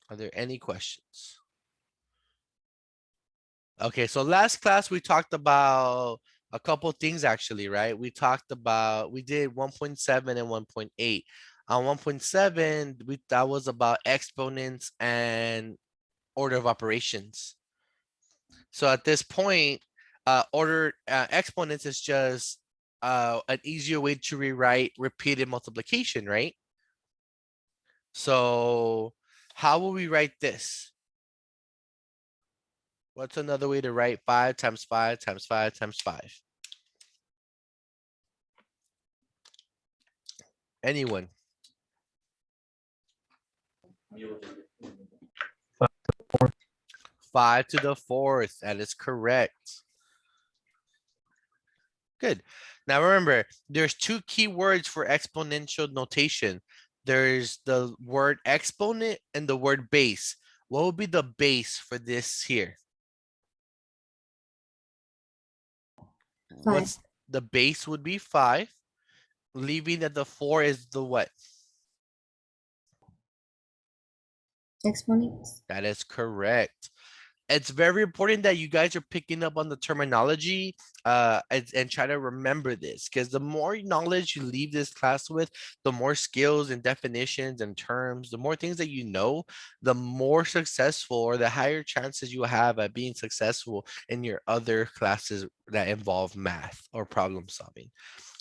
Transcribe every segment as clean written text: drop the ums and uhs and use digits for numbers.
Are there any questions? Okay, so last class we talked about a couple things actually, right? We did 1.7 and 1.8. On 1.7, that was about exponents and order of operations. So at this point, exponents is just an easier way to rewrite repeated multiplication, right? So how will we write this? What's another way to write 5 times 5 times 5 times 5? Anyone? 5 to the fourth. That is correct. Good. Now remember, there's two key words for exponential notation. There's the word exponent and the word base. What would be the base for this here? Five. What's the base would be 5, leaving that the 4 is the what? Exponents. That is correct. It's very important that you guys are picking up on the terminology and try to remember this, because the more knowledge you leave this class with, the more skills and definitions and terms, the more things that you know, the more successful or the higher chances you have at being successful in your other classes that involve math or problem solving.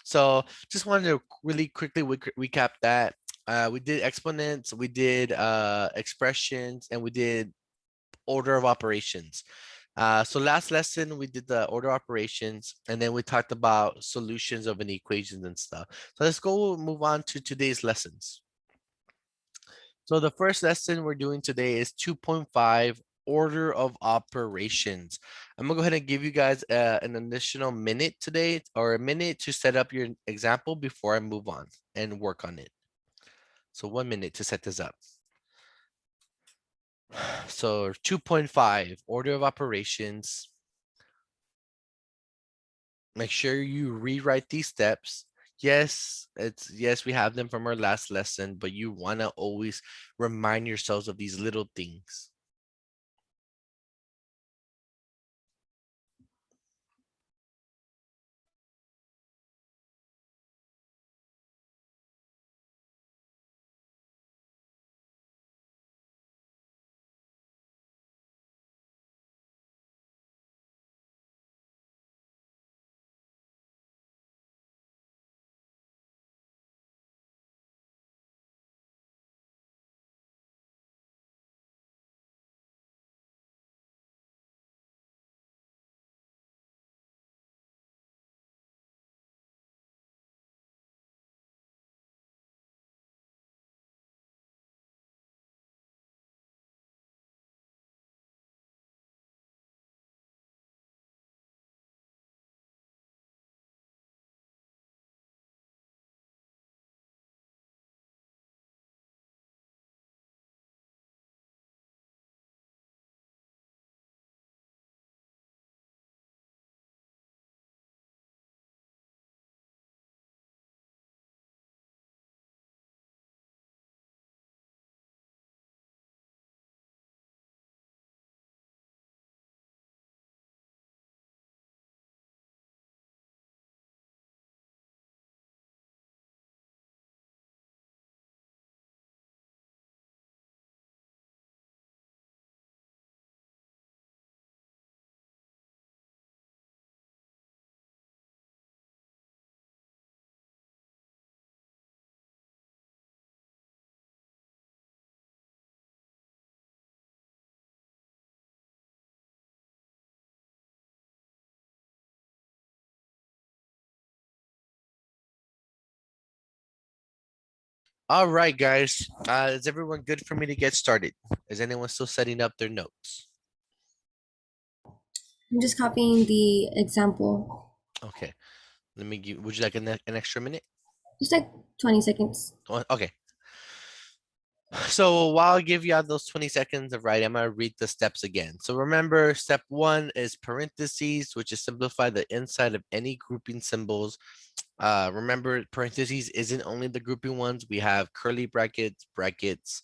So just wanted to really quickly recap that. We did exponents, we did expressions, and we did order of operations. So last lesson we did the order operations, and then we talked about solutions of an equations and stuff. So let's go move on to today's lessons. So the first lesson we're doing today is 2.5 order of operations. I'm gonna go ahead and give you guys an additional minute today, or a minute to set up your example before I move on and work on it. So 1 minute to set this up. So 2.5 order of operations. Make sure you rewrite these steps. Yes, we have them from our last lesson, but you want to always remind yourselves of these little things. All right, guys. Is everyone good for me to get started? Is anyone still setting up their notes? I'm just copying the example. Okay. Let me give, would you like an extra minute? Just like 20 seconds. Okay. So while I give you all those 20 seconds of writing, I'm gonna read the steps again. So remember, step 1 is parentheses, which is simplify the inside of any grouping symbols. Remember, parentheses isn't only the grouping ones. We have curly brackets, brackets,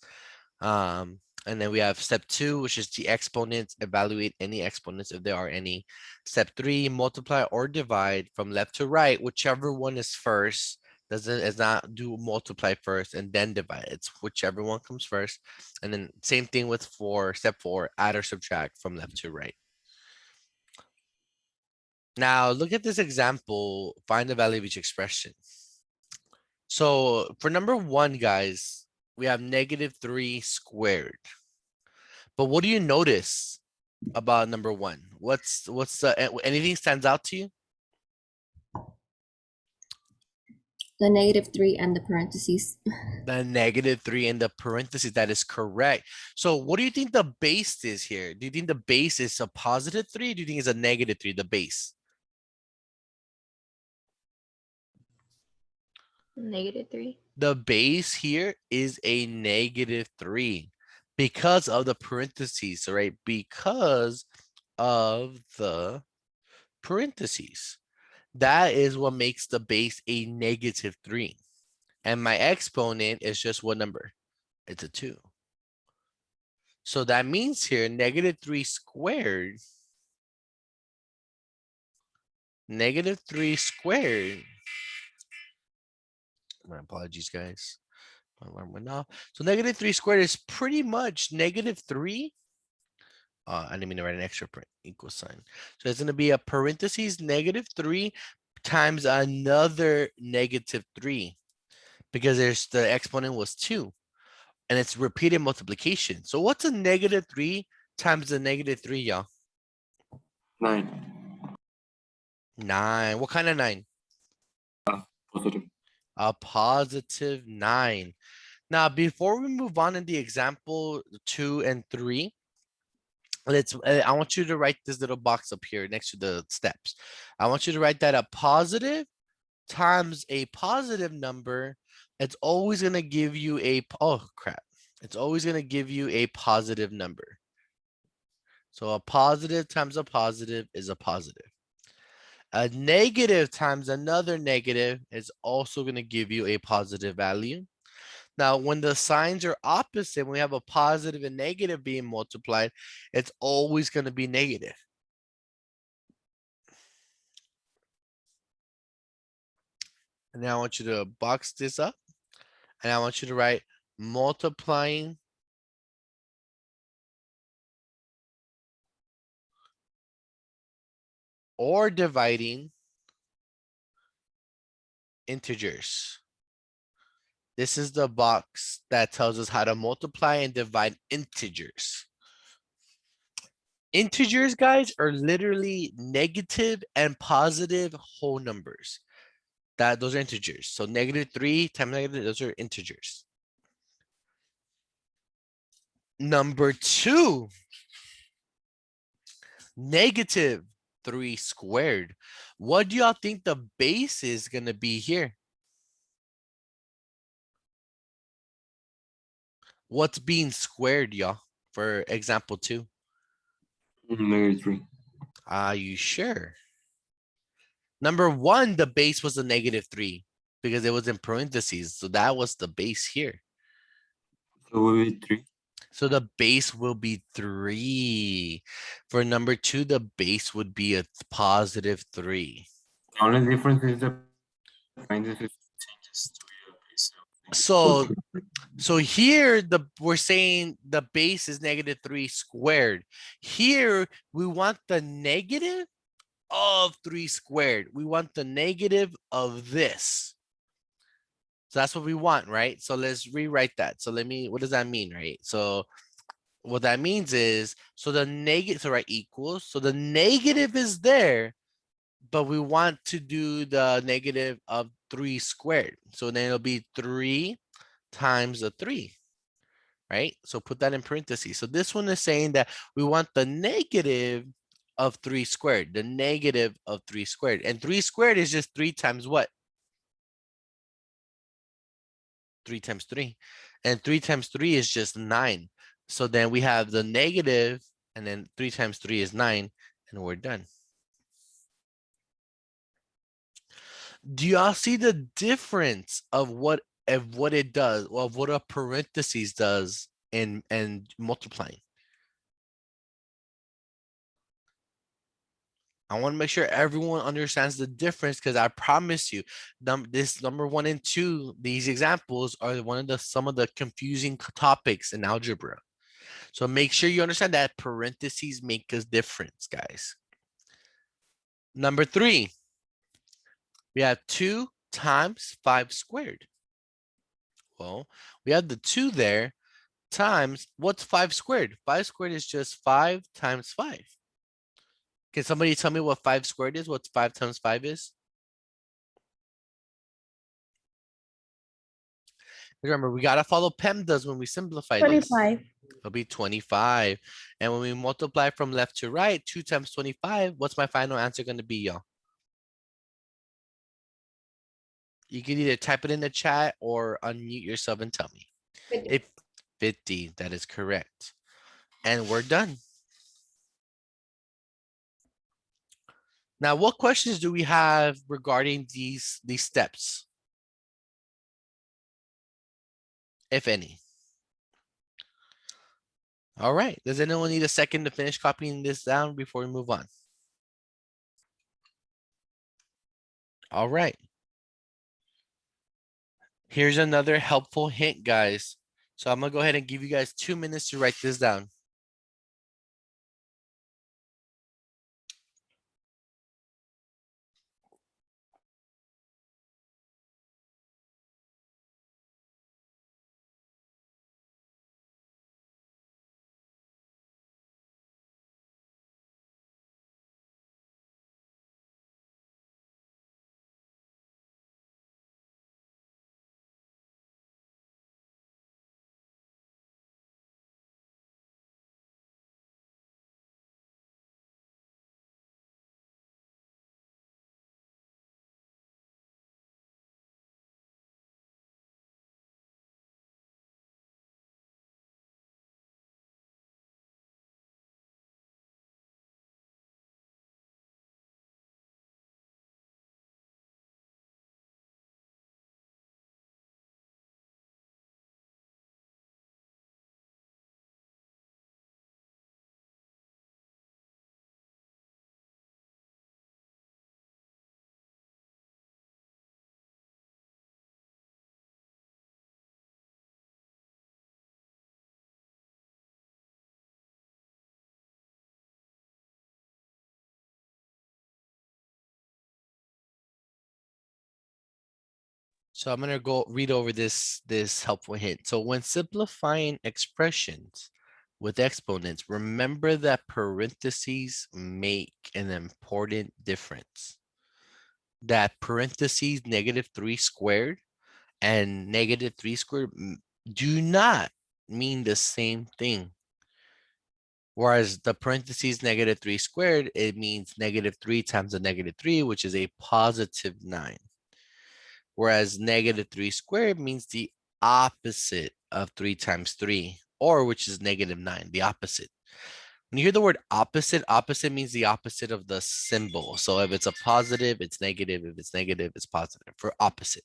And then we have step 2, which is the exponents. Evaluate any exponents if there are any. Step 3, multiply or divide from left to right, whichever one is first. Doesn't is not do multiply first and then divide. It's whichever one comes first. And then same thing with step 4, add or subtract from left to right. Now look at this example. Find the value of each expression. So for number 1, guys, we have -3 squared. But what do you notice about number 1? What's the anything stands out to you? The -3 and the parentheses. The -3 in the parentheses. That is correct. So what do you think the base is here? Do you think the base is a +3? Do you think it's a -3, the base? -3. The base here is a -3 because of the parentheses, right? Because of the parentheses. That is what makes the base a -3. And my exponent is just what number? It's a 2. So that means here -3 squared. -3 squared. My apologies, guys. My alarm went off. So -3 squared is pretty much -3. I didn't mean to write an extra equal sign. So it's going to be a parentheses -3 times another -3 because the exponent was 2 and it's repeated multiplication. So what's a -3 times a -3, y'all? 9. 9. What kind of 9? Positive. A +9. Now, before we move on in the example 2 and 3, I want you to write this little box up here next to the steps. I want you to write that a positive times a positive number, it's always going to give you oh crap. It's always going to give you a positive number. So a positive times a positive is a positive. A negative times another negative is also going to give you a positive value. Now, when the signs are opposite, when we have a positive and negative being multiplied, it's always going to be negative. And now I want you to box this up. And I want you to write multiplying or dividing integers. This is the box that tells us how to multiply and divide integers. Integers, guys, are literally negative and positive whole numbers. Those are integers. So -3 times negative, those are integers. Number 2, -3 squared. What do y'all think the base is going to be here? What's being squared, y'all, for example 2? -3. Are you sure? Number 1, the base was a -3 because it was in parentheses. So that was the base here. So will be 3. So the base will be 3. For number 2, the base would be a +3. The only difference is the parentheses changes to be a base So here we're saying the base is -3 squared. Here we want the negative of 3 squared. We want the negative of this. So that's what we want, right? So let's rewrite that. So what does that mean, right? So what that means is, so the negative, so right, equals. So the negative is there, but we want to do the negative of 3 squared. So then it'll be 3 times the 3, right? So put that in parentheses. So this one is saying that we want the negative of 3 squared, the negative of 3 squared. And 3 squared is just 3 times what? 3 times 3. And 3 times 3 is just 9. So then we have the negative, and then 3 times 3 is 9, and we're done. Do y'all see the difference of what it does, of what a parentheses does and multiplying. I want to make sure everyone understands the difference because I promise you, this number 1 and 2, these examples are one of the some of the confusing topics in algebra. So make sure you understand that parentheses make a difference, guys. Number 3, we have 2 times 5 squared. Well, we have the 2 there times, what's 5 squared? 5 squared is just 5 times 5. Can somebody tell me what 5 squared is? What 5 times 5 is? Remember, we gotta follow Pemdas when we simplify these. 25. It'll be 25. And when we multiply from left to right, 2 times 25, what's my final answer gonna be, y'all? You can either type it in the chat or unmute yourself and tell me. 50. If 50, that is correct. And we're done. Now, what questions do we have regarding these steps? If any. All right. Does anyone need a second to finish copying this down before we move on? All right. Here's another helpful hint, guys. So I'm gonna go ahead and give you guys 2 minutes to write this down. So I'm gonna go read over this helpful hint. So when simplifying expressions with exponents, remember that parentheses make an important difference. That parentheses -3 squared and -3 squared do not mean the same thing. Whereas the parentheses -3 squared, it means -3 times a -3, which is a +9. Whereas -3 squared means the opposite of 3 times 3, or which is -9, the opposite. When you hear the word opposite, opposite means the opposite of the symbol. So if it's a positive, it's negative. If it's negative, it's positive for opposite.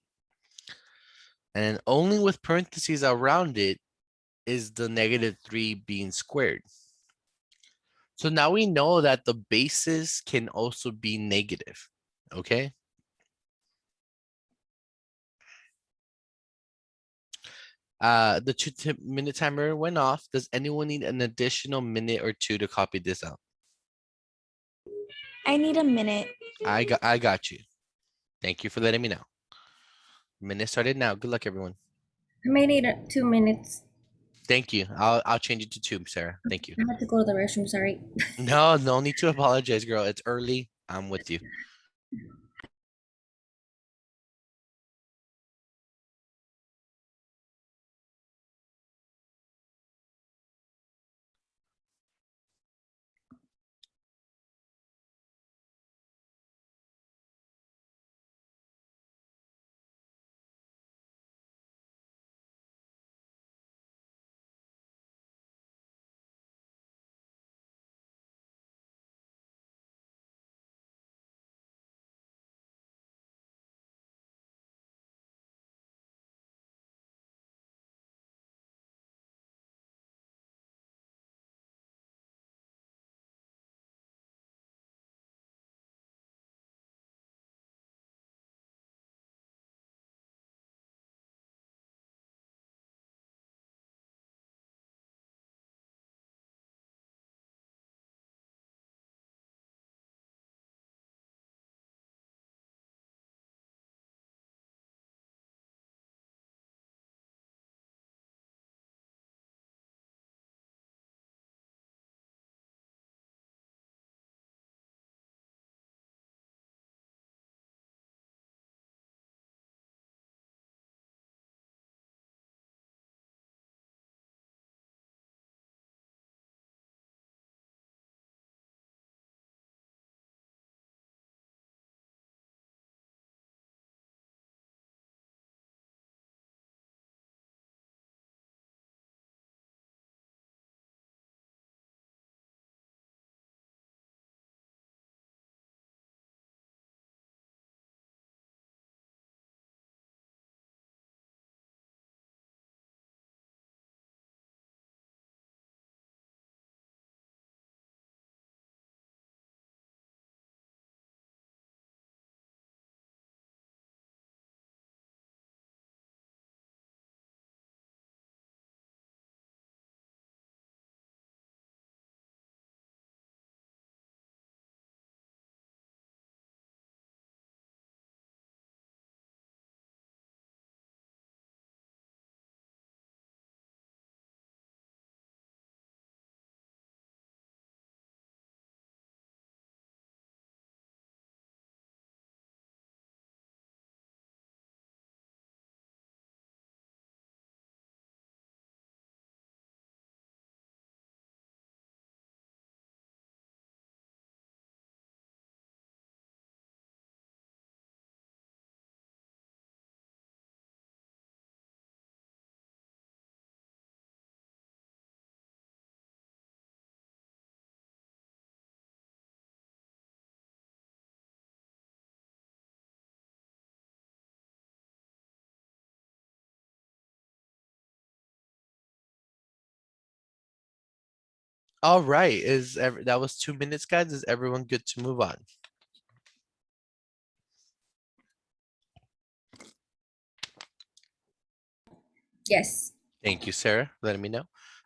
And only with parentheses around it is the -3 being squared. So now we know that the bases can also be negative, okay? The 2-minute timer went off. Does anyone need an additional minute or 2 to copy this out? I need a minute. I got you. Thank you for letting me know. Minute started now. Good luck, everyone. I may need 2 minutes. Thank you. I'll change it to 2, Sarah. Thank you. I have to go to the restroom, sorry. No, no need to apologize, girl. It's early. I'm with you. All right. That was 2 minutes, guys? Is everyone good to move on? Yes. Thank you, Sarah, for letting me know.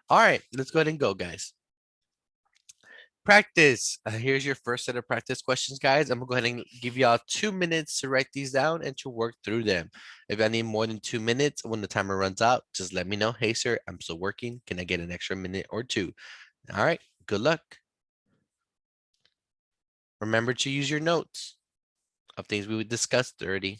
All right, let's go ahead and go, guys. Practice. Here's your first set of practice questions, guys. I'm gonna go ahead and give y'all 2 minutes to write these down and to work through them. If I need more than 2 minutes when the timer runs out, just let me know. Hey, sir, I'm still working. Can I get an extra minute or two? All right, good luck. Remember to use your notes of things we would discuss 30.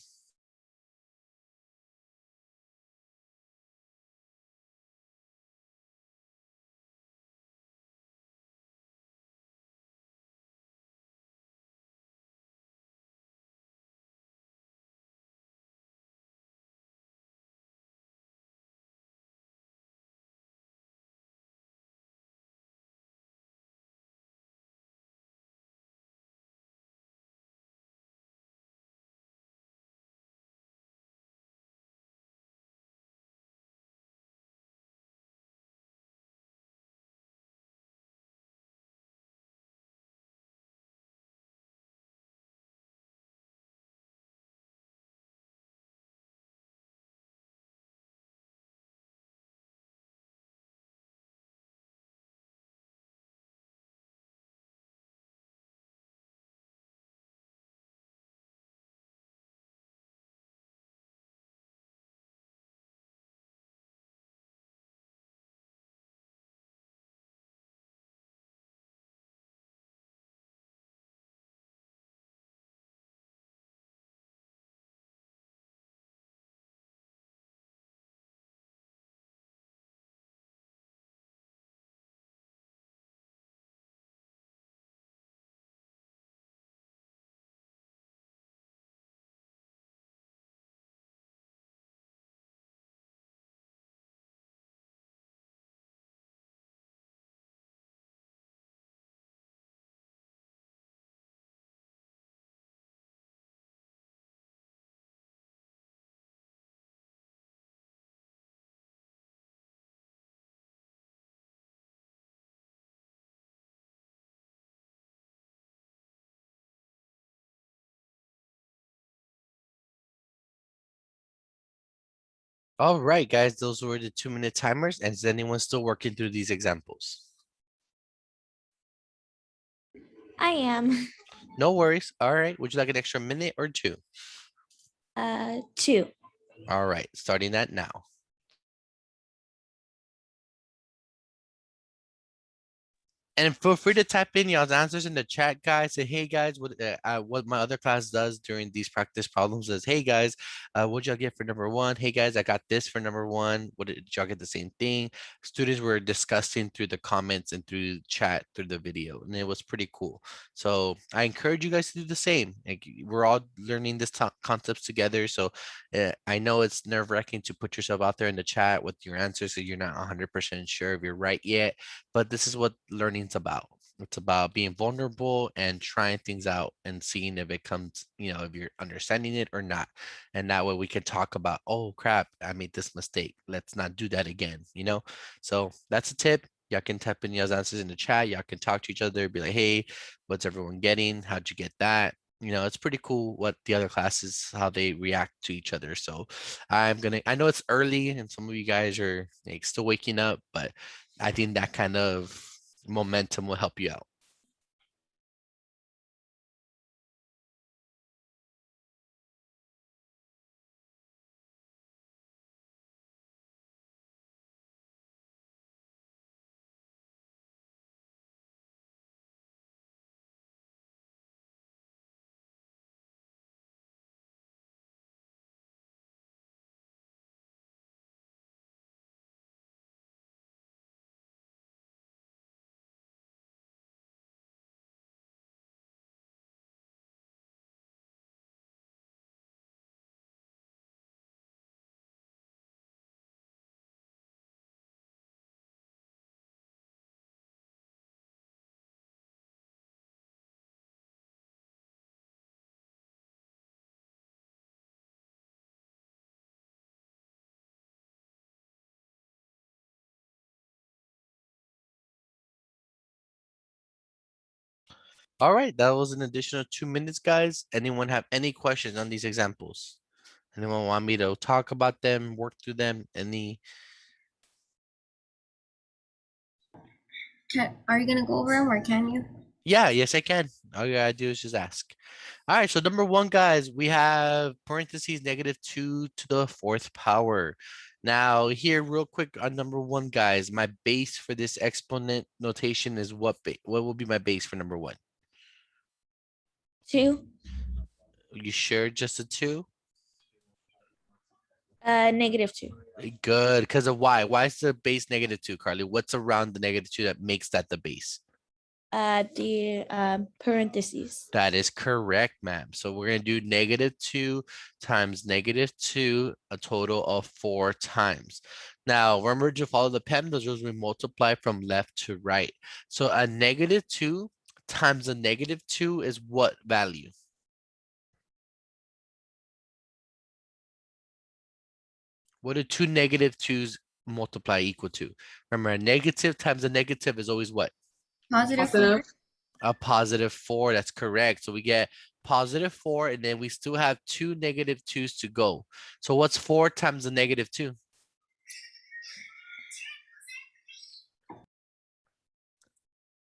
All right, guys, those were the 2 minute timers. And is anyone still working through these examples? I am. No worries. All right. Would you like an extra minute or two? 2. All right, starting that now. And feel free to type in y'all's answers in the chat, guys. Say, hey guys, what my other class does during these practice problems is, hey guys, what y'all get for number one? Hey guys, I got this for number one. What did y'all get the same thing? Students were discussing through the comments and through chat through the video, and it was pretty cool. So I encourage you guys to do the same. Like, we're all learning this concepts together. So I know it's nerve-wracking to put yourself out there in the chat with your answers, so you're not 100% sure if you're right yet, but this is what learning's about. It's about being vulnerable and trying things out and seeing if it comes, if you're understanding it or not. And that way we can talk about, oh crap, I made this mistake. Let's not do that again. So that's a tip. Y'all can type in y'all's answers in the chat. Y'all can talk to each other, be like, hey, what's everyone getting? How'd you get that? It's pretty cool what the other classes, how they react to each other. So I know it's early and some of you guys are like still waking up, but I think that kind of momentum will help you out. All right, that was an additional 2 minutes, guys. Anyone have any questions on these examples? Anyone want me to talk about them, work through them? Are you gonna go over them or can you? Yeah, yes, I can. All you gotta do is just ask. All right, so number one, guys, we have parentheses -2 to the fourth power. Now, here, real quick on number one, guys, my base for this exponent notation is what? What will be my base for number one? 2. You sure just a two? -2. Good, because of why? Why is the base -2, Carly? What's around the -2 that makes that the base? The parentheses. That is correct, ma'am. So we're going to do -2 times -2, a total of 4 times. Now, remember to follow the Pemdas rules, we multiply from left to right. So a -2 times a -2 is what value? What do two -2s multiply equal to? Remember, a negative times a negative is always what? Positive. Positive. A +4. That's correct. So we get +4, and then we still have two -2s to go. So what's 4 times a -2?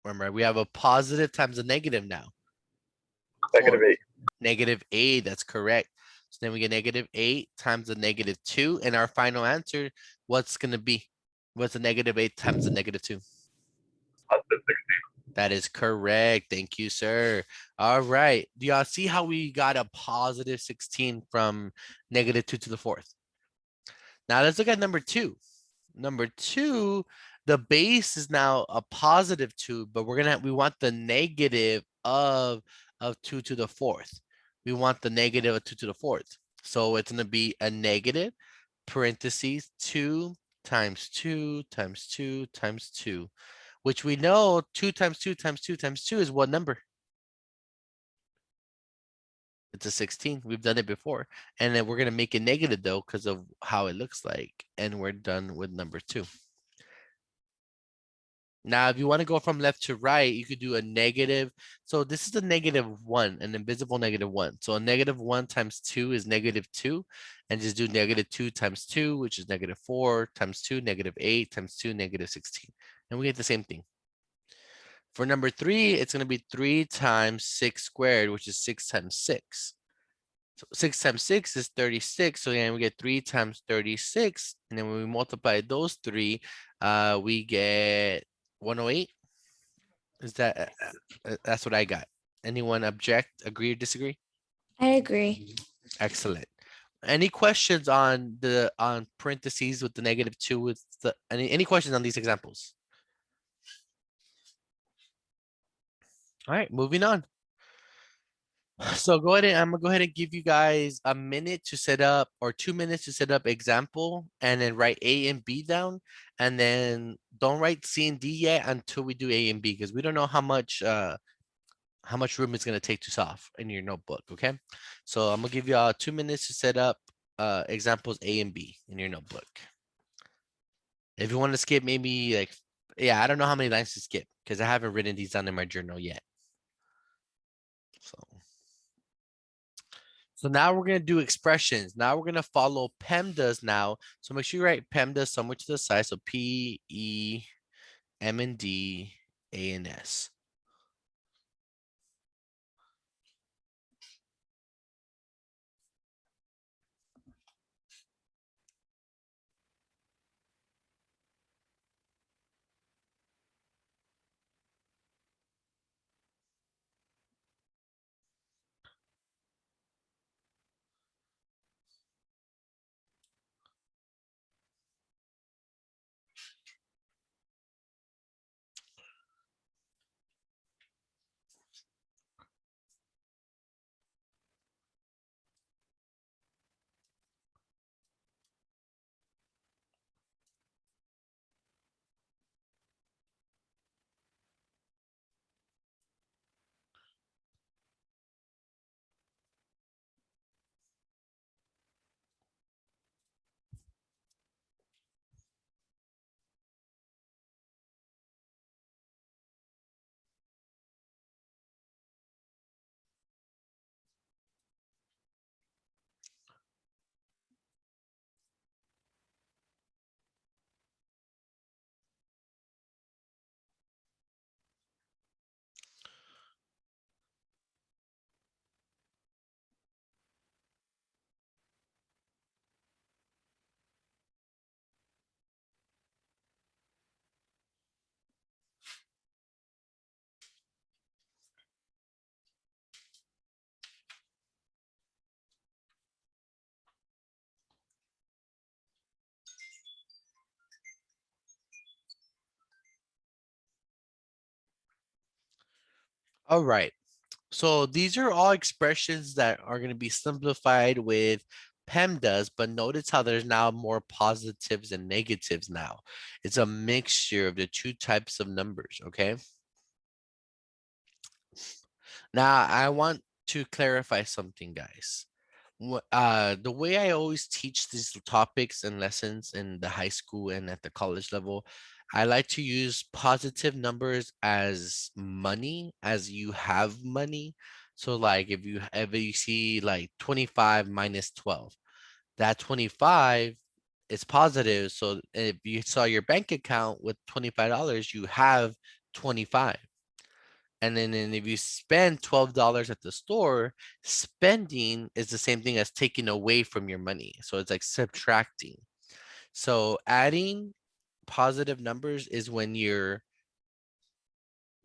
Remember, we have a positive times a negative now. -8. -8, that's correct. So then we get -8 times a -2, and our final answer, what's gonna be? What's a -8 times a -2? That is correct. Thank you, sir. All right. Do y'all see how we got a +16 from -2 to the fourth? Now let's look at number two. Number two, the base is now a +2, but we want the negative of 2 to the fourth. We want the negative of 2 to the fourth. So it's gonna be a negative parentheses 2 times 2 times 2 times 2, which we know 2 times 2 times 2 times 2 is what number? It's a 16. We've done it before. And then we're gonna make it negative though, because of how it looks like. And we're done with number two. Now, if you want to go from left to right, you could do a negative. So this is a -1, an invisible -1. So a -1 times 2 is -2. And just do -2 times 2, which is -4 times 2, -8 times 2, -16. And we get the same thing. For number three, it's going to be 3 times 6 squared, which is 6 times 6. So 6 times 6 is 36. So then we get 3 times 36. And then when we multiply those three, we get 108. Is that that's what I got? Anyone object, agree, or disagree? I agree. Excellent. Any questions on the parentheses with the -2 with the any questions on these examples? All right, moving on. So go ahead and I'm gonna go ahead and give you guys a minute to set up, or 2 minutes to set up example, and then write A and B down, and then don't write C and D yet until we do A and B, because we don't know how much room it's gonna take to solve in your notebook. Okay, so I'm gonna give you all 2 minutes to set up examples A and B in your notebook. If you want to skip, maybe like, yeah, I don't know how many lines to skip because I haven't written these down in my journal yet. So now we're gonna do expressions. Now we're gonna follow PEMDAS now. So make sure you write PEMDAS somewhere to the side. So P, E, M, and D, A, and S. All right. So these are all expressions that are going to be simplified with PEMDAS, but notice how there's now more positives and negatives now. It's a mixture of the two types of numbers, okay? Now, I want to clarify something, guys. The way I always teach these topics and lessons in the high school and at the college level, I like to use positive numbers as money, as you have money. So like if you ever you see like 25 minus 12, that 25 is positive. So if you saw your bank account with $25, you have 25. And then if you spend $12 at the store, spending is the same thing as taking away from your money. So it's like subtracting. So adding positive numbers is when you're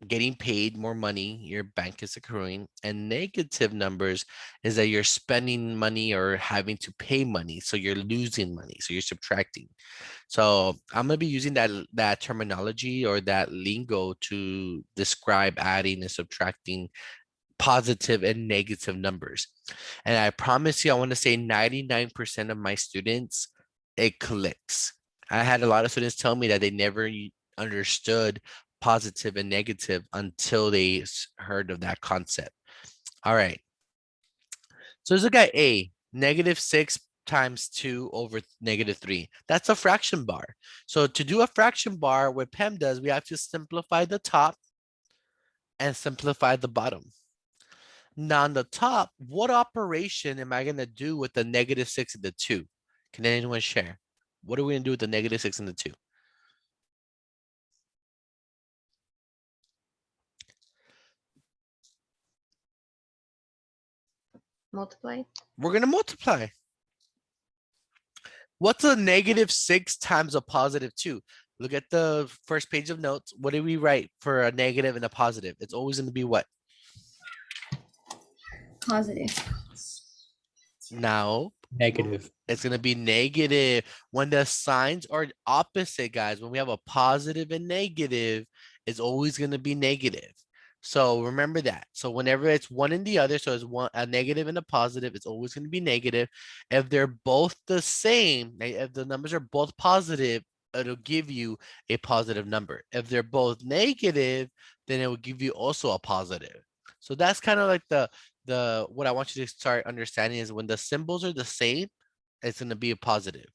getting paid more money, your bank is accruing, and negative numbers is that you're spending money or having to pay money. So you're losing money. So you're subtracting. So I'm gonna be using that terminology or that lingo to describe adding and subtracting positive and negative numbers. And I promise you, I want to say 99% of my students, it clicks. I had a lot of students tell me that they never understood positive and negative until they heard of that concept. All right. So let's look at A, -6 times 2 over -3. That's a fraction bar. So to do a fraction bar, what PEM does, we have to simplify the top and simplify the bottom. Now on the top, what operation am I gonna do with the -6 and the 2? Can anyone share? What are we gonna do with the -6 and the 2? Multiply. We're gonna multiply. What's a -6 times a +2? Look at the first page of notes. What did we write for a negative and a positive? It's always gonna be what? Positive. Now, Negative. it's gonna be negative. When the signs are opposite, guys, when we have a positive and negative, it's always gonna be negative. So remember that. So whenever it's one and the other, so it's one a negative and a positive, it's always gonna be negative. If they're both the same, if the numbers are both positive, it'll give you a positive number. If they're both negative, then it will give you also a positive. So that's kind of like the what I want you to start understanding is when the symbols are the same, it's going to be a positive.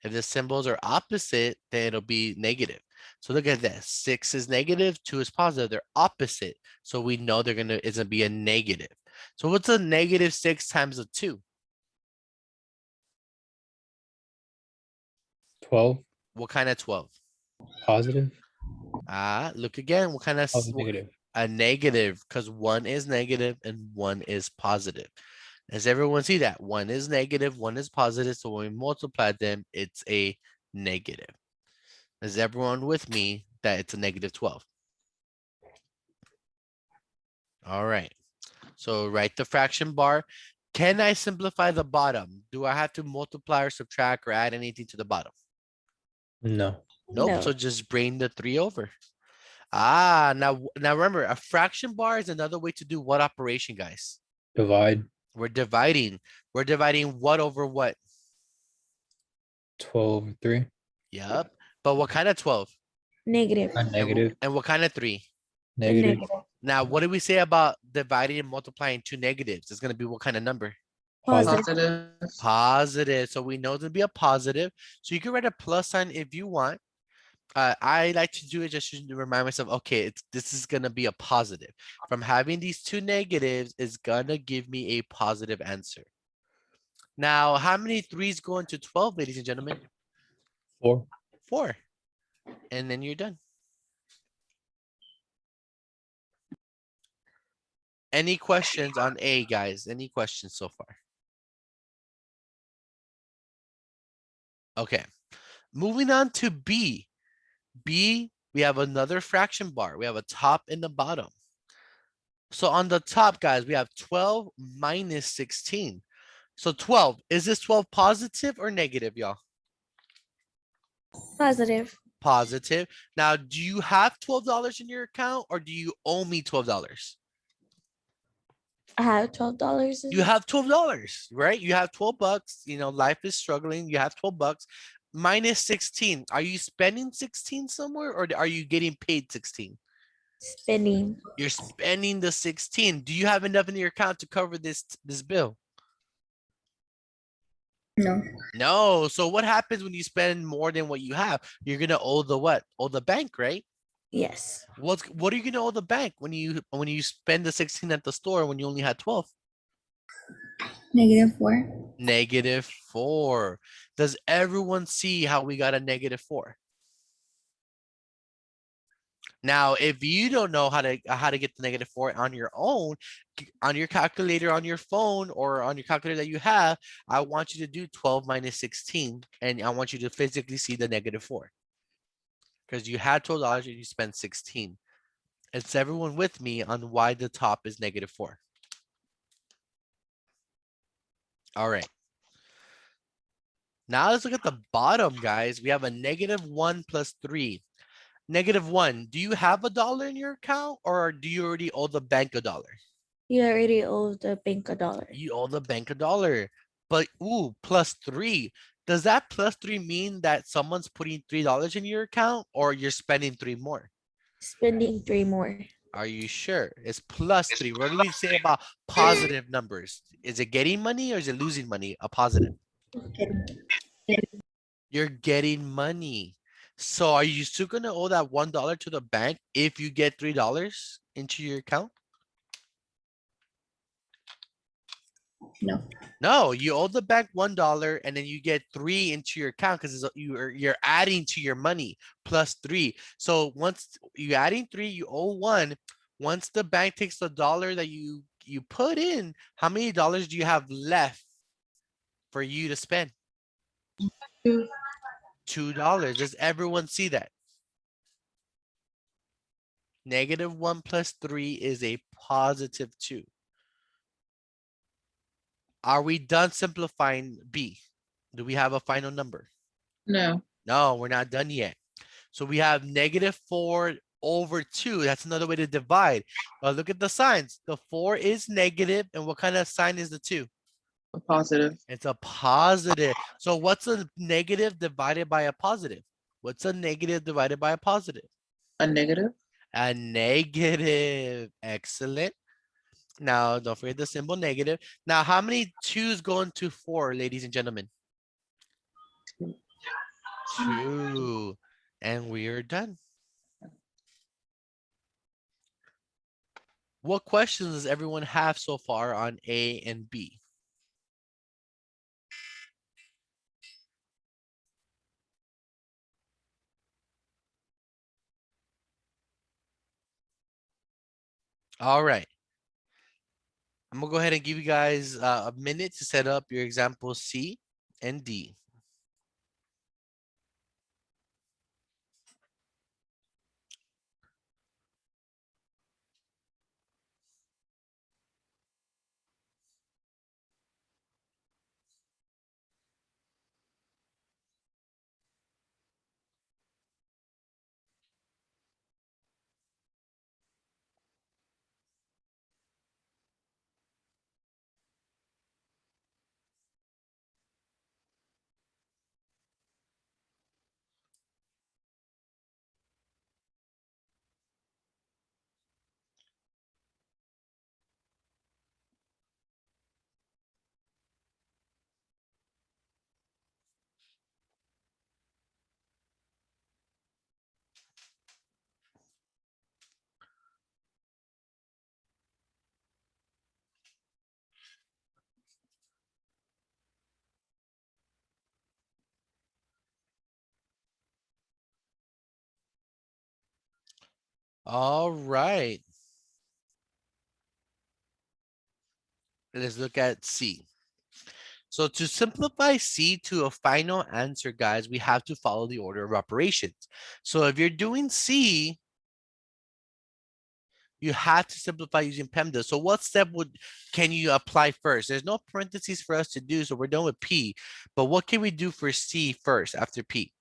If the symbols are opposite, then it'll be negative. So look at this. 6 is negative, 2 is positive. They're opposite. So we know it's gonna be a negative. So what's a -6 times a 2? 12. What kind of 12? Positive. Look again. What kind of Oh, negative. a negative? Because one is negative and one is positive. Does everyone see that? One is negative, one is positive. So when we multiply them, it's a negative. Is everyone with me that it's a -12? All right. So write the fraction bar. Can I simplify the bottom? Do I have to multiply or subtract or add anything to the bottom? No. Nope. No. So just bring the 3 over. Now remember, a fraction bar is another way to do what operation, guys? Divide. We're dividing. We're dividing what over what? 12, 3. Yep. But what kind of 12? Negative. A negative. And what kind of 3? Negative. Now, what did we say about dividing and multiplying two negatives? It's going to be what kind of number? Positive. Positive. Positive. So we know it's going to be a positive. So you can write a plus sign if you want. I like to do it just to remind myself, okay, this is going to be a positive. From having these two negatives is going to give me a positive answer. Now, how many 3s go into 12, ladies and gentlemen? 4. 4. And then you're done. Any questions on A, guys? Any questions so far? Okay. Moving on to B. B, we have another fraction bar. We have a top and the bottom. So on the top, guys, we have 12 minus 16. So 12, is this 12 positive or negative, y'all? Positive. Positive. Now, do you have $12 in your account or do you owe me $12? I have $12. You have $12, right? You have 12 bucks. You know, life is struggling. You have 12 bucks minus 16. Are you spending 16 somewhere or are you getting paid 16? Spending. You're spending the 16. Do you have enough in your account to cover this bill? No. No. So what happens when you spend more than what you have? You're gonna owe the what? Owe the bank, right? Yes. What are you gonna owe the bank when you spend the 16 at the store when you only had 12? -4. -4. Does everyone see how we got a -4? Now, if you don't know how to get the -4 on your own, on your calculator on your phone or on your calculator that you have, I want you to do 12 minus 16, and I want you to physically see the -4 because you had $12 and you spent 16. Is everyone with me on why the top is -4? All right. Now let's look at the bottom, guys. We have a -1 plus 3. -1, do you have $1 in your account or do you already owe the bank $1? You already owe the bank $1. You owe the bank $1. But ooh, plus 3. Does that plus 3 mean that someone's putting $3 in your account or you're spending 3 more? Spending 3 more. Are you sure? It's plus 3. What do we say about positive numbers? Is it getting money or is it losing money? A positive. You're getting money. So are you still gonna owe that $1 to the bank if you get $3 into your account? No. No, you owe the bank $1 and then you get 3 into your account because you're adding to your money plus 3. So once you're adding 3, you owe 1. Once the bank takes the dollar that you put in, how many dollars do you have left for you to spend? $2. Does everyone see that? -1 plus 3 is a positive 2. Are we done simplifying B? Do we have a final number? No. No, we're not done yet. So we have -4 over 2. That's another way to divide. But look at the signs. The 4 is negative, and what kind of sign is the 2? A positive. It's a positive. So what's a negative divided by a positive? What's a negative divided by a positive? A negative. A negative. Excellent. Now, don't forget the symbol negative. Now, how many 2's go into 4, ladies and gentlemen? 2. And we are done. What questions does everyone have so far on A and B? All right. I'm gonna go ahead and give you guys a minute to set up your example C and D. All right. Let's look at C. So to simplify C to a final answer, guys, we have to follow the order of operations. So if you're doing C, you have to simplify using Pemdas. So what step can you apply first? There's no parentheses for us to do, so we're done with P. But what can we do for C first after P?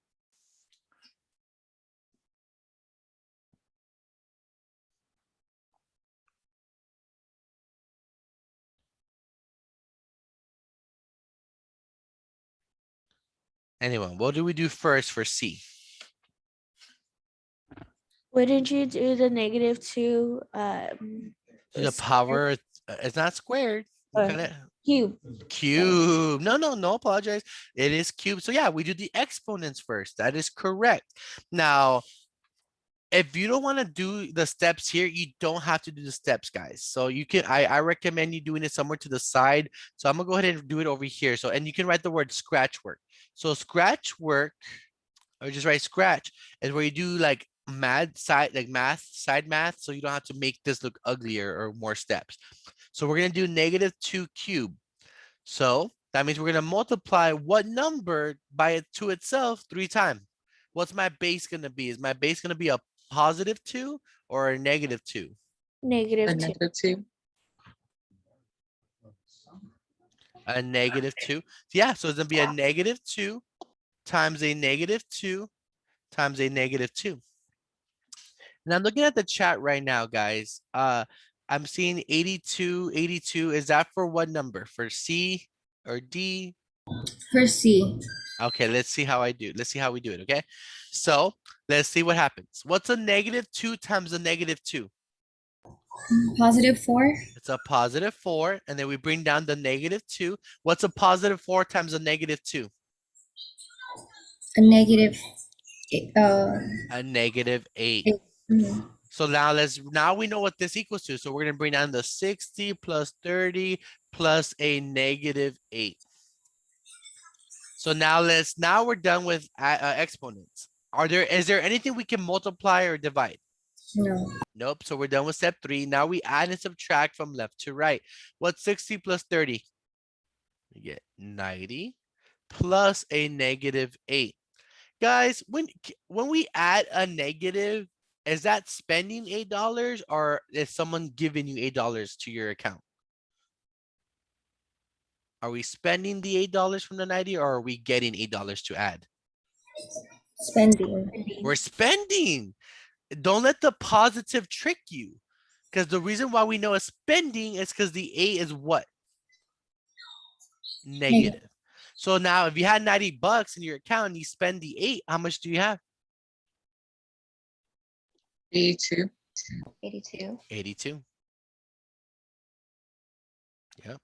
Anyone, what do we do first for C? Wouldn't you do the -2 The square power, it's not squared. You or kinda cube? cube. No, apologize. It is cube. So yeah, we do the exponents first. That is correct. Now, if you don't want to do the steps here, you don't have to do the steps, guys. So you can, I recommend you doing it somewhere to the side. So I'm gonna go ahead and do it over here. So, and you can write the word scratch work. So scratch work, or just write scratch, is where you do like math side math. So you don't have to make this look uglier or more steps. So we're gonna do -2 cube. So that means we're gonna multiply what number by it to itself 3 times. What's my base gonna be? Is my base gonna be a +2 or a -2? A -2. -2. A -2. Yeah, so it's gonna be a -2 times a -2 times a -2. And I'm looking at the chat right now, guys. I'm seeing 82, 82. Is that for what number? For C or D? For C. Okay, let's see how I do. Let's see how we do it, okay? So let's see what happens. What's a -2 times a -2? +4. It's a +4, and then we bring down the -2. What's a +4 times a -2? A negative. A -8. 8. Mhm. So now we know what this equals to. So we're gonna bring down the 60 plus 30 plus a -8. So now we're done with exponents. Is there anything we can multiply or divide? No. Nope. So we're done with step 3. Now we add and subtract from left to right. What's 60 plus 30? We get 90 plus a -8. Guys, when we add a negative, is that spending $8 or is someone giving you $8 to your account? Are we spending the $8 from the 90 or are we getting $8 to add? Spending. We're spending. Don't let the positive trick you. Because the reason why we know it's spending is because the 8 is what? Negative. So now if you had 90 bucks in your account and you spend the 8, how much do you have? 82. 82. 82. Yep.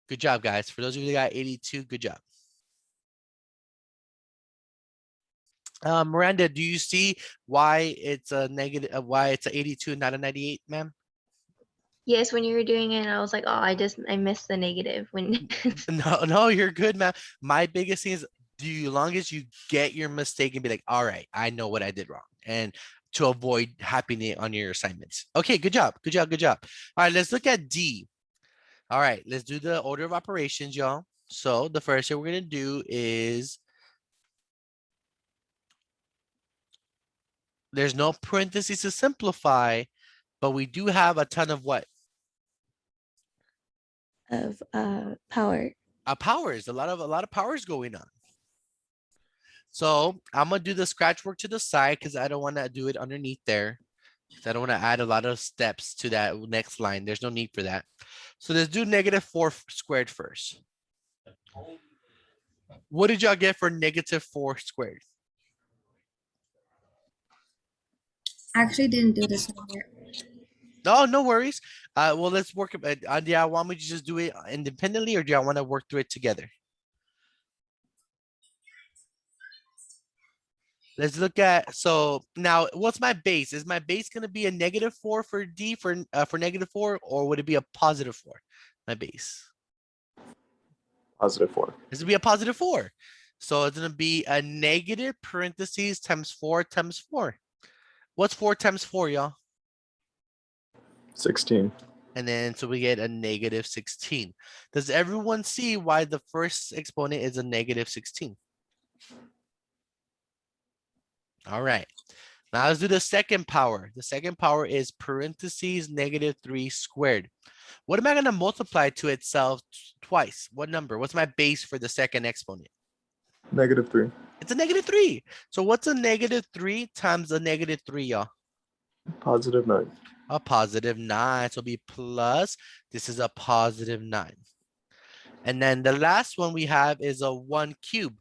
Good job, guys. For those of you that got 82, good job. Miranda, do you see why it's a negative, why it's a 82 and not a 98, ma'am? Yes, when you were doing it, I was like, oh, I missed the negative when No, you're good, man. My biggest thing is, long as you get your mistake and be like, all right, I know what I did wrong, and to avoid happening on your assignments. Okay, good job. All right, let's look at D. All right, let's do the order of operations, y'all. So the first thing we're gonna do is there's no parentheses to simplify, but we do have a ton of what? Of power. Powers, a lot of powers going on. So I'm gonna do the scratch work to the side because I don't want to do it underneath there. I don't want to add a lot of steps to that next line. There's no need for that. So let's do -4 squared first. What did y'all get for -4 squared? Actually didn't do this homework. Oh, no worries. Well, let's work. Do y'all want me to just do it independently or do y'all want to work through it together? Let's look at, so now what's my base? Is my base going to be a -4 for D for -4, or would it be a +4? My base. +4. This would be a +4. So it's going to be a negative parentheses times 4 times 4. What's 4 times 4, y'all? 16. And then so we get a -16. Does everyone see why the first exponent is a -16? All right. Now let's do the second power. The second power is parentheses -3 squared. What am I going to multiply to itself twice? What number? What's my base for the second exponent? -3. It's a -3. So what's a -3 times a -3, y'all? +9. A +9. So it'll be plus. This is a +9. And then the last one we have is a 1 cube.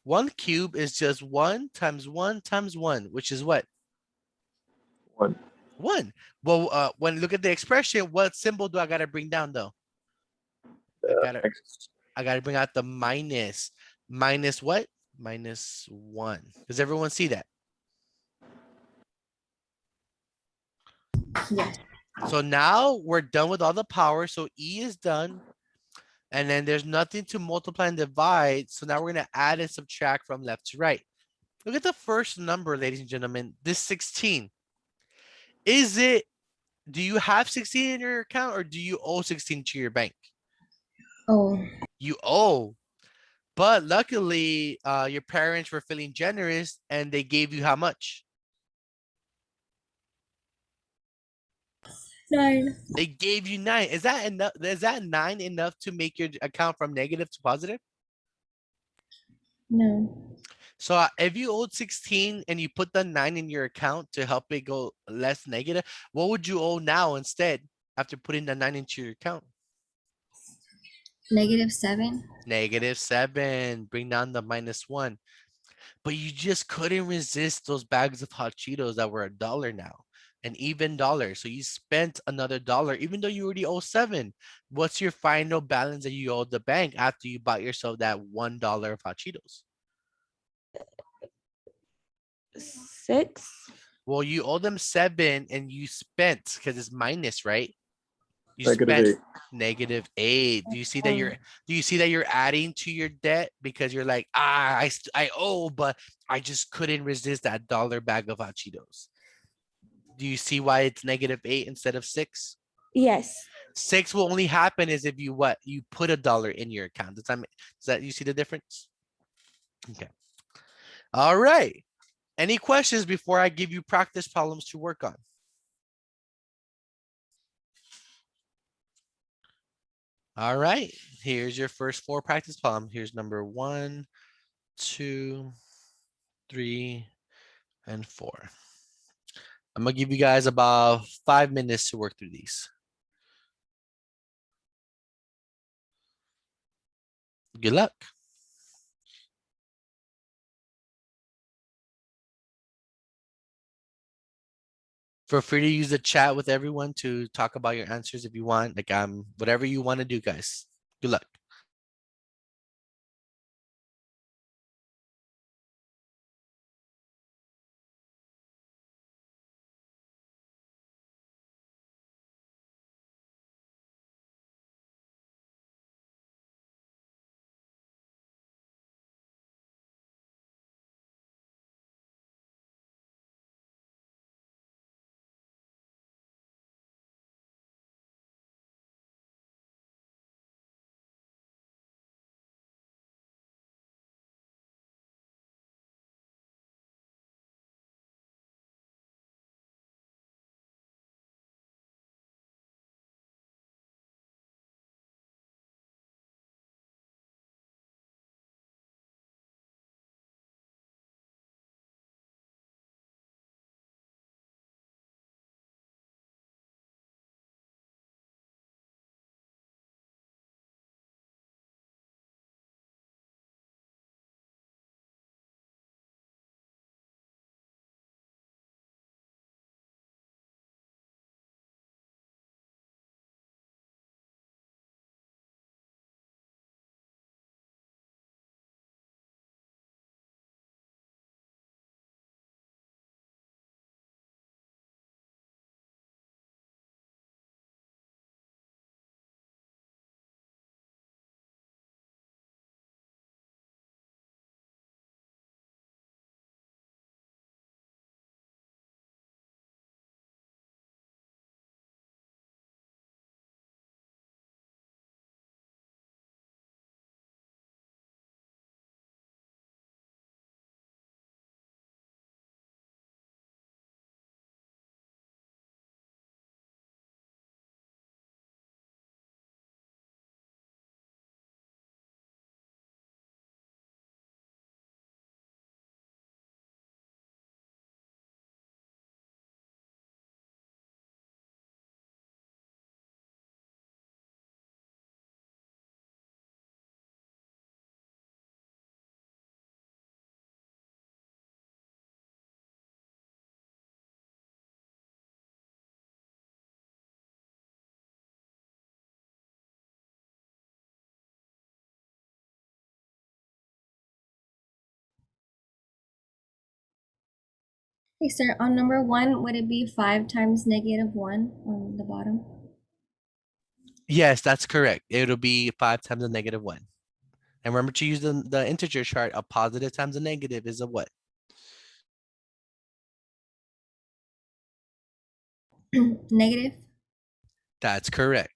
1 cube is just 1 times 1 times 1, which is what? 1. 1. Well, when look at the expression, what symbol do I gotta bring down though? X. I gotta bring out the minus. Minus what? Minus 1. Does everyone see that? Yes. So now we're done with all the power. So E is done. And then there's nothing to multiply and divide. So now we're gonna add and subtract from left to right. Look at the first number, ladies and gentlemen. This 16. Do you have 16 in your account or do you owe 16 to your bank? Oh, You owe. But luckily, your parents were feeling generous and they gave you how much? 9. They gave you 9. Is that enough? Is that 9 enough to make your account from negative to positive? No. So if you owed 16 and you put the 9 in your account to help it go less negative, what would you owe now instead after putting the 9 into your account? -7. -7. Bring down the -1. But you just couldn't resist those bags of hot Cheetos that were $1 now. An even dollar. So you spent another dollar, even though you already owe 7. What's your final balance that you owe the bank after you bought yourself that $1 of hot Cheetos? 6. Well, you owe them 7 and you spent because it's minus, right? You Negative spent 8. -8. Do you see that you're adding to your debt because you're like, I owe, but I just couldn't resist that dollar bag of hot Cheetos. Do you see why it's -8 instead of 6? Yes. 6 will only happen is if you what? You put $1 in your account. Does that you see the difference? Okay. All right. Any questions before I give you practice problems to work on? All right. Here's your first 4 practice problem. Here's number 1, 2, 3, and 4. I'm gonna give you guys about 5 minutes to work through these. Good luck. Feel free to use the chat with everyone to talk about your answers if you want. Like whatever you want to do, guys. Good luck. Okay, sir, on number 1, would it be 5 times -1 on the bottom? Yes, that's correct. It'll be 5 times a -1. And remember to use the integer chart. A positive times a negative is a what? Negative? That's correct.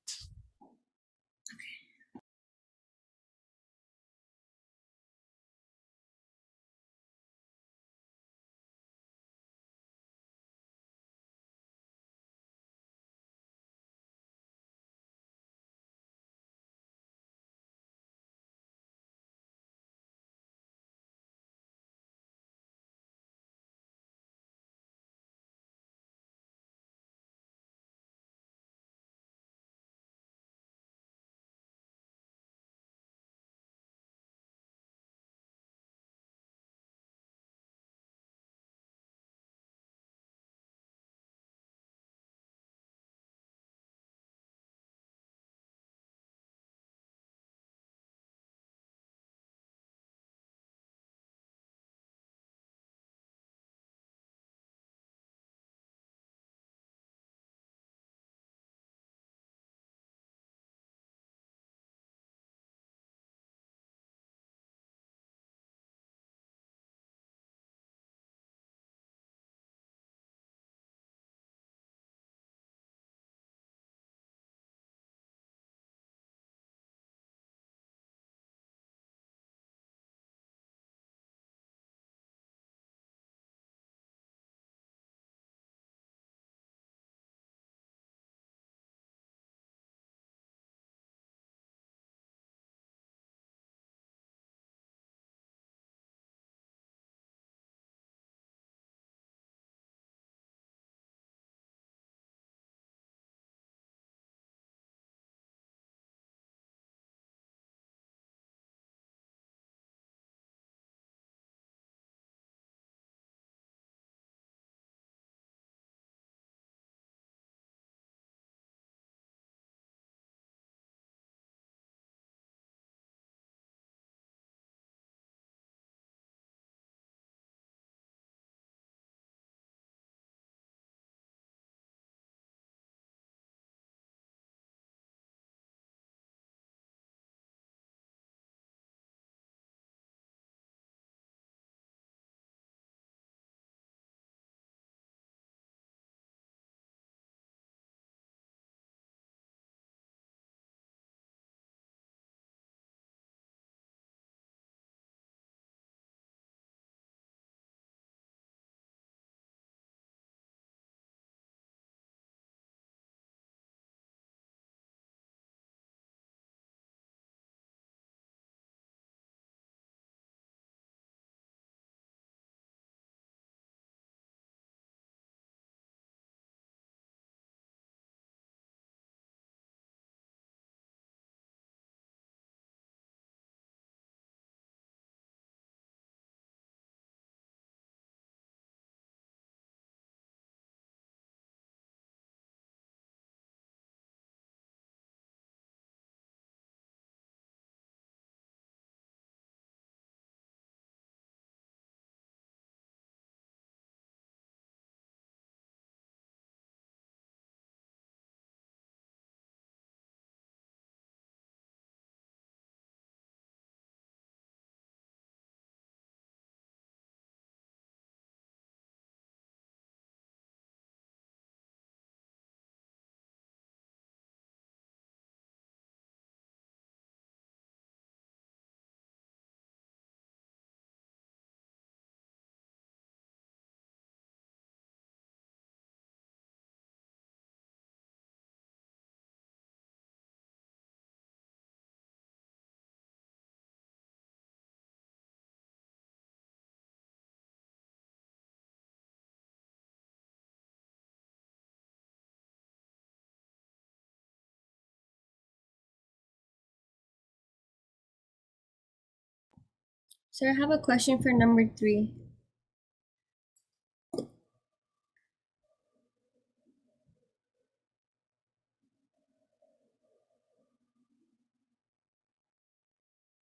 Sir, I have a question for number 3.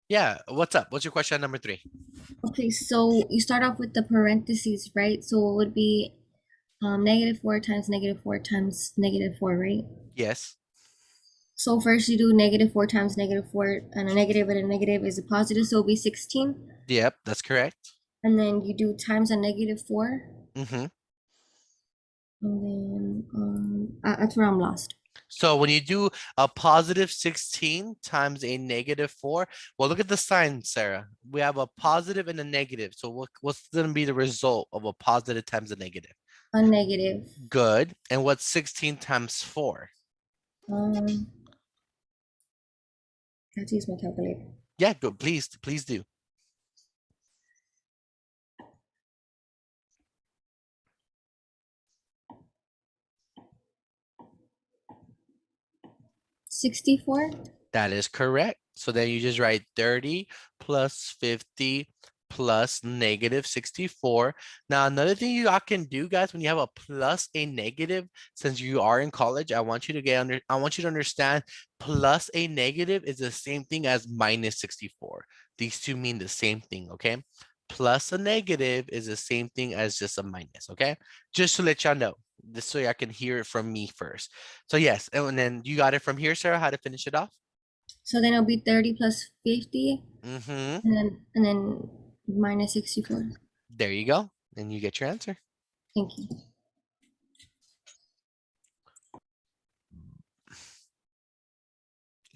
Yeah, what's up? What's your question on number 3? Okay, so you start off with the parentheses, right? So it would be -4 times -4 times -4, right? Yes. So first you do -4 times -4, and a negative is a positive, so it'll be 16. Yep, that's correct. And then you do times a -4, Mm-hmm. and then that's where I'm lost. So when you do a positive 16 times a -4, well, look at the sign, Sarah. We have a positive and a negative. So what's going to be the result of a positive times a negative? A negative. Good. And what's 16 times 4? Um, I have to use my calculator. Yeah, good. Please do. 64. That is correct. So then you just write 30 plus 50 plus -64. Now, another thing you all can do, guys, when you have a plus a negative, since you are in college, I want you to understand plus a negative is the same thing as -64. These two mean the same thing, okay? Plus a negative is the same thing as just a minus, okay? Just to let y'all know, this so I can hear it from me first. So yes, and then you got it from here, Sarah, how to finish it off? So then it'll be 30 plus 50, Mm-hmm. and then minus 64. There you go. And you get your answer. Thank you.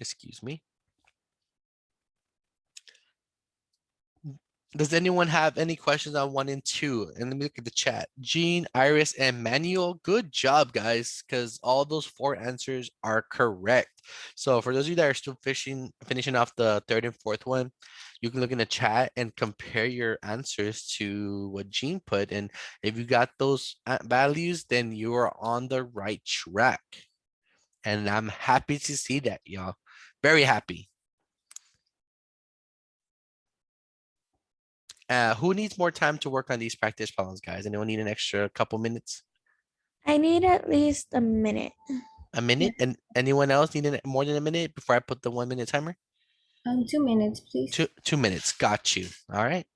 Excuse me. Does anyone have any questions on 1 and 2? And let me look at the chat. Jean, Iris, and Manuel, good job, guys, because all those 4 answers are correct. So for those of you that are still finishing off the 3rd and 4th one, you can look in the chat and compare your answers to what Jean put. And if you got those values, then you are on the right track. And I'm happy to see that, y'all. Very happy. Who needs more time to work on these practice problems, guys? Anyone need an extra couple minutes? I need at least a minute. A minute? And anyone else need more than a minute before I put the 1 minute timer? 2 minutes, please. Two minutes. Got you. All right.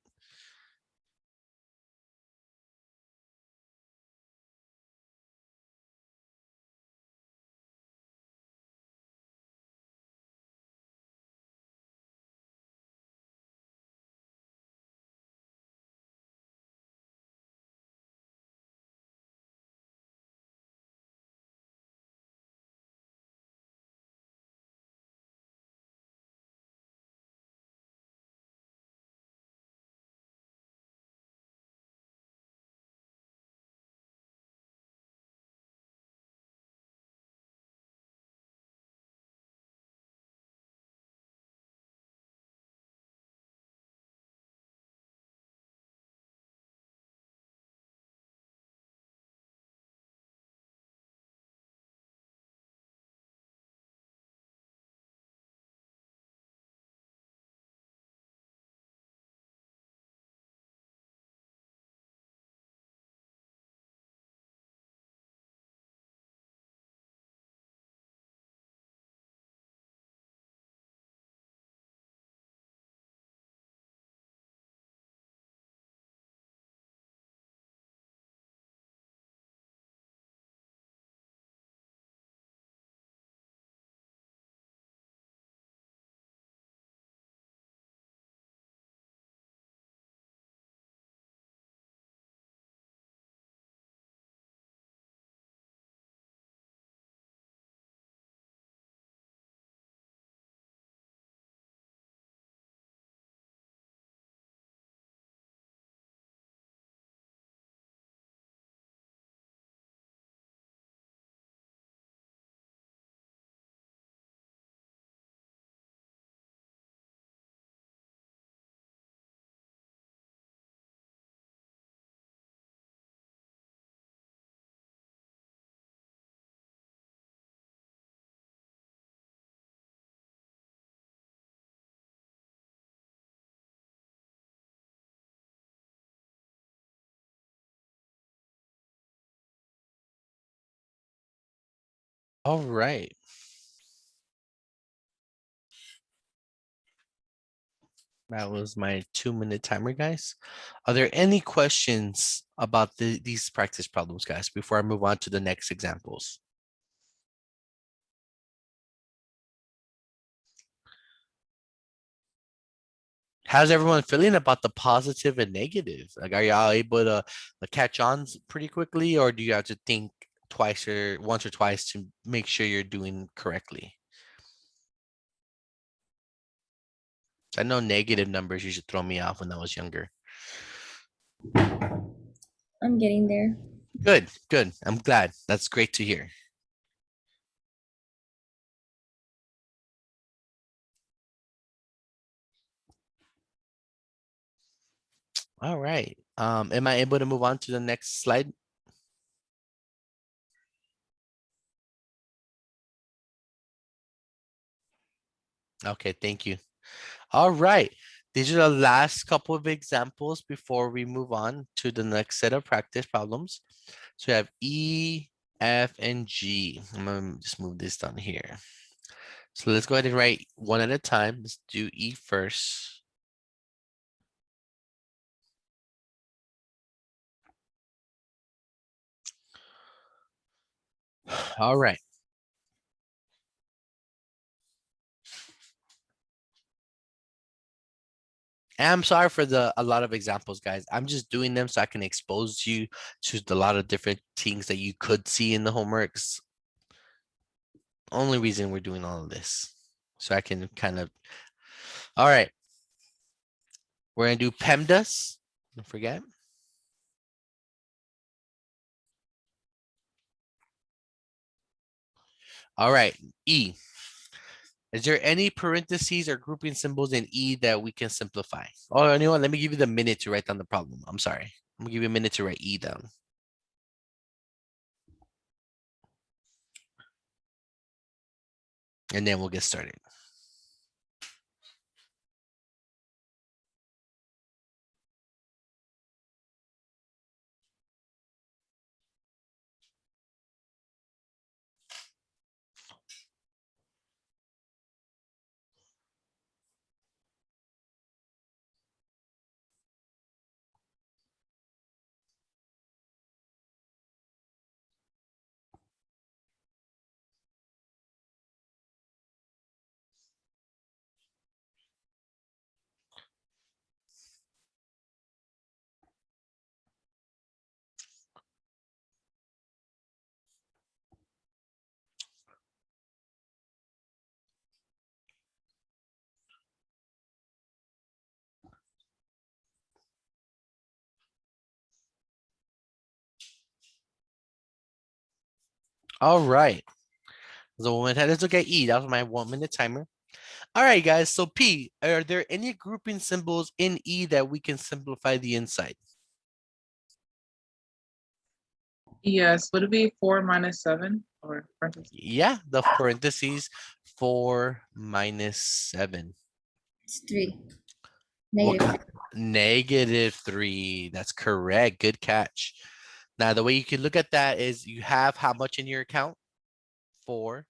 All right. That was my 2-minute timer, guys. Are there any questions about these practice problems, guys, before I move on to the next examples? How's everyone feeling about the positive and negative? Like, are y'all able to catch on pretty quickly, or do you have to think twice or once or twice to make sure you're doing correctly? I know negative numbers used to throw me off when I was younger. I'm getting there. Good, good. I'm glad. That's great to hear. All right. Am I able to move on to the next slide? Okay, thank you. All right. These are the last couple of examples before we move on to the next set of practice problems. So we have E, F, and G. I'm gonna just move this down here. So let's go ahead and write one at a time. Let's do E first. All right. And I'm sorry for a lot of examples, guys. I'm just doing them so I can expose you to a lot of different things that you could see in the homeworks. Only reason we're doing all of this. So I can kind of, all right. We're gonna do PEMDAS. Don't forget. All right, E. Is there any parentheses or grouping symbols in E that we can simplify? Oh, you know what? Let me give you the minute to write down the problem. I'm sorry. I'm gonna give you a minute to write E down. And then we'll get started. All right. So let's look at E. That was my 1-minute timer. All right, guys. So P, are there any grouping symbols in E that we can simplify the inside? Yes, would it be 4 minus 7 or parentheses? Yeah, the parentheses 4 minus 7. It's 3. What Negative. -3. That's correct. Good catch. Now, the way you can look at that is you have how much in your account? 4,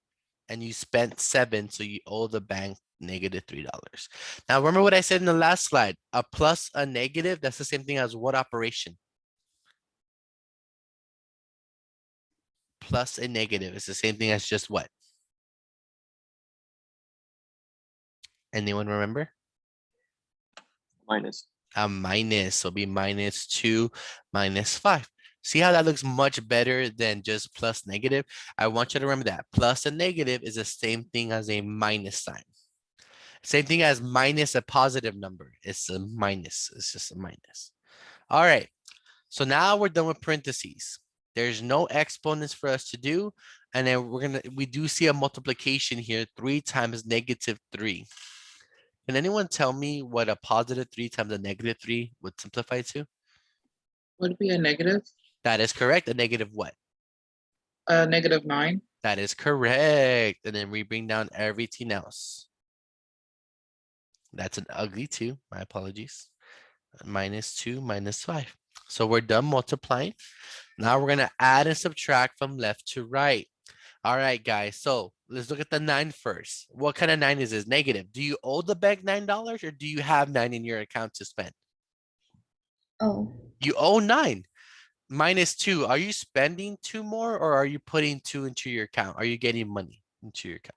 and you spent 7, so you owe the bank -$3. Now, remember what I said in the last slide, a plus, a negative, that's the same thing as what operation? Plus a negative, it's the same thing as just what? Anyone remember? Minus. A minus, so be -2 minus 5. See how that looks much better than just plus negative? I want you to remember that plus and negative is the same thing as a minus sign. Same thing as minus a positive number. It's a minus. It's just a minus. All right. So now we're done with parentheses. There's no exponents for us to do. And then we do see a multiplication here, 3 times -3. Can anyone tell me what a +3 times a -3 would simplify to? Would it be a negative? That is correct. A negative what? -9. That is correct. And then we bring down everything else. That's an ugly 2. My apologies. -2 minus 5. So we're done multiplying. Now we're going to add and subtract from left to right. All right, guys. So let's look at the 9 first. What kind of 9 is this? Negative. Do you owe the bank $9 or do you have 9 in your account to spend? Oh, You owe 9 minus 2. Are you spending 2 more or are you putting 2 into your account? Are you getting money into your account?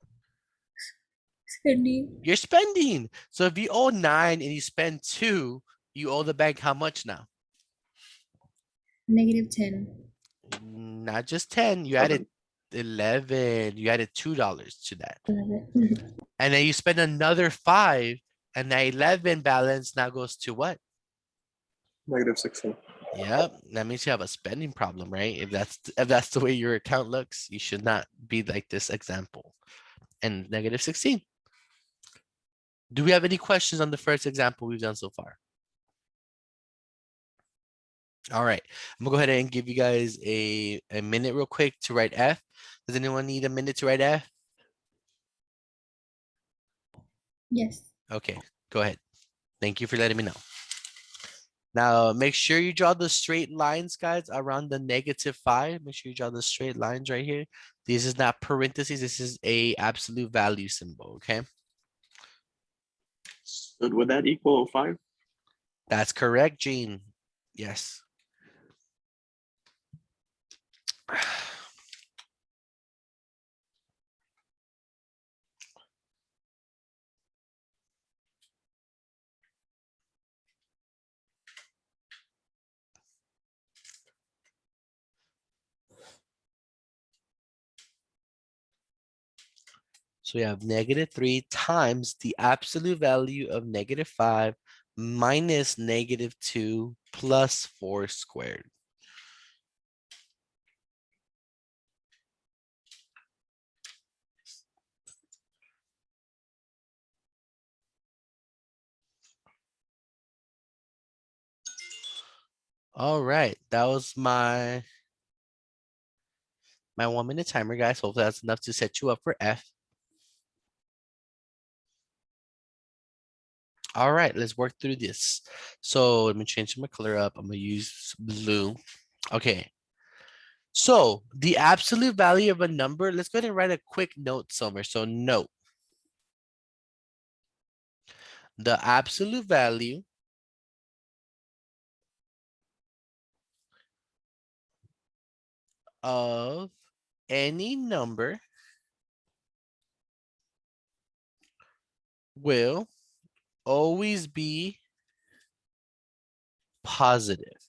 spending You're spending. So if you owe 9 and you spend 2, you owe the bank how much now? -10. Not just 10, you added 11, you added $2 to that. Love it. And then you spend another 5 and the 11 balance now goes to what? -16. Yep, that means you have a spending problem, right? If that's the way your account looks, you should not be like this example. And -16. Do we have any questions on the first example we've done so far? All right, I'm gonna go ahead and give you guys a minute real quick to write F. Does anyone need a minute to write F? Yes. Okay, go ahead. Thank you for letting me know. Now, make sure you draw the straight lines, guys, around the -5. Make sure you draw the straight lines right here. This is not parentheses. This is a absolute value symbol, okay? So would that equal 5? That's correct, Gene. Yes. So we have -3 times the absolute value of -5 minus -2 plus 4 squared. All right, that was my 1-minute timer, guys. Hopefully that's enough to set you up for F. All right, let's work through this. So let me change my color up. I'm gonna use blue. Okay. So the absolute value of a number, let's go ahead and write a quick note somewhere. So note the absolute value of any number will always be positive.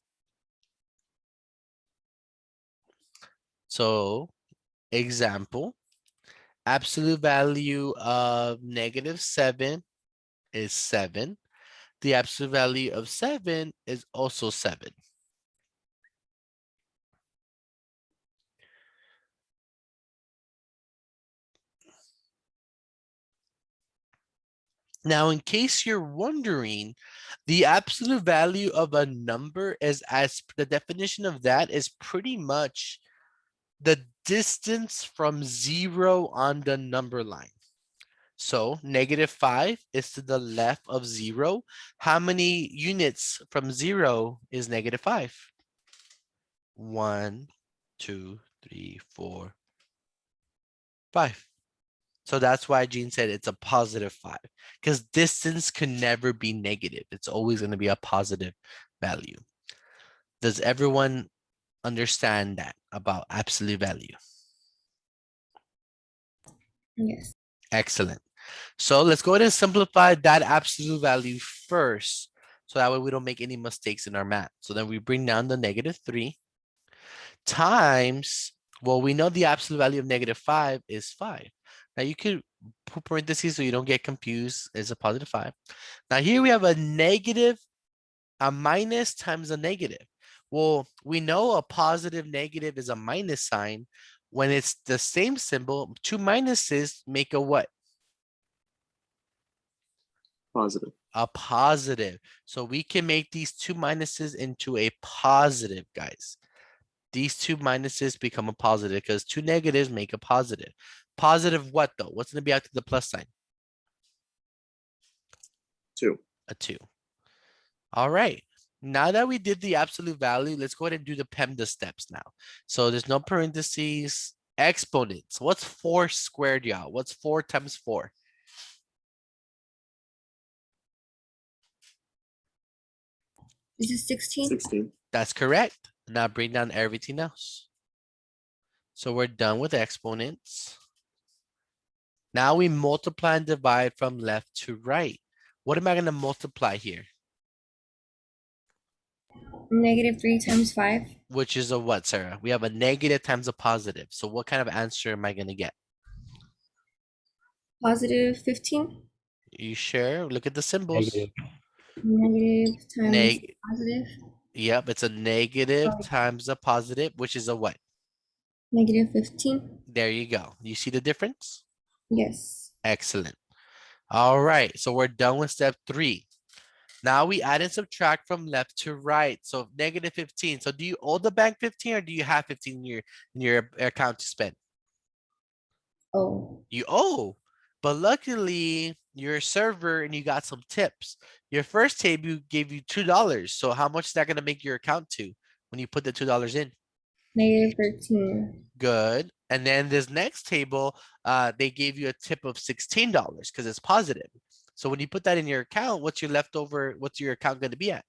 So example, absolute value of -7 is 7. The absolute value of 7 is also 7. Now, in case you're wondering, the absolute value of a number is, as the definition of that, is pretty much the distance from 0 on the number line. So -5 is to the left of 0. How many units from 0 is -5? 1, 2, 3, 4, 5. So that's why Gene said it's a +5, because distance can never be negative. It's always going to be a positive value. Does everyone understand that about absolute value? Yes. Excellent. So let's go ahead and simplify that absolute value first. So that way we don't make any mistakes in our math. So then we bring down the -3 times, well, we know the absolute value of -5 is 5. Now you could put parentheses so you don't get confused. It's a +5. Now here we have a negative, a minus times a negative. Well, we know a positive negative is a minus sign. When it's the same symbol, two minuses make a what? Positive. A positive. So we can make these two minuses into a positive, guys. These two minuses become a positive because two negatives make a positive. Positive what though? What's going to be after the plus sign? 2. A 2. All right. Now that we did the absolute value, let's go ahead and do the PEMDAS steps now. So there's no parentheses, Exponents. What's 4 squared, y'all? What's 4 times 4? This is 16. 16. That's correct. Now bring down everything else. So we're done with exponents. Now we multiply and divide from left to right. What am I going to multiply here? -3 times 5. Which is a what, Sarah? We have a negative times a positive. So what kind of answer am I going to get? Positive 15. You sure? Look at the symbols. Negative. Negative times Neg positive. Yep, it's a negative Sorry. times a positive, which is a what? -15. There you go. You see the difference? Yes. Excellent. All right, so we're done with step 3. Now we add and subtract from left to right. So -15. So do you owe the bank 15 or do you have 15 in your account to spend? Oh, You owe, but luckily you're a server and you got some tips. Your first table gave you $2. So how much is that going to make your account to when you put the $2 in? -13. Good. And then this next table, they gave you a tip of $16 because it's positive. So when you put that in your account, what's your leftover? What's your account going to be at?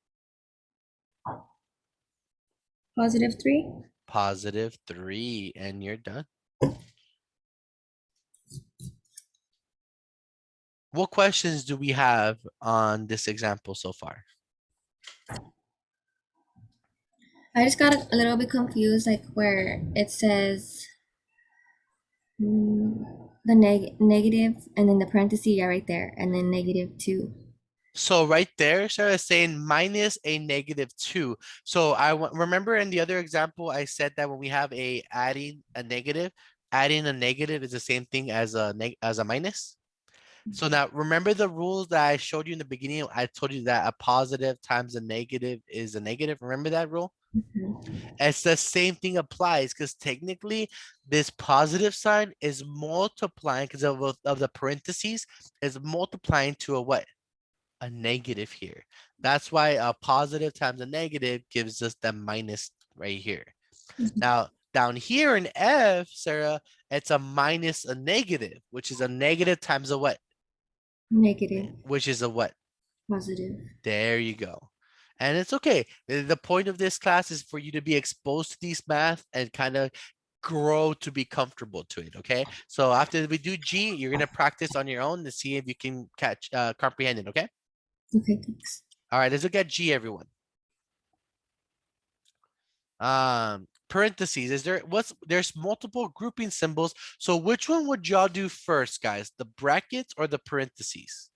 +3. +3, and you're done. What questions do we have on this example so far? I just got a little bit confused, like where it says the negative and then the parentheses, yeah, right there, and then -2. So right there, Sarah is saying minus a -2. So remember in the other example, I said that when we have adding a negative is the same thing as a minus. So now remember the rules that I showed you in the beginning. I told you that a positive times a negative is a negative. Remember that rule? It's the same thing applies because technically this positive sign is multiplying because of the parentheses is multiplying to a what? A negative here. That's why a positive times a negative gives us the minus right here. Now down here in F, Sarah, it's a minus a negative, which is a negative times a what? Negative, Which is a what? positive. There you go. And it's okay. The point of this class is for you to be exposed to these math and kind of grow to be comfortable to it. Okay. So after we do G, you're going to practice on your own to see if you can comprehend it. Okay. Okay, thanks. All right. Let's look at G, everyone. Parentheses. There's multiple grouping symbols. So which one would y'all do first, guys? The brackets or the parentheses?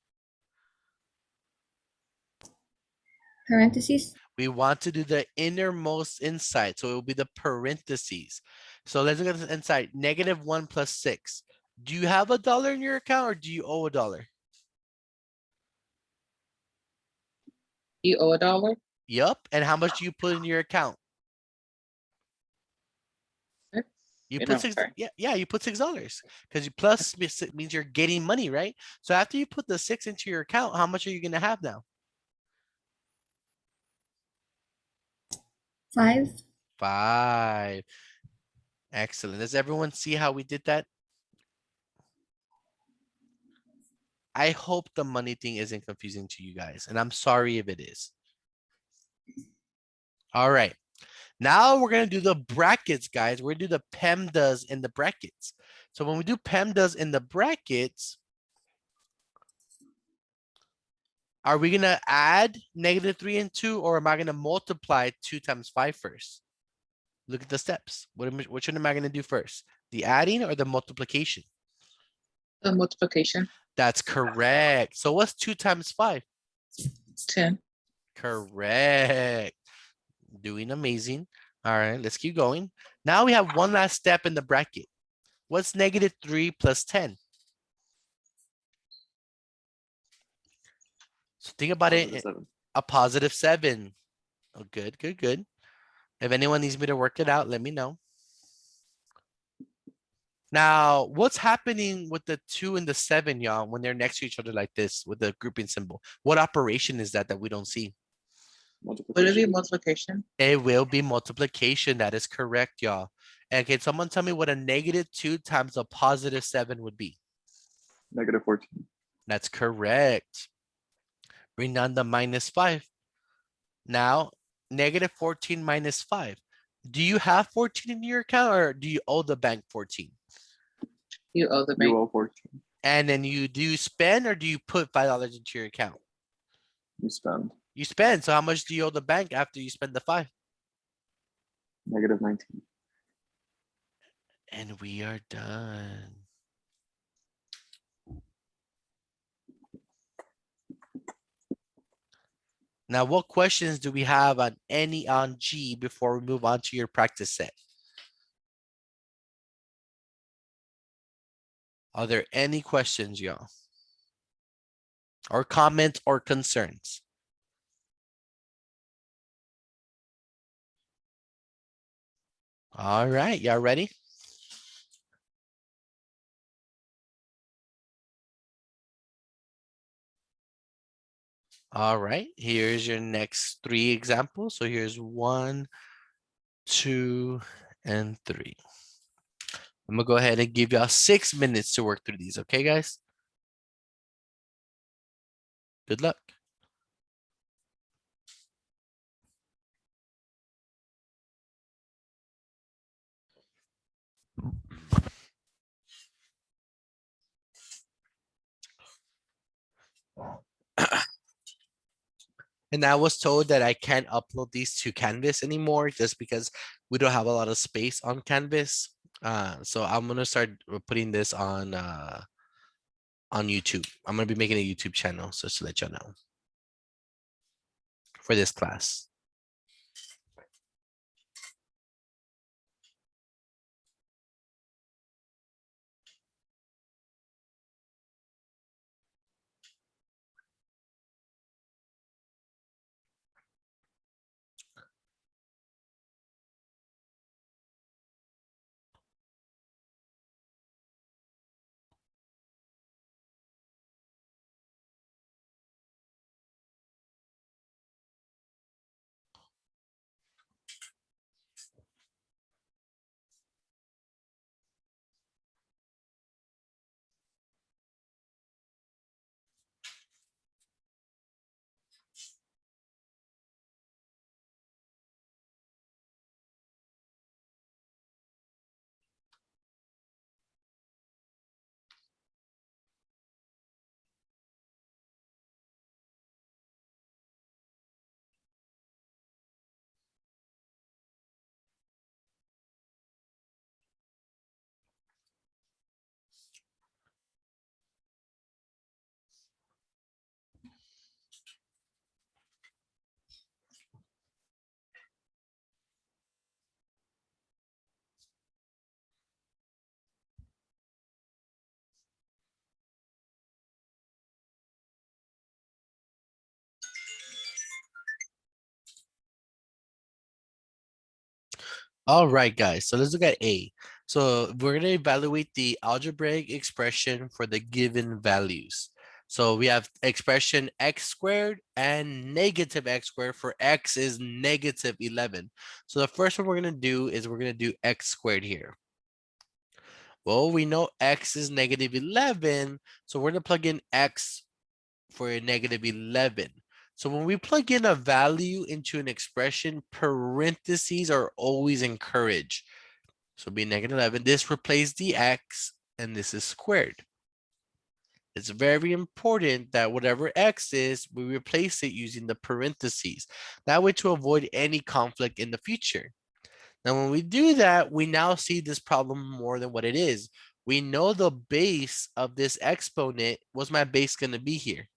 Parentheses. We want to do the innermost inside. So it will be the parentheses. So let's look at the inside. -1 plus 6. Do you have $1 in your account or do you owe $1? You owe $1. Yup. And how much do you put in your account? You put six. Sorry. Yeah, you put $6 because you plus means you're getting money, right? So after you put the 6 into your account, how much are you gonna have now? 5. 5. Excellent. Does everyone see how we did that? I hope the money thing isn't confusing to you guys, and I'm sorry if it is. All right. Now we're going to do the brackets, guys. We're going to do the Pemdas in the brackets. So when we do Pemdas in the brackets, are we going to add -3 and 2, or am I going to multiply 2 times 5 first? Look at the steps. Which one am I going to do first? The adding or the multiplication? The multiplication. That's correct. So what's 2 times 5? 10. Correct. Doing amazing. All right, let's keep going. Now we have one last step in the bracket. What's -3 plus 10? So think about it. A +7. Oh, good, good, good. If anyone needs me to work it out, let me know. Now, what's happening with the 2 and the 7, y'all, when they're next to each other like this with the grouping symbol? What operation is that we don't see? Would it be multiplication? It will be multiplication. That is correct, y'all. And can someone tell me what a -2 times a +7 would be? -14. That's correct. Bring down the -5. Now, -14 minus 5. Do you have 14 in your account or do you owe the bank 14? You owe the You bank. owe 14. And then do you spend or do you put $5 into your account? You spend You spend. So how much do you owe the bank after you spend the 5? -19. And we are done. Now, what questions do we have on G before we move on to your practice set? Are there any questions, y'all? Or comments or concerns? All right, y'all ready? All right, here's your next 3 examples. So here's 1, 2, and 3. I'm gonna go ahead and give y'all 6 minutes to work through these, okay, guys? Good luck. And I was told that I can't upload these to Canvas anymore just because we don't have a lot of space on Canvas. So I'm gonna start putting this on YouTube. I'm gonna be making a YouTube channel, so just to let y'all know for this class. All right, guys, so let's look at A. So we're gonna evaluate the algebraic expression for the given values. So we have expression x squared and negative x squared for x is -11. So the first one we're gonna do is we're gonna do x squared here. Well, we know x is -11, so we're gonna plug in x for a -11. So when we plug in a value into an expression, parentheses are always encouraged. So be -11. This replaces the x and this is squared. It's very important that whatever x is, we replace it using the parentheses. That way to avoid any conflict in the future. Now, when we do that, we now see this problem more than what it is. We know the base of this exponent. What's my base going to be here?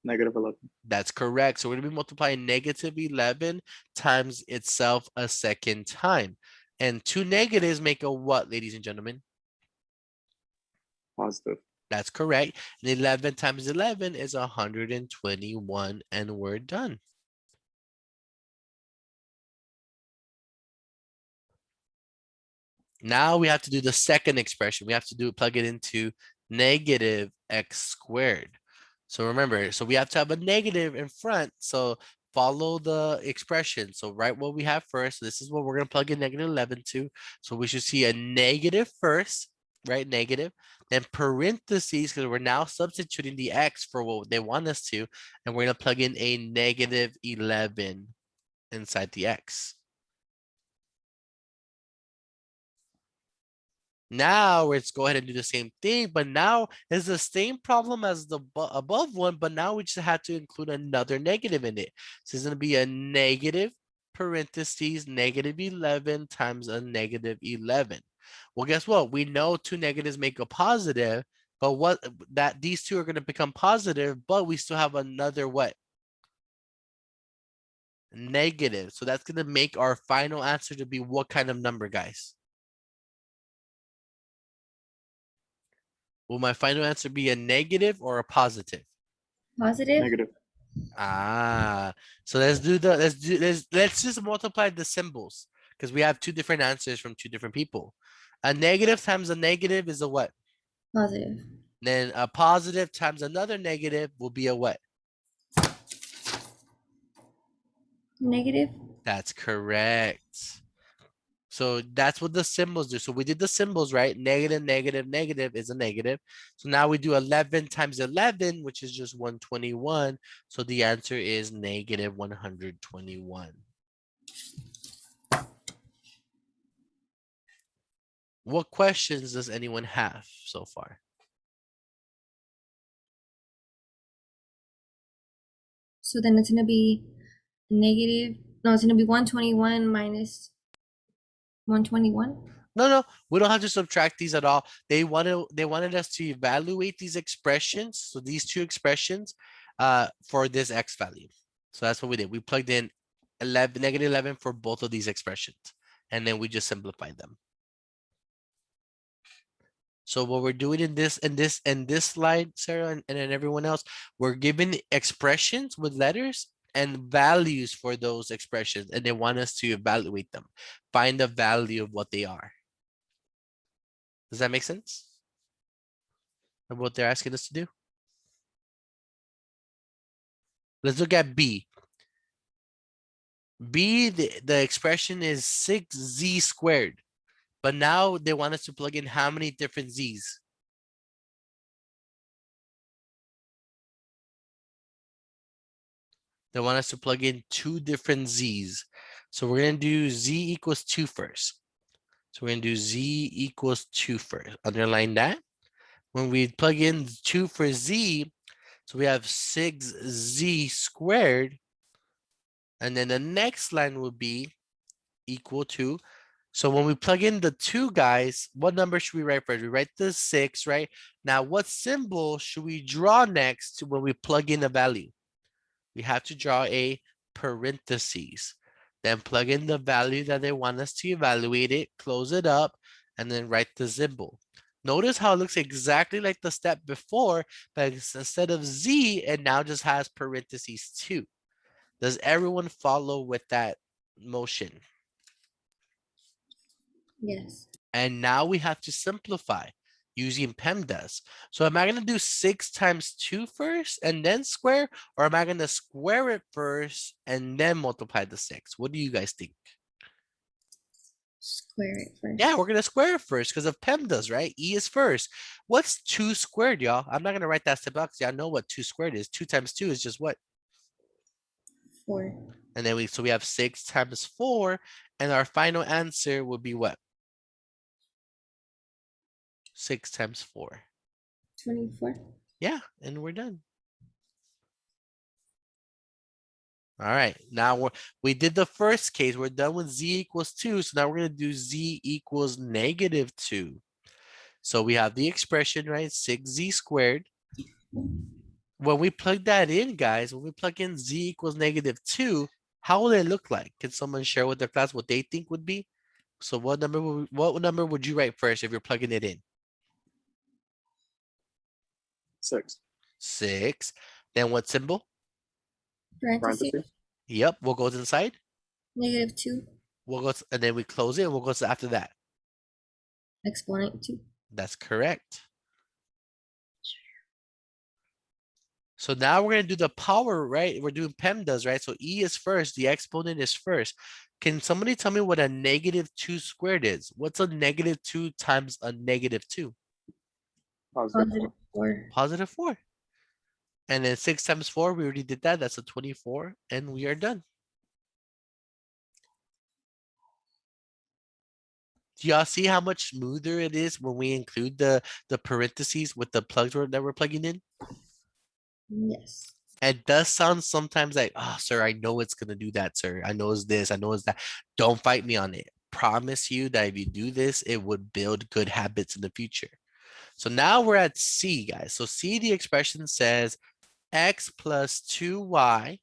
-11. That's correct. So we're going to be multiplying -11 times itself a second time. And 2 negatives make a what, ladies and gentlemen? Positive. That's correct. And 11 times 11 is 121, and we're done. Now we have to do the second expression. We have to plug it into -x squared. So remember, so we have to have a negative in front. So follow the expression. So write what we have first. This is what we're gonna plug in -11 to. So we should see a negative first, right? Negative, then parentheses, because we're now substituting the x for what they want us to, and we're gonna plug in a -11 inside the x. Now let's go ahead and do the same thing, but now it's the same problem as the above one, but now we just had to include another negative in it. So it's gonna be a negative parentheses -11 times a -11. Well, guess what? We know two negatives make a positive, but what that these two are gonna become positive, but we still have another what? Negative. So that's gonna make our final answer to be what kind of number, guys? Will my final answer be a negative or a positive? Positive. Negative. Ah, so let's just multiply the symbols because we have two different answers from two different people. A negative times a negative is a what? Positive. Then a positive times another negative will be a what? Negative. That's correct. So that's what the symbols do. So we did the symbols, right? Negative, negative, negative is a negative. So now we do 11 times 11, which is just 121. So the answer is -121. What questions does anyone have so far? So then it's gonna be negative. No, it's gonna be 121 minus 121. No, we don't have to subtract these at all. They wanted us to evaluate these expressions. So these two expressions for this x value. So that's what we did. We plugged in 11, -11 for both of these expressions. And then we just simplified them. So what we're doing in this slide, Sarah, and then everyone else, we're given expressions with letters and values for those expressions, and they want us to evaluate them, find the value of what they are. Does that make sense? Of what they're asking us to do? Let's look at B. B, the expression is 6z squared, but now they want us to plug in how many different z's? They want us to plug in two different z's. So we're gonna do z equals 2 first. So we're gonna do z equals 2 first. Underline that. When we plug in 2 for z, so we have 6z squared. And then the next line will be equal to. So when we plug in the 2 guys, what number should we write first? We write the 6, right? Now, what symbol should we draw next to when we plug in a value? We have to draw a parentheses. Then plug in the value that they want us to evaluate it, close it up, and then write the symbol. Notice how it looks exactly like the step before, but instead of z, it now just has parentheses 2. Does everyone follow with that motion? Yes. And now we have to simplify using Pemdas. So am I going to do 6 times 2 first and then square? Or am I going to square it first and then multiply the 6? What do you guys think? Square it first. Yeah, we're going to square it first because of Pemdas, right? E is first. What's 2 squared, y'all? I'm not going to write that step out because y'all know what 2 squared is. 2 times 2 is just what? 4. And then we have 6 times 4. And our final answer will be what? 6 times 4. 24. Yeah, and we're done. All right, now we did the first case. We're done with z equals 2. So now we're going to do z equals -2. So we have the expression, right? 6z squared. When we plug that in, guys, when we plug in z equals -2, how will it look like? Can someone share with their class what they think would be? So what number would you write first if you're plugging it in? 6. 6. Then what symbol? Parentheses. Parentheses. Yep, what goes inside? -2. And then we close it. What goes after that? Exponent 2. That's correct. So now we're gonna do the power, right? We're doing PEMDAS, right? So E is first, the exponent is first. Can somebody tell me what a -2 squared is? What's a -2 times a -2? Positive Positive 4. +4. And then 6 times 4, we already did that. That's a 24, and we are done. Do y'all see how much smoother it is when we include the parentheses with the plugs that we're plugging in? Yes. It does sound sometimes like, oh, sir, I know it's gonna do that, sir. I know it's this, I know it's that. Don't fight me on it. Promise you that if you do this, it would build good habits in the future. So now we're at C, guys. So C, the expression says x plus 2y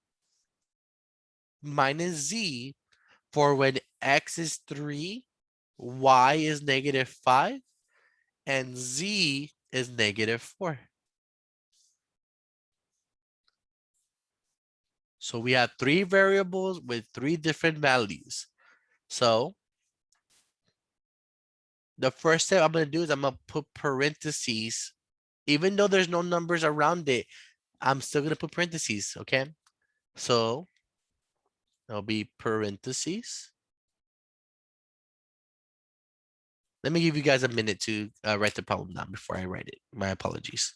minus z for when x is 3, y is -5, and z is -4. So we have 3 variables with 3 different values. So the first step I'm going to do is I'm going to put parentheses. Even though there's no numbers around it, I'm still going to put parentheses, okay? So there'll be parentheses. Let me give you guys a minute to write the problem down before I write it. My apologies.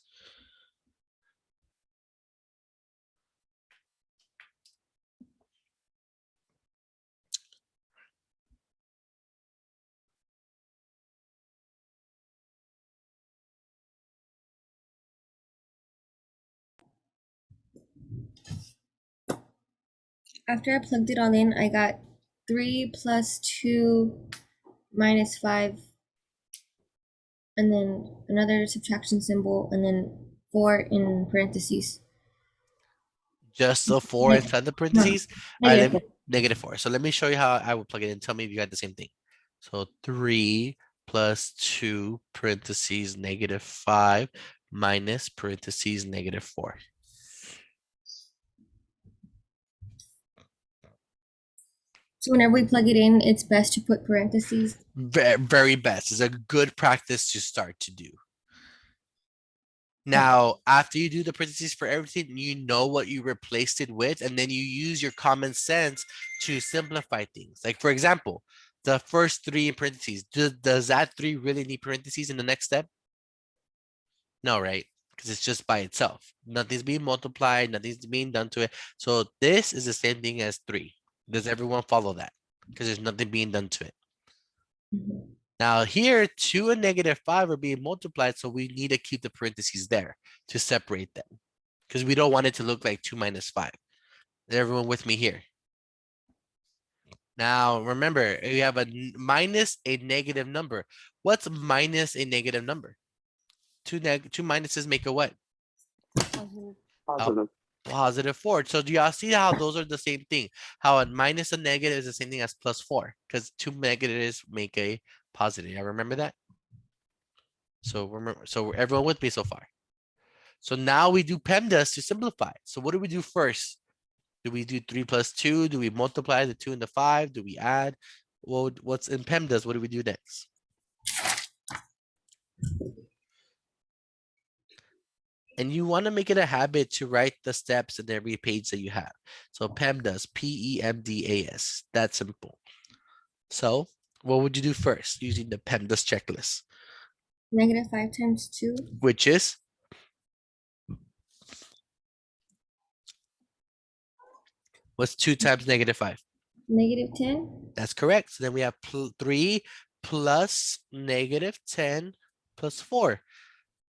After I plugged it all in, I got 3 plus 2 minus 5, and then another subtraction symbol, and then 4 in parentheses. Just a 4 Neg- inside the no, parentheses. All right, negative 4. -4. So let me show you how I would plug it in. Tell me if you got the same thing. So 3 plus 2 parentheses -5 minus parentheses -4. So whenever we plug it in, it's best to put parentheses. Very best. It's a good practice to start to do. Now, after you do the parentheses for everything, you know what you replaced it with, and then you use your common sense to simplify things. Like, for example, the first 3 in parentheses, does that 3 really need parentheses in the next step? No, right? Because it's just by itself. Nothing's being multiplied, nothing's being done to it. So this is the same thing as 3. Does everyone follow that? Because there's nothing being done to it. Mhm. Now here, 2 and -5 are being multiplied, so we need to keep the parentheses there to separate them. Because we don't want it to look like 2 minus 5. Is everyone with me here? Now, remember, we have minus a negative number. What's minus a negative number? Two minuses make a what? positive. +4. So do y'all see how those are the same thing? How a minus a negative is the same thing as +4, because 2 negatives make a positive. I remember that. So remember, so everyone with me so far. So now we do PEMDAS to simplify. So what do we do first? Do we do 3 plus 2? Do we multiply the 2 and the 5? Do we add? Well, what's in PEMDAS? What do we do next? And you want to make it a habit to write the steps in every page that you have. So PEMDAS, PEMDAS. That's simple. So what would you do first using the PEMDAS checklist? -5 times 2. Which is? What's 2 times -5? -10. That's correct. So then we have 3 plus -10 plus 4.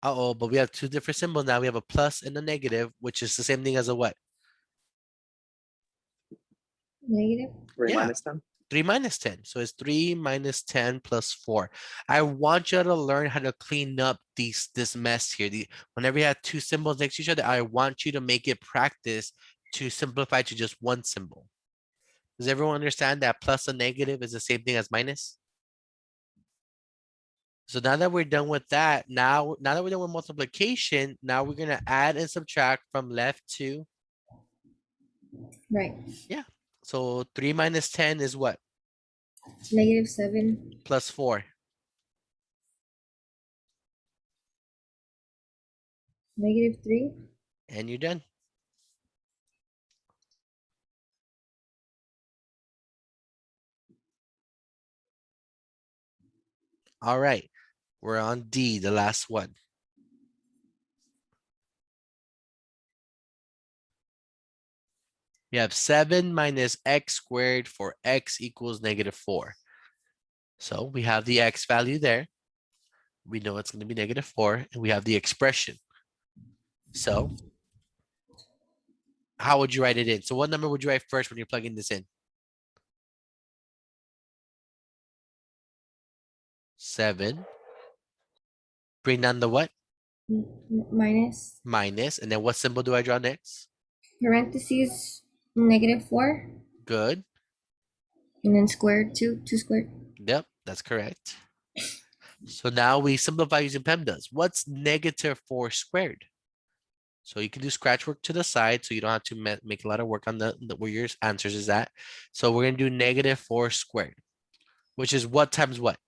Uh-oh, but we have 2 different symbols now. We have a plus and a negative, which is the same thing as a what? Negative. 3 Yeah. minus 10. 3 minus 10. So it's 3 minus 10 plus 4. I want you to learn how to clean up this mess here. Whenever you have 2 symbols next to each other, I want you to make it practice to simplify to just one symbol. Does everyone understand that plus and negative is the same thing as minus? So now that we're done with that, now that we're done with multiplication, now we're gonna add and subtract from left to, Right. yeah. So 3 minus 10 is what? -7. Plus 4. -3. And you're done. All right, we're on D, the last one. You have 7 minus x squared for x equals -4. So we have the x value there. We know it's going to be -4, and we have the expression. So how would you write it in? So what number would you write first when you're plugging this in? 7. Bring down the what? Minus Minus. And then what symbol do I draw next? parentheses -4 Good. and then squared 2 squared. Yep, that's correct. So now we simplify using PEMDAS. What's -4 squared? So you can do scratch work to the side, so you don't have to make a lot of work on the where your answers is at. So we're gonna do -4 squared, which is what times what?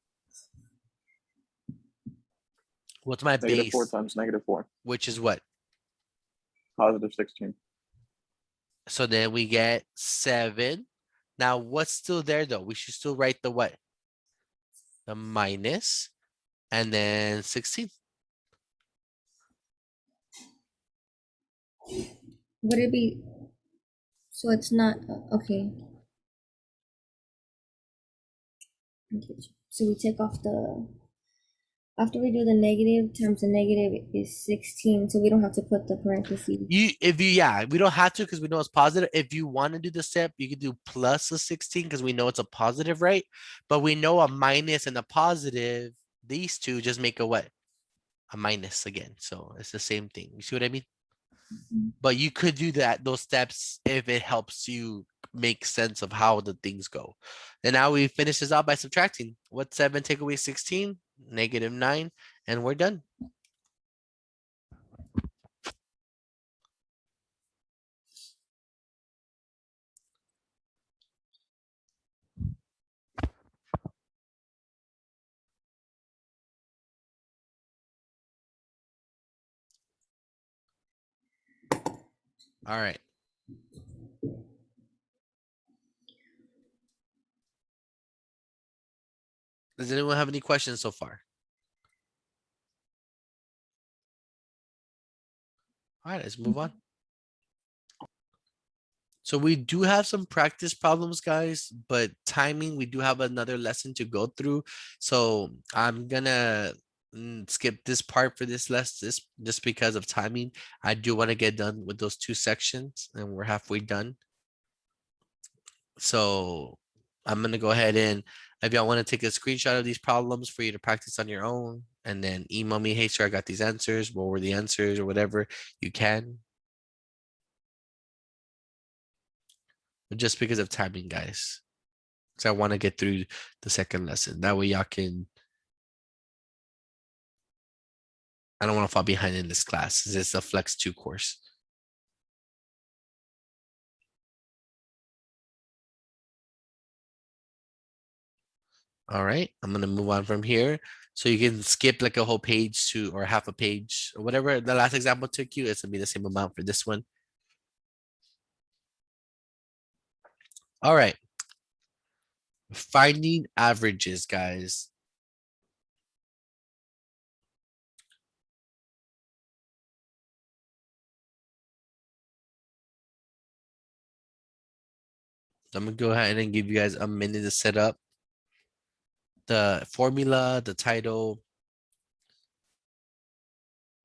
What's my -4 base? times -4. Which is what? +16. So then we get 7. Now what's still there though? We should still write the what? The minus and then 16. Would it be so it's not okay. So we take off the after we do the negative times the negative is 16, so we don't have to put the parentheses. Yeah, we don't have to because we know it's positive. If you want to do the step, you can do plus a 16 because we know it's a positive, right? But we know a minus and a positive, these two just make a what? A minus again. So it's the same thing. You see what I mean? But you could do those steps if it helps you make sense of how the things go. And now we finish this out by subtracting. What's 7 take away 16? -9, and we're done. All right. Does anyone have any questions so far? All right, let's move on. So we do have some practice problems, guys, but timing, we do have another lesson to go through. So I'm gonna skip this part for this lesson just because of timing. I do want to get done with those 2 sections and we're halfway done. So I'm gonna go ahead and if y'all want to take a screenshot of these problems for you to practice on your own and then email me, hey sir, I got these answers. What were the answers or whatever you can. Just because of timing, guys. Because I want to get through the second lesson. That way y'all can. I don't want to fall behind in this class. It's a Flex 2 course. All right, I'm gonna move on from here. So you can skip like a whole page to or half a page or whatever the last example took you. It's gonna be the same amount for this one. All right. Finding averages, guys. I'm gonna go ahead and give you guys a minute to set up the formula, the title,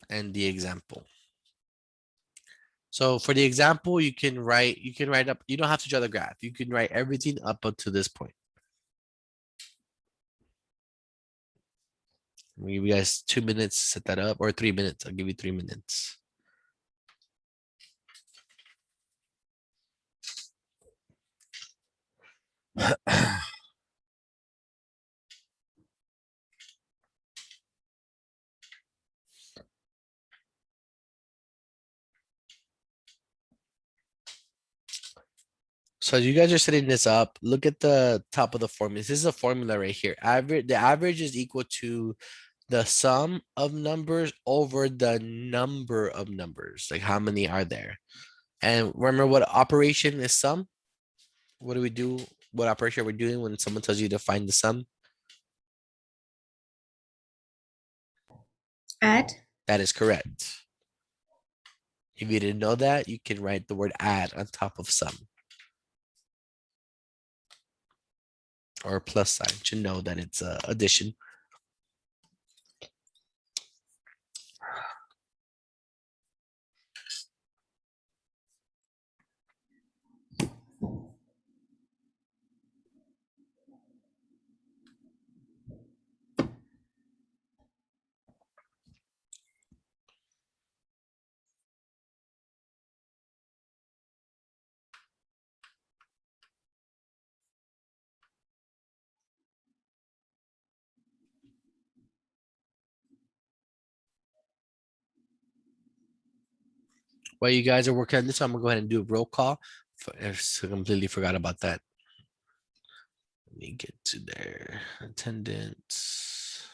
and the example. So for the example, you can write up, you don't have to draw the graph. You can write everything up to this point. I'll give you guys 2 minutes to set that up or 3 minutes. I'll give you 3 minutes. So you guys are setting this up. Look at the top of the formula. This is a formula right here. The average is equal to the sum of numbers over the number of numbers. Like how many are there? And remember what operation is sum? What do we do? What operation are we doing when someone tells you to find the sum? Add. That is correct. If you didn't know that, you can write the word add on top of sum. Or a plus sign to know that it's addition. While you guys are working on this, I'm gonna go ahead and do a roll call. I completely forgot about that. Let me get to their attendance.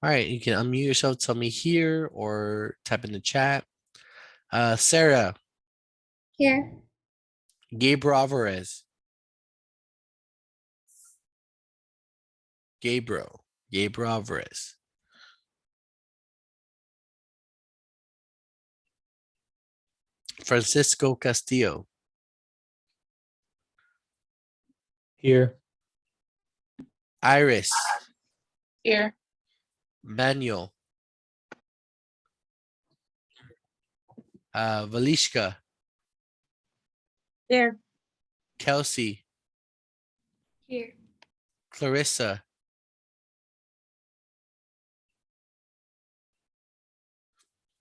All right, you can unmute yourself, tell me here or type in the chat. Sarah, Here. Gabriel Alvarez. Gabriel Alvarez. Francisco Castillo. Here. Iris. Here. Manuel. Valishka. Here. Kelsey. Here. Clarissa.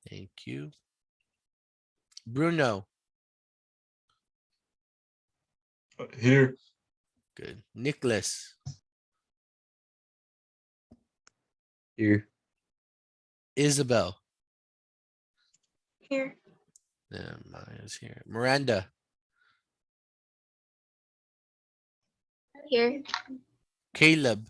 Thank you. Bruno. Here. Good. Nicholas. Here. Isabel. Here. Maya's here. Miranda. Here. Caleb.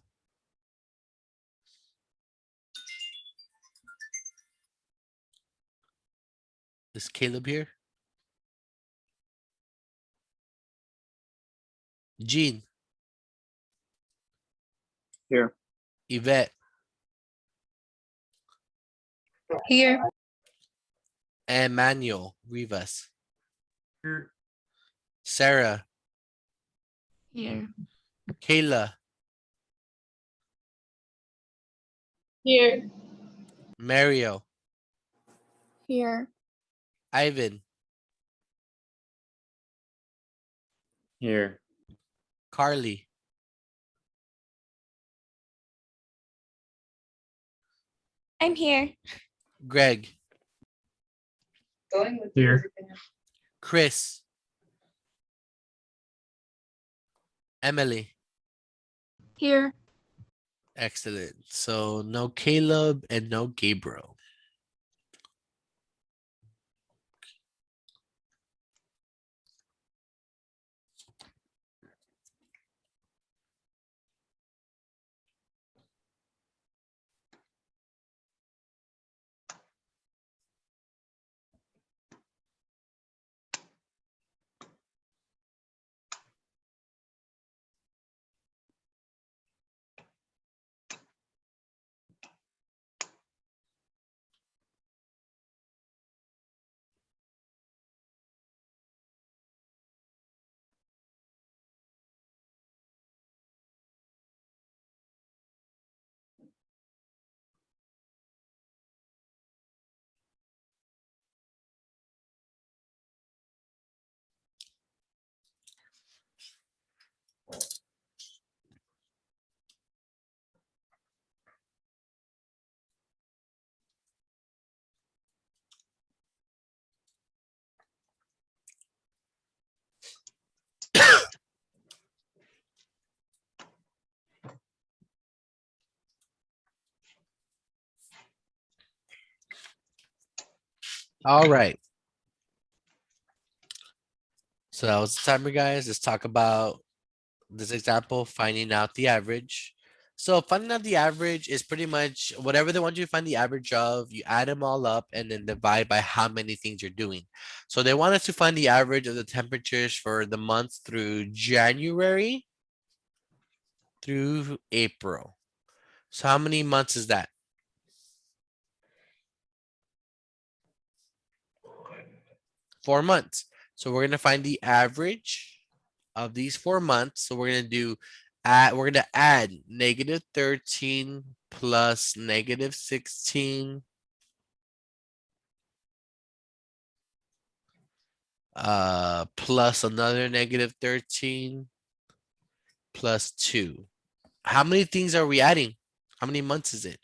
Is Caleb here? Jean. Here. Yvette. Here. And Manuel Rivas. Here. Sarah. Here. Kayla. Here. Mario. Here. Ivan. Here. Carly. I'm here. Greg. Here. Chris. Emily. Here. Excellent. So no Caleb and no Gabriel. All right. So that was the timer, guys. Let's talk about this example, finding out the average. So finding out the average is pretty much whatever they want you to find the average of, you add them all up and then divide by how many things you're doing. So they want us to find the average of the temperatures for the months through January through April. So how many months is that? 4 months. So we're gonna find the average of these 4 months. So we're gonna do we're gonna add -13 plus -16 plus another -13 plus 2. How many things are we adding? How many months is it?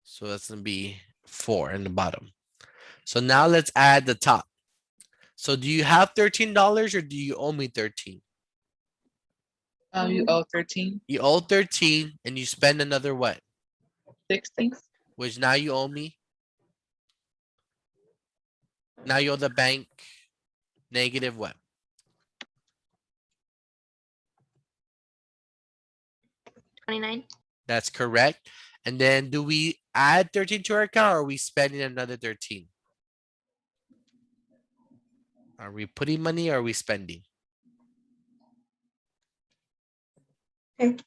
So that's gonna be 4 in the bottom. So now let's add the top. So do you have $13 or do you owe me 13? You owe 13, You owe 13 and you spend another what? 60. Which now you owe me. Now you owe the bank negative what? 29. That's correct. And then do we add 13 to our account or are we spending another 13? Are we putting money or are we spending? Okay.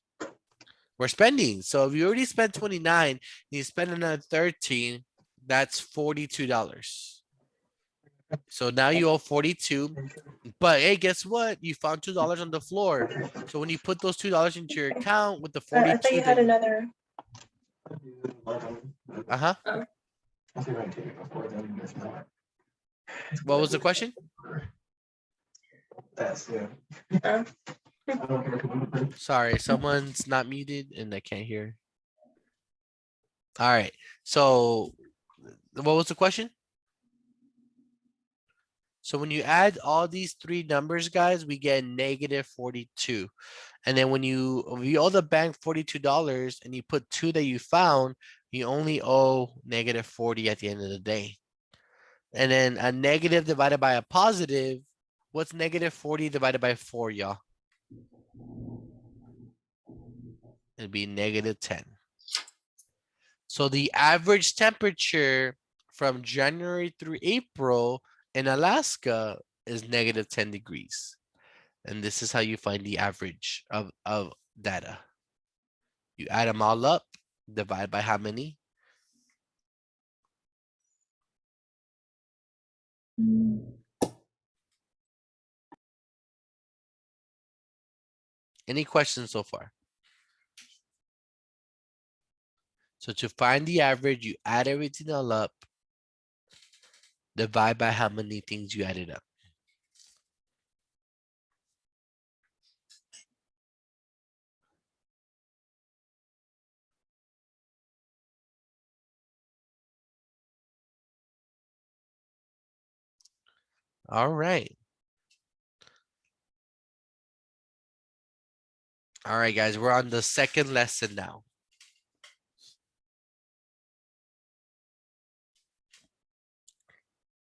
We're spending. So if you already spent 29, you spend another 13, that's $42. So now you owe 42. But hey, guess what? You found $2 on the floor. So when you put those $2 into your account with the 42, I thought you had then another. uh-huh. What was the question? Uh, Sorry, someone's not muted and I can't hear. All right. So what was the question? So when you add all these three numbers, guys, we get -42. And then when you owe the bank $42 and you put 2 that you found, you only owe -40 at the end of the day. And then a negative divided by a positive, what's -40 divided by 4, y'all? It'd be -10. So the average temperature from January through April in Alaska is -10 degrees. And this is how you find the average of data. You add them all up, divide by how many? Any questions so far? So to find the average, you add everything all up, divide by how many things you added up. All right. All right, guys, we're on the second lesson now.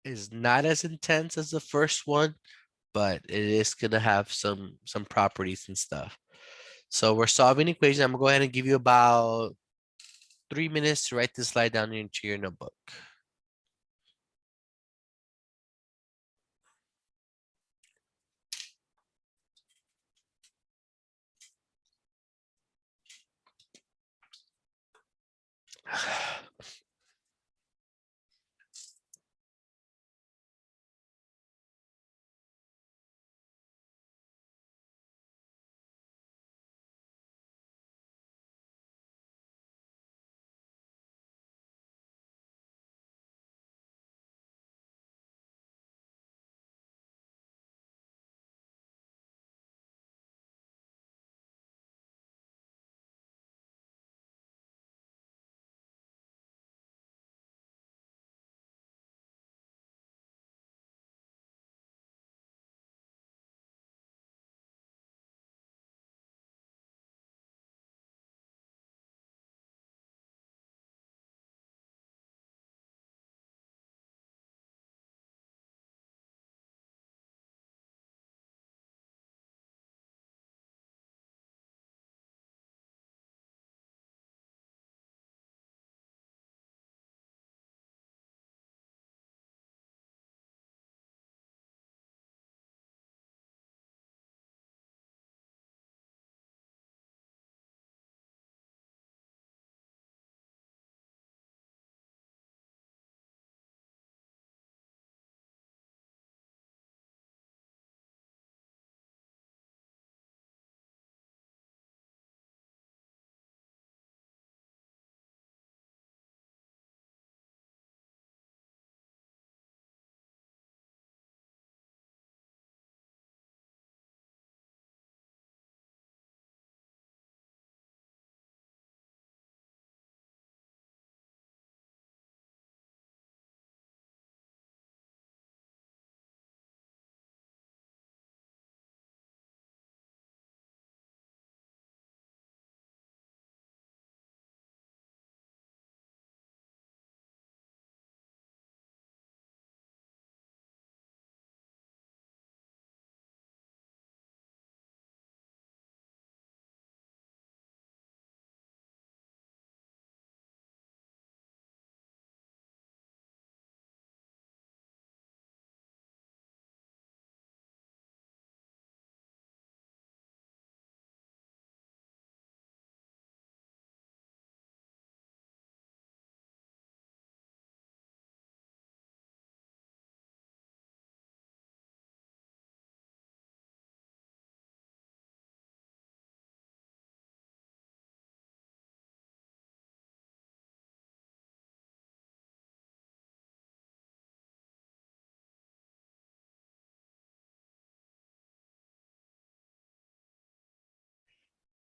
It's not as intense as the first one, but it is gonna have some properties and stuff. So we're solving equations. I'm gonna go ahead and give you about 3 minutes to write this slide down into your notebook.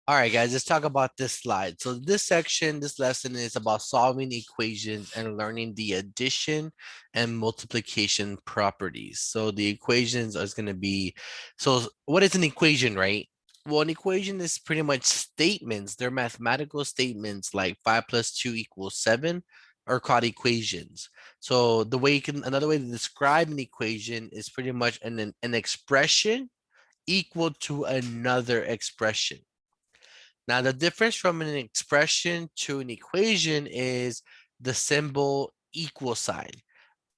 All right, guys, let's talk about this slide. So this section, this lesson is about solving equations and learning the addition and multiplication properties. So the equations is going to be, so what is an equation, right? Well, an equation is pretty much statements. They're mathematical statements like 5 plus 2 equals 7 are called equations. So the way you can, another way to describe an equation is pretty much an expression equal to another expression. Now, the difference from an expression to an equation is the symbol equal sign.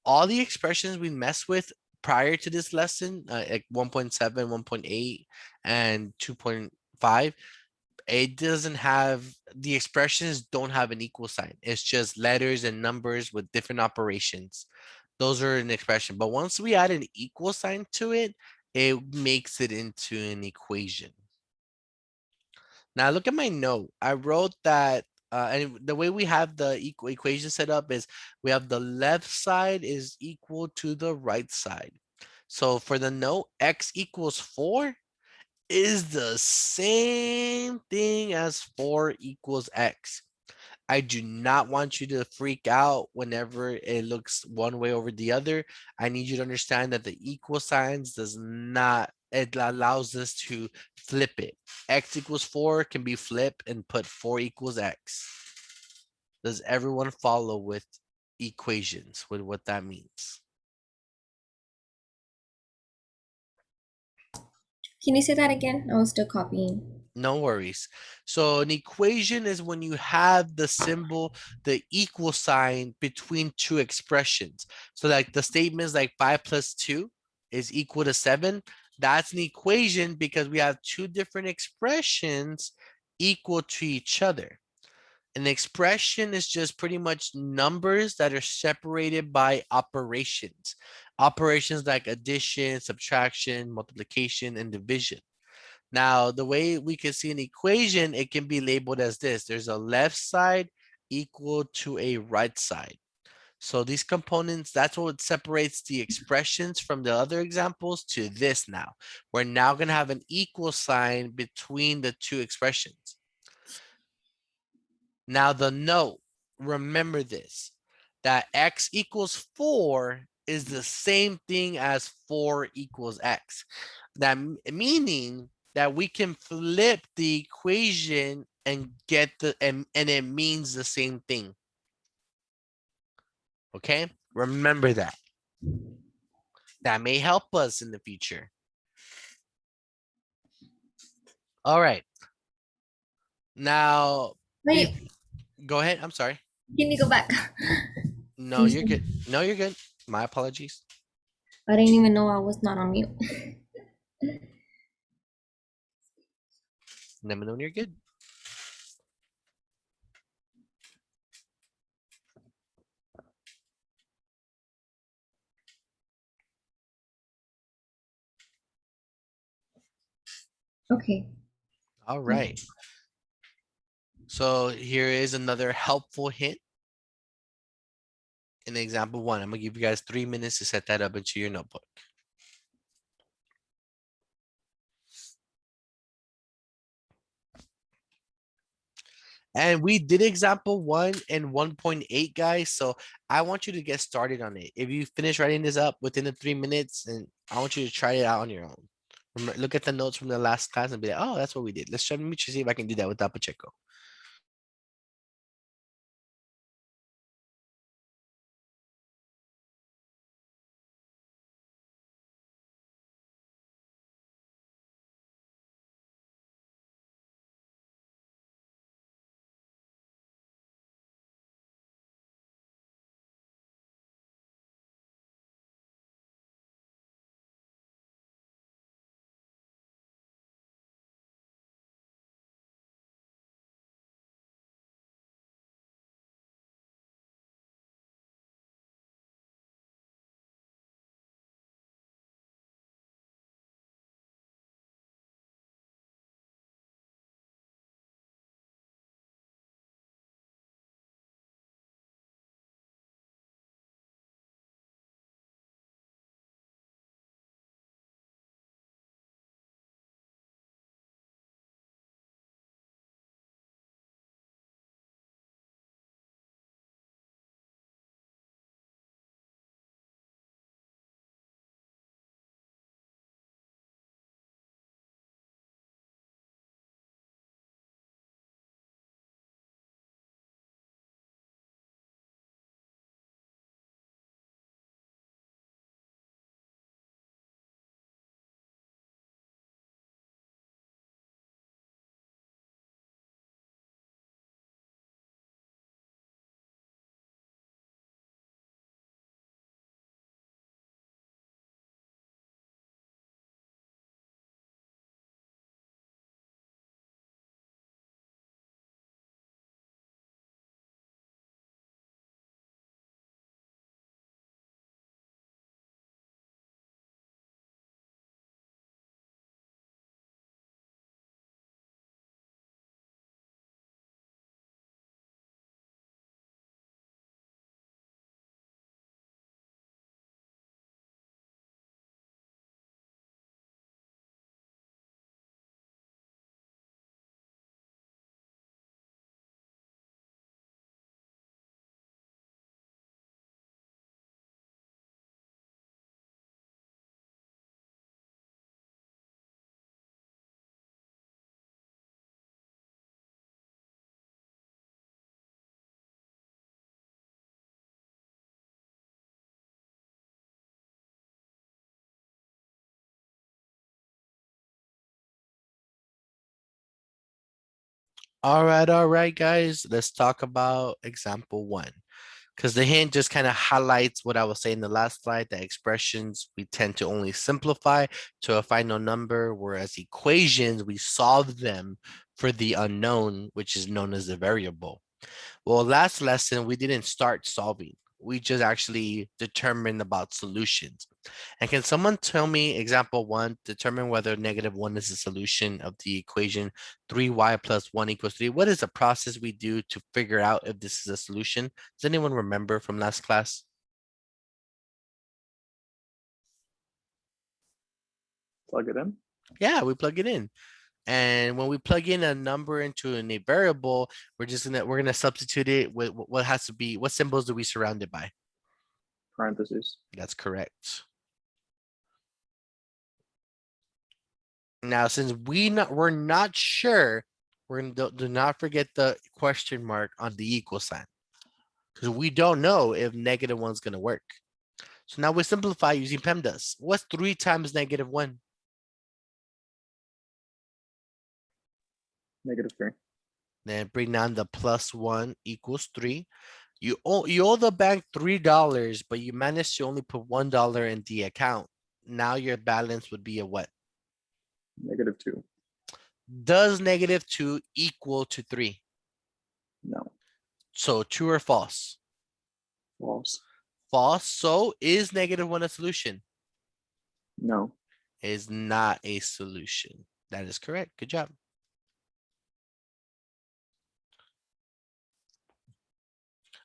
All the expressions we mess with prior to this lesson, like 1.7, 1.8, and 2.5, it doesn't have, the expressions don't have an equal sign. It's just letters and numbers with different operations. Those are an expression. But once we add an equal sign to it, it makes it into an equation. Now look at my note. I wrote that, and the way we have the equation set up is we have the left side is equal to the right side. So for the note, x equals 4 is the same thing as 4 equals x. I do not want you to freak out whenever it looks one way over the other. I need you to understand that the equal signs does not, it allows us to flip it. X equals 4 can be flipped and put 4 equals x. Does everyone follow with equations with what that means? Can you say that again? I was still copying. No worries. So an equation is when you have the symbol, the equal sign between two expressions. So like the statements like 5 plus 2 is equal to 7. That's an equation because we have two different expressions equal to each other. An expression is just pretty much numbers that are separated by operations. Operations like addition, subtraction, multiplication, and division. Now, the way we can see an equation, it can be labeled as this. There's a left side equal to a right side. So these components, that's what separates the expressions from the other examples to this now. We're now going to have an equal sign between the two expressions. Now the note, remember this, that x equals 4 is the same thing as 4 equals x. That meaning that we can flip the equation and get the, and it means the same thing. Okay, remember that. That may help us in the future. All right. Now, Wait, go ahead. I'm sorry. can you go back? No, you're good. No, you're good. My apologies. I didn't even know I was not on mute. Let me know when you're good. Okay. All right. So here is another helpful hint. In example 1, I'm gonna give you guys 3 minutes to set that up into your notebook. And we did example 1 and 1.8, guys. So I want you to get started on it. If you finish writing this up within the 3 minutes, and I want you to try it out on your own. Look at the notes from the last class and be like, oh, that's what we did. Let's try to see if I can do that without Pacheco. All right, guys. Let's talk about example one. Because the hint just kind of highlights what I was saying in the last slide, that expressions we tend to only simplify to a final number, whereas equations, we solve them for the unknown, which is known as the variable. Well, last lesson, we didn't start solving. We just actually determined about solutions. And can someone tell me example one, determine whether -1 is the solution of the equation 3y plus 1 equals 3? What is the process we do to figure out if this is a solution? Does anyone remember from last class? Plug it in. Yeah, we plug it in. And when we plug in a number into a variable, we're gonna substitute it with what has to be, what symbols do we surround it by? Parentheses. That's correct. Now, since we're not sure, we're gonna do not forget the question mark on the equal sign. Because we don't know if -1's gonna work. So now we simplify using PEMDAS. What's 3 times -1? -3. Then bring down the +1 equals 3. You owe the bank $3, but you managed to only put $1 in the account. Now your balance would be a what? -2. Does -2 equal to 3? No. So true or false? False. False. So is -1 a solution? No. Is not a solution. That is correct. Good job.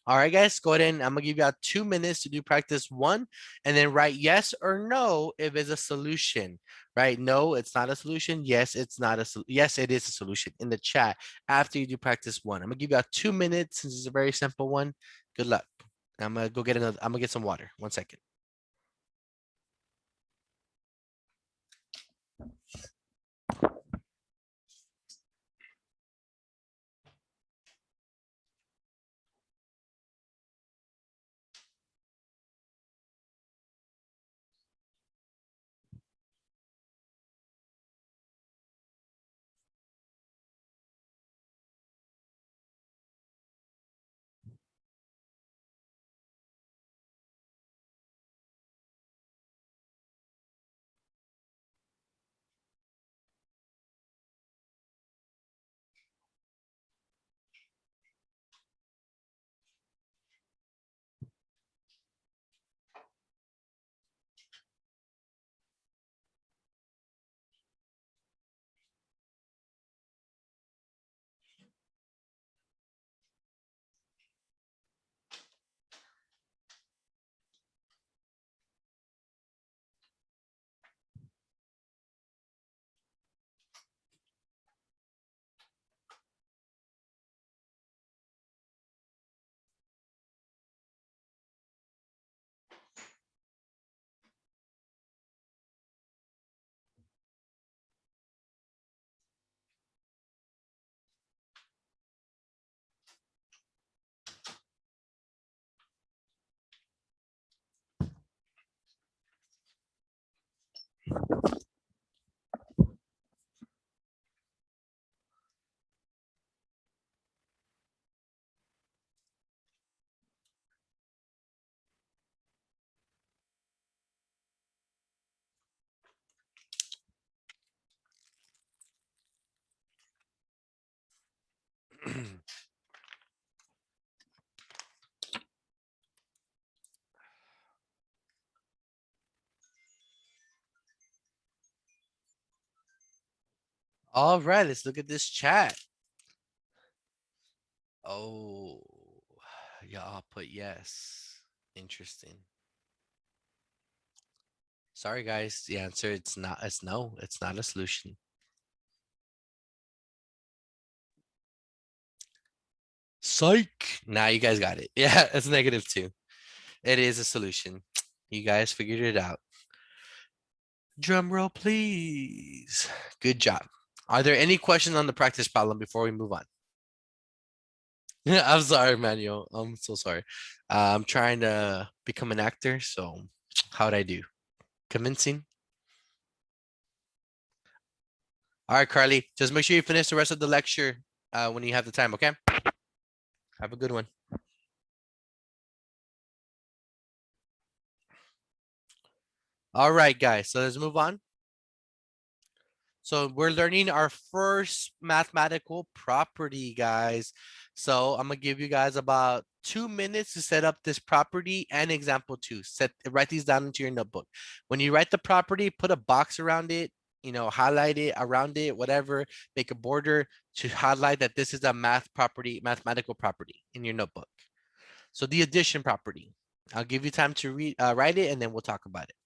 All right, guys, go ahead and I'm gonna give you 2 minutes to do practice one, and then write yes or no if it's a solution. Right? No, it's not a solution. Yes, it's not a yes, it is a solution in the chat after you do practice one. I'm gonna give you 2 minutes since it's a very simple one. Good luck. I'm gonna go get another. I'm gonna get some water. 1 second. All right, let's look at this chat. Oh, y'all put yes. Interesting. Sorry, guys. The answer it's not. It's no. It's not a solution. Psych. Now you guys got it. Yeah, it's -2. It is a solution. You guys figured it out. Drum roll, please. Good job. Are there any questions on the practice problem before we move on? Yeah, I'm sorry, Manuel. I'm so sorry. I'm trying to become an actor, so how'd I do? Convincing? All right, Carly, just make sure you finish the rest of the lecture. when you have the time, okay? Have a good one. All right, guys, so let's move on. So we're learning our first mathematical property, guys. So I'm gonna give you guys about 2 minutes to set up this property and example 2. Write these down into your notebook. When you write the property, put a box around it, highlight it around it, whatever, make a border to highlight that this is a mathematical property in your notebook. So the addition property. I'll give you time to write it, and then we'll talk about it.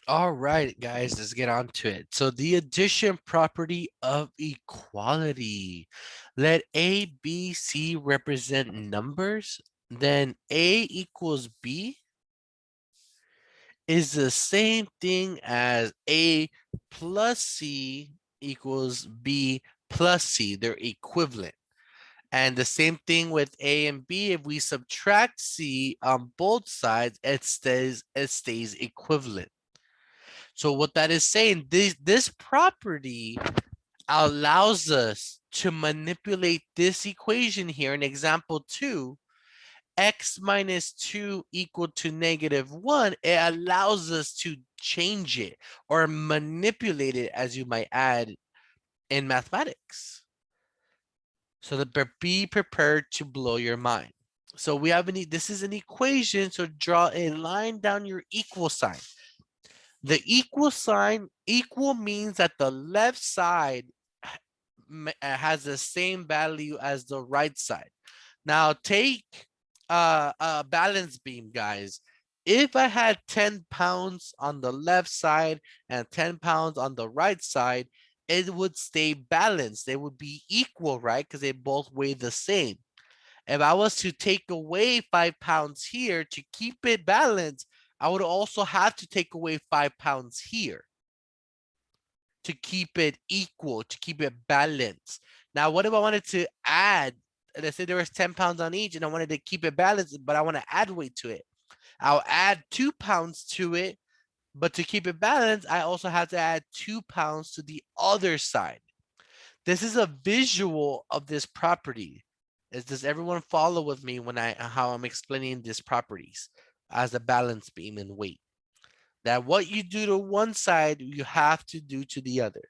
All right, guys, let's get on to it. So the addition property of equality. Let A, B, C represent numbers. Then A equals B is the same thing as A plus C equals B plus C. They're equivalent. And the same thing with A and B. If we subtract C on both sides, it stays equivalent. So what that is saying, this property allows us to manipulate this equation here in example 2, x minus 2 equal to -1. It allows us to change it or manipulate it, as you might add in mathematics. So be prepared to blow your mind. So we have this is an equation, so draw a line down your equal sign. The equal sign, equal means that the left side has the same value as the right side. Now take a balance beam, guys. If I had 10 pounds on the left side and 10 pounds on the right side, it would stay balanced. They would be equal, right? Because they both weigh the same. If I was to take away 5 pounds here to keep it balanced, I would also have to take away 5 pounds here to keep it equal, to keep it balanced. Now, what if I wanted to add, let's say there was 10 pounds on each and I wanted to keep it balanced, but I want to add weight to it. I'll add 2 pounds to it, but to keep it balanced, I also have to add 2 pounds to the other side. This is a visual of this property. Does everyone follow with me when how I'm explaining these properties as a balance beam and weight? That what you do to one side, you have to do to the other.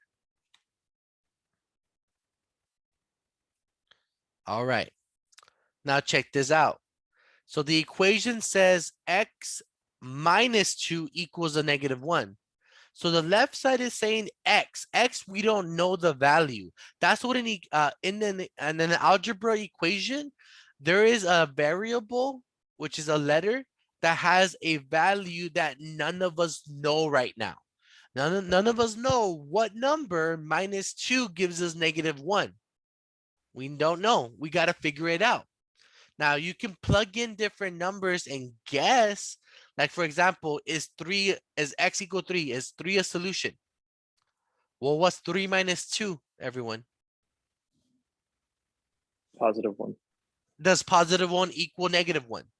All right. Now check this out. So the equation says x minus 2 equals a -1. So the left side is saying X. X, we don't know the value. That's what in an algebra equation, there is a variable, which is a letter that has a value that none of us know right now. None of us know what number -2 gives us -1. We don't know. We got to figure it out. Now you can plug in different numbers and guess. Like for example, is X equal 3? Is 3 a solution? Well, what's 3 minus 2, everyone? +1. Does +1 equal -1?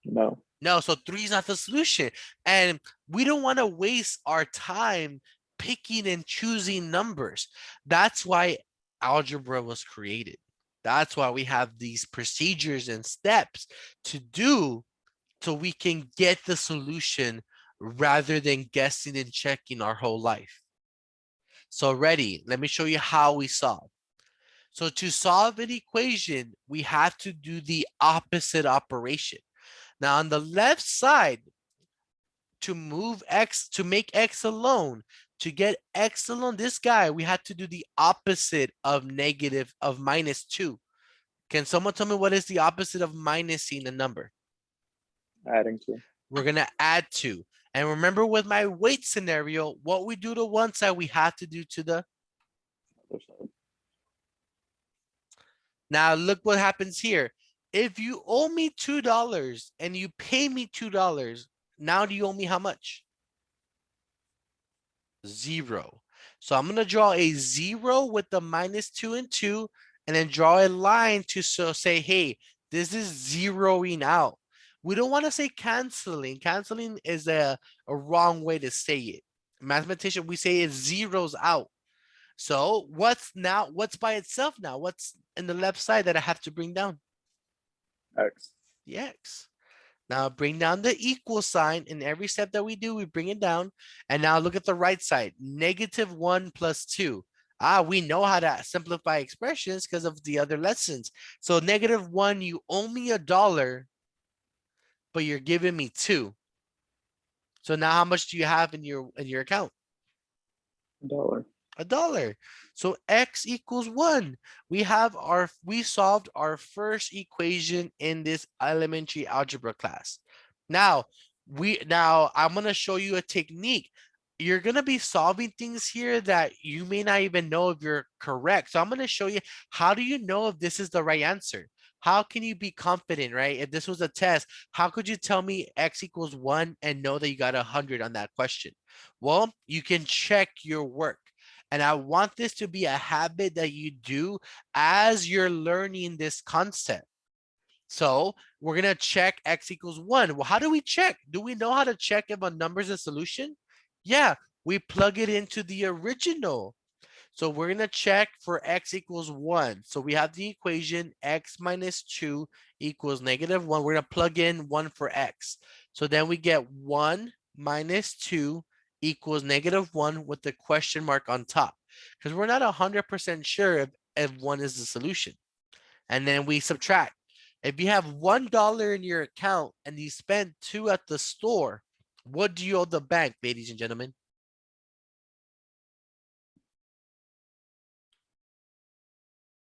No. No, so 3 is not the solution. And we don't want to waste our time picking and choosing numbers. That's why algebra was created. That's why we have these procedures and steps to do so we can get the solution rather than guessing and checking our whole life. So ready, let me show you how we solve. So to solve an equation, we have to do the opposite operation. Now on the left side, to move X, to make X alone, to get X alone, this guy, we had to do the opposite of -2. Can someone tell me what is the opposite of minusing a number? Adding 2. We're gonna add 2. And remember with my weight scenario, what we do to one side, we have to do to the. Other side. Now look what happens here. If you owe me $2 and you pay me $2, now do you owe me how much? 0. So I'm gonna draw a 0 with the -2 and 2, and then draw a line to say, hey, this is zeroing out. We don't want to say canceling. Canceling is a wrong way to say it. Mathematician, we say it zeroes out. So what's by itself now? What's in the left side that I have to bring down? X. The X. Now bring down the equal sign. In every step that we do, we bring it down. And now look at the right side, -1 plus 2. We know how to simplify expressions because of the other lessons. So -1, you owe me $1, but you're giving me 2. So now how much do you have in your account? $1. $1. So X equals 1. We solved our first equation in this elementary algebra class. Now I'm going to show you a technique. You're going to be solving things here that you may not even know if you're correct. So I'm going to show you, how do you know if this is the right answer? How can you be confident, right? If this was a test, how could you tell me X equals 1 and know that you got 100 on that question? Well, you can check your work. And I want this to be a habit that you do as you're learning this concept. So we're going to check X equals 1. Well, how do we check? Do we know how to check if a number is a solution? Yeah, we plug it into the original. So we're going to check for X equals 1. So we have the equation X minus 2 equals -1. We're going to plug in 1 for X. So then we get 1 minus 2 equals -1 with the question mark on top, because we're not 100% sure if 1 is the solution. And then we subtract. If you have $1 in your account and you spend 2 at the store, what do you owe the bank, ladies and gentlemen?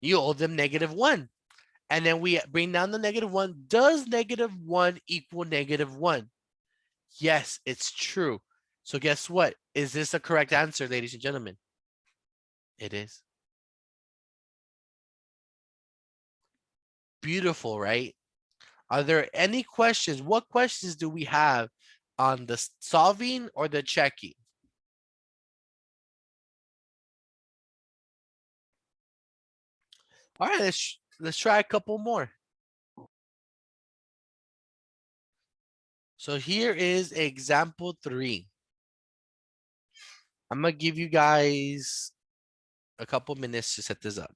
You owe them -1. And then we bring down the -1. Does -1 equal -1? Yes, it's true. So guess what? Is this the correct answer, ladies and gentlemen? It is. Beautiful, right? Are there any questions? What questions do we have on the solving or the checking? All right, let's try a couple more. So here is example 3. I'm gonna give you guys a couple minutes to set this up.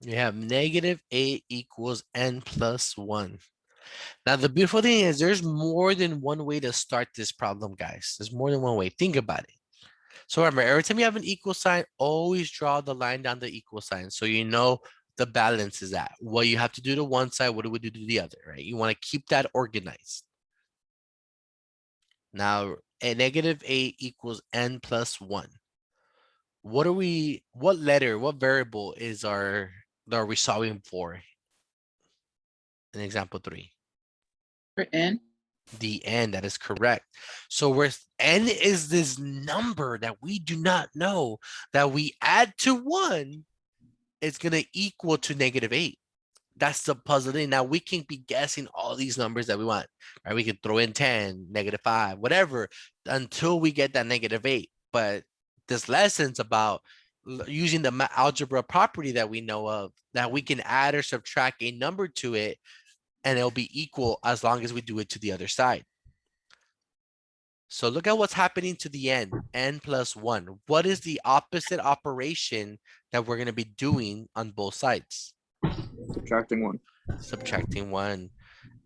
You have -8 equals n plus 1. Now, the beautiful thing is there's more than one way to start this problem, guys. There's more than one way. Think about it. So remember, every time you have an equal sign, always draw the line down the equal sign. So you know the balance is at. What you have to do to one side, what do we do to the other, right? You want to keep that organized. Now, a -8 equals n plus 1. What letter, what variable are we solving for in example 3? For n, The n, that is correct. So where n is this number that we do not know that we add to 1, it's going to equal to -8. That's the puzzle thing. Now we can be guessing all these numbers that we want, right? We could throw in 10, -5, whatever, until we get that -8. But this lesson's about using the algebra property that we know of, that we can add or subtract a number to it, and it'll be equal as long as we do it to the other side. So look at what's happening to the n plus 1. What is the opposite operation that we're going to be doing on both sides? Subtracting 1. Subtracting 1.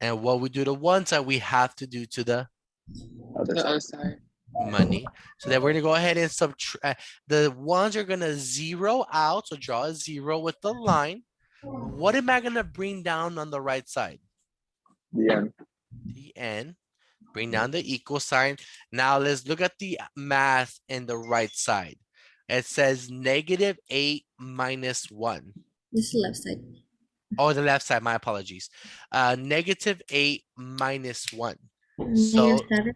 And what we do to one side, we have to do to the to Other the side. other side. money. So then we're going to go ahead and subtract. The ones are going to zero out. So draw a 0 with the line. What am I going to bring down on the right side? The n. The n. Bring down the equal sign. Now let's look at the math in the right side. It says -8 minus 1. This is the left side. Oh, the left side, my apologies. -8 minus 1. So -7.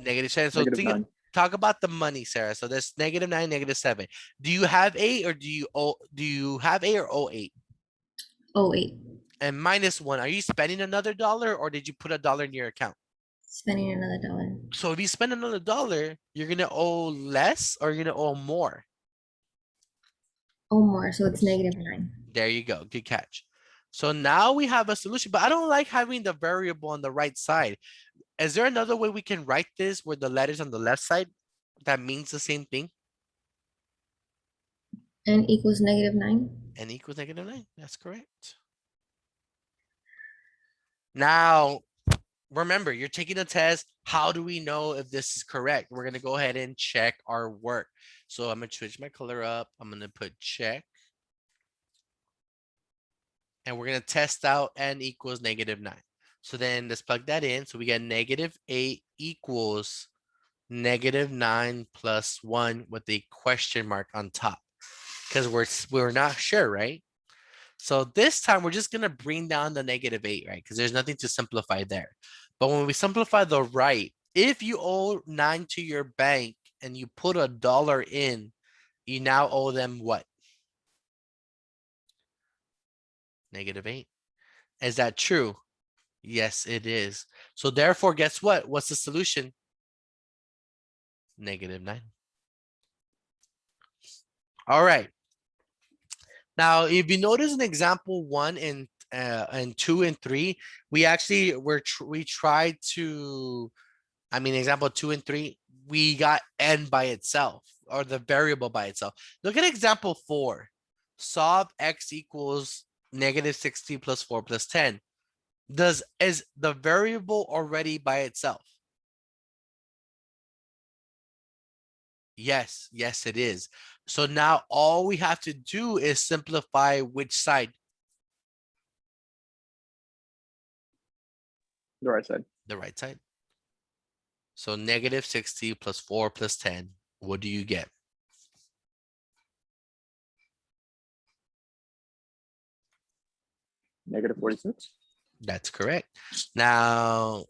-7. So Negative 9. talk about the money, Sarah. So that's -9, -7. Do you have 8 or do you have 8 or owe 8? Oh, wait. And -1, are you spending another dollar or did you put $1 in your account? Spending another dollar. So if you spend another $1, you're gonna owe less or you're gonna owe more. Oh, more. So it's -9. There you go. Good catch. So now we have a solution, but I don't like having the variable on the right side. Is there another way we can write this where the letters on the left side that means the same thing? N equals -9. N equals -9. That's correct. Now, remember, you're taking a test. How do we know if this is correct? We're going to go ahead and check our work. So I'm going to switch my color up. I'm going to put check. And we're going to test out n equals -9. So then let's plug that in. So we get -8 equals -9 plus 1 with a question mark on top. Because we're not sure, right? So this time we're just gonna bring down the -8, right? Because there's nothing to simplify there. But when we simplify the right, if you owe 9 to your bank and you put $1 in, you now owe them what? -8. Is that true? Yes, it is. So therefore, guess what? What's the solution? -9. All right. Now, if you notice in example 1 and 2 and 3, we actually we tried to, I mean, example 2 and 3, we got n by itself or the variable by itself. Look at example 4. Solve x equals -60 plus 4 plus 10. Is the variable already by itself? Yes, yes, it is. So now all we have to do is simplify which side? The right side. The right side. So -60 plus 4 plus 10. What do you get? -46. That's correct. Now,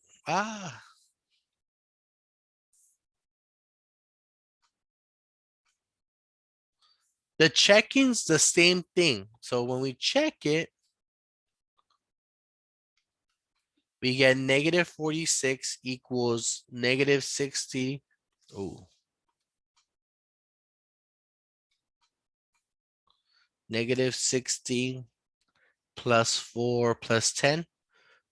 the checking's the same thing. So when we check it, we get -46 equals -60. Oh. -60 plus 4 plus 10.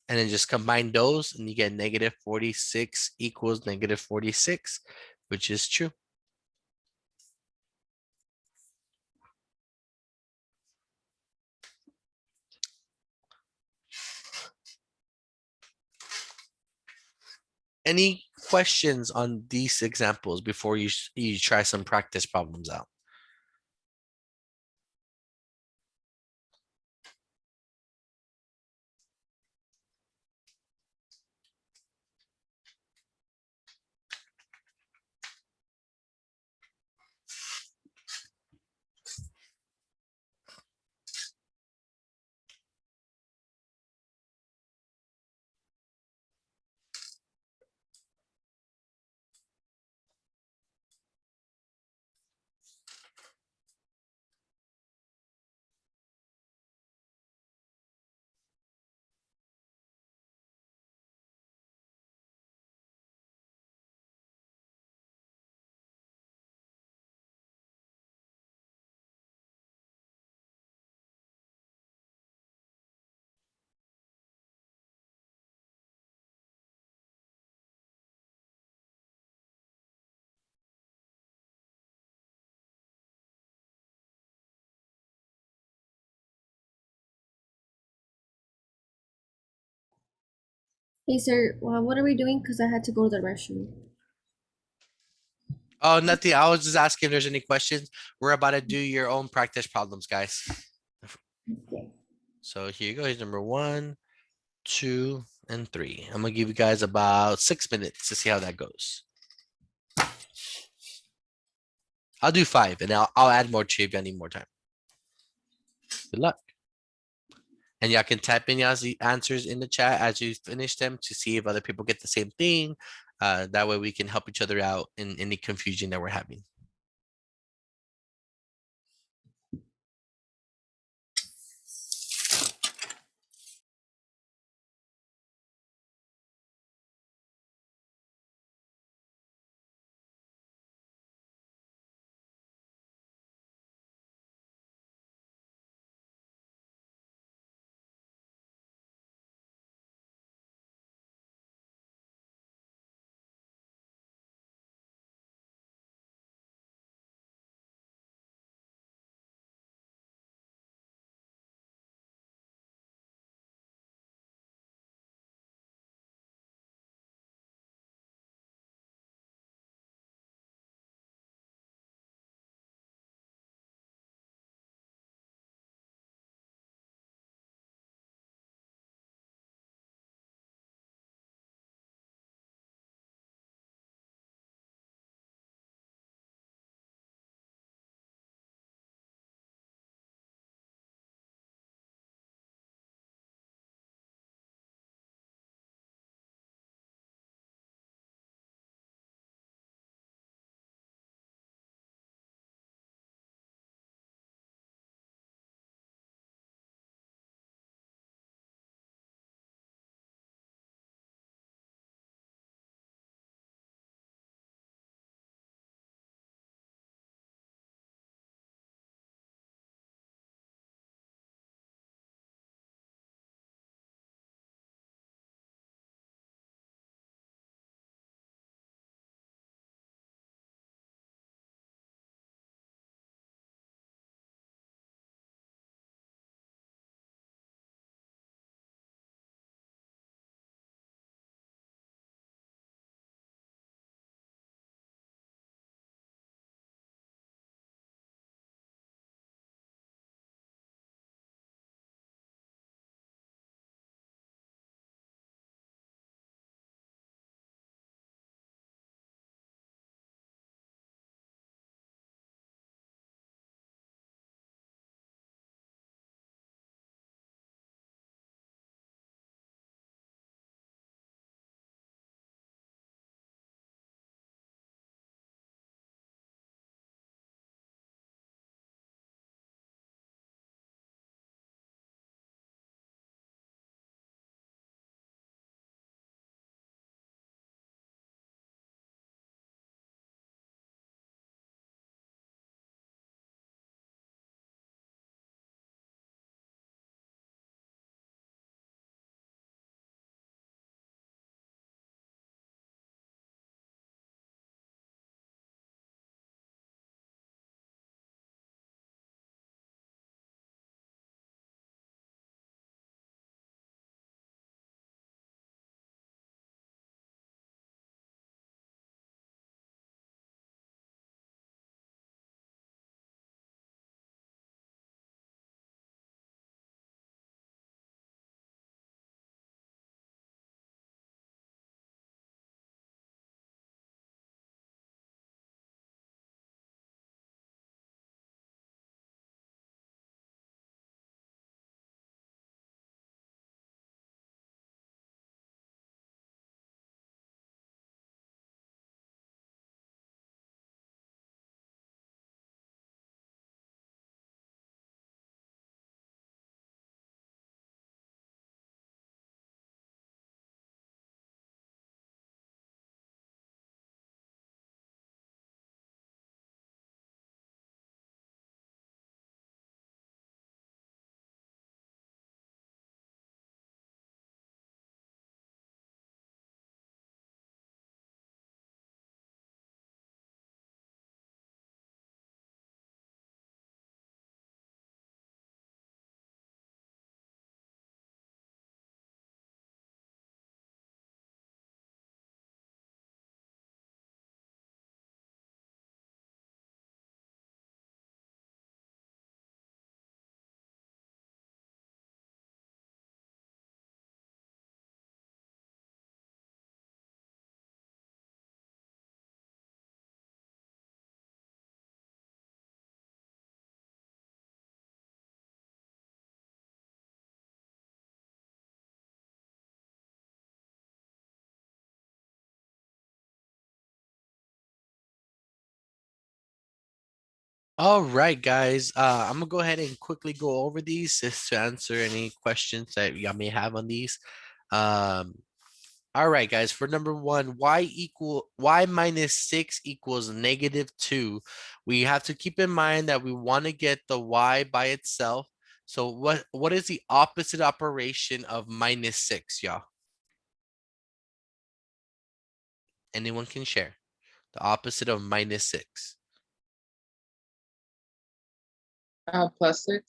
And then just combine those and you get -46 equals -46, which is true. any questions on these examples before you try some practice problems out? Hey, sir, what are we doing? Because I had to go to the restroom. Oh, nothing. I was just asking if there's any questions. We're about to do your own practice problems, guys. Okay. So here you go. Here's number 1, 2, and 3. I'm gonna give you guys about 6 minutes to see how that goes. I'll do 5 and I'll add more to you if I need more time. Good luck. And y'all can type in y'all's answers in the chat as you finish them to see if other people get the same thing. That way we can help each other out in any confusion that we're having. All right, guys. I'm gonna go ahead and quickly go over these just to answer any questions that y'all may have on these. Um, all right, guys. For number one, y minus 6 equals -2. We have to keep in mind that we want to get the y by itself. So what is the opposite operation of -6, y'all? Anyone can share. The opposite of -6. +6.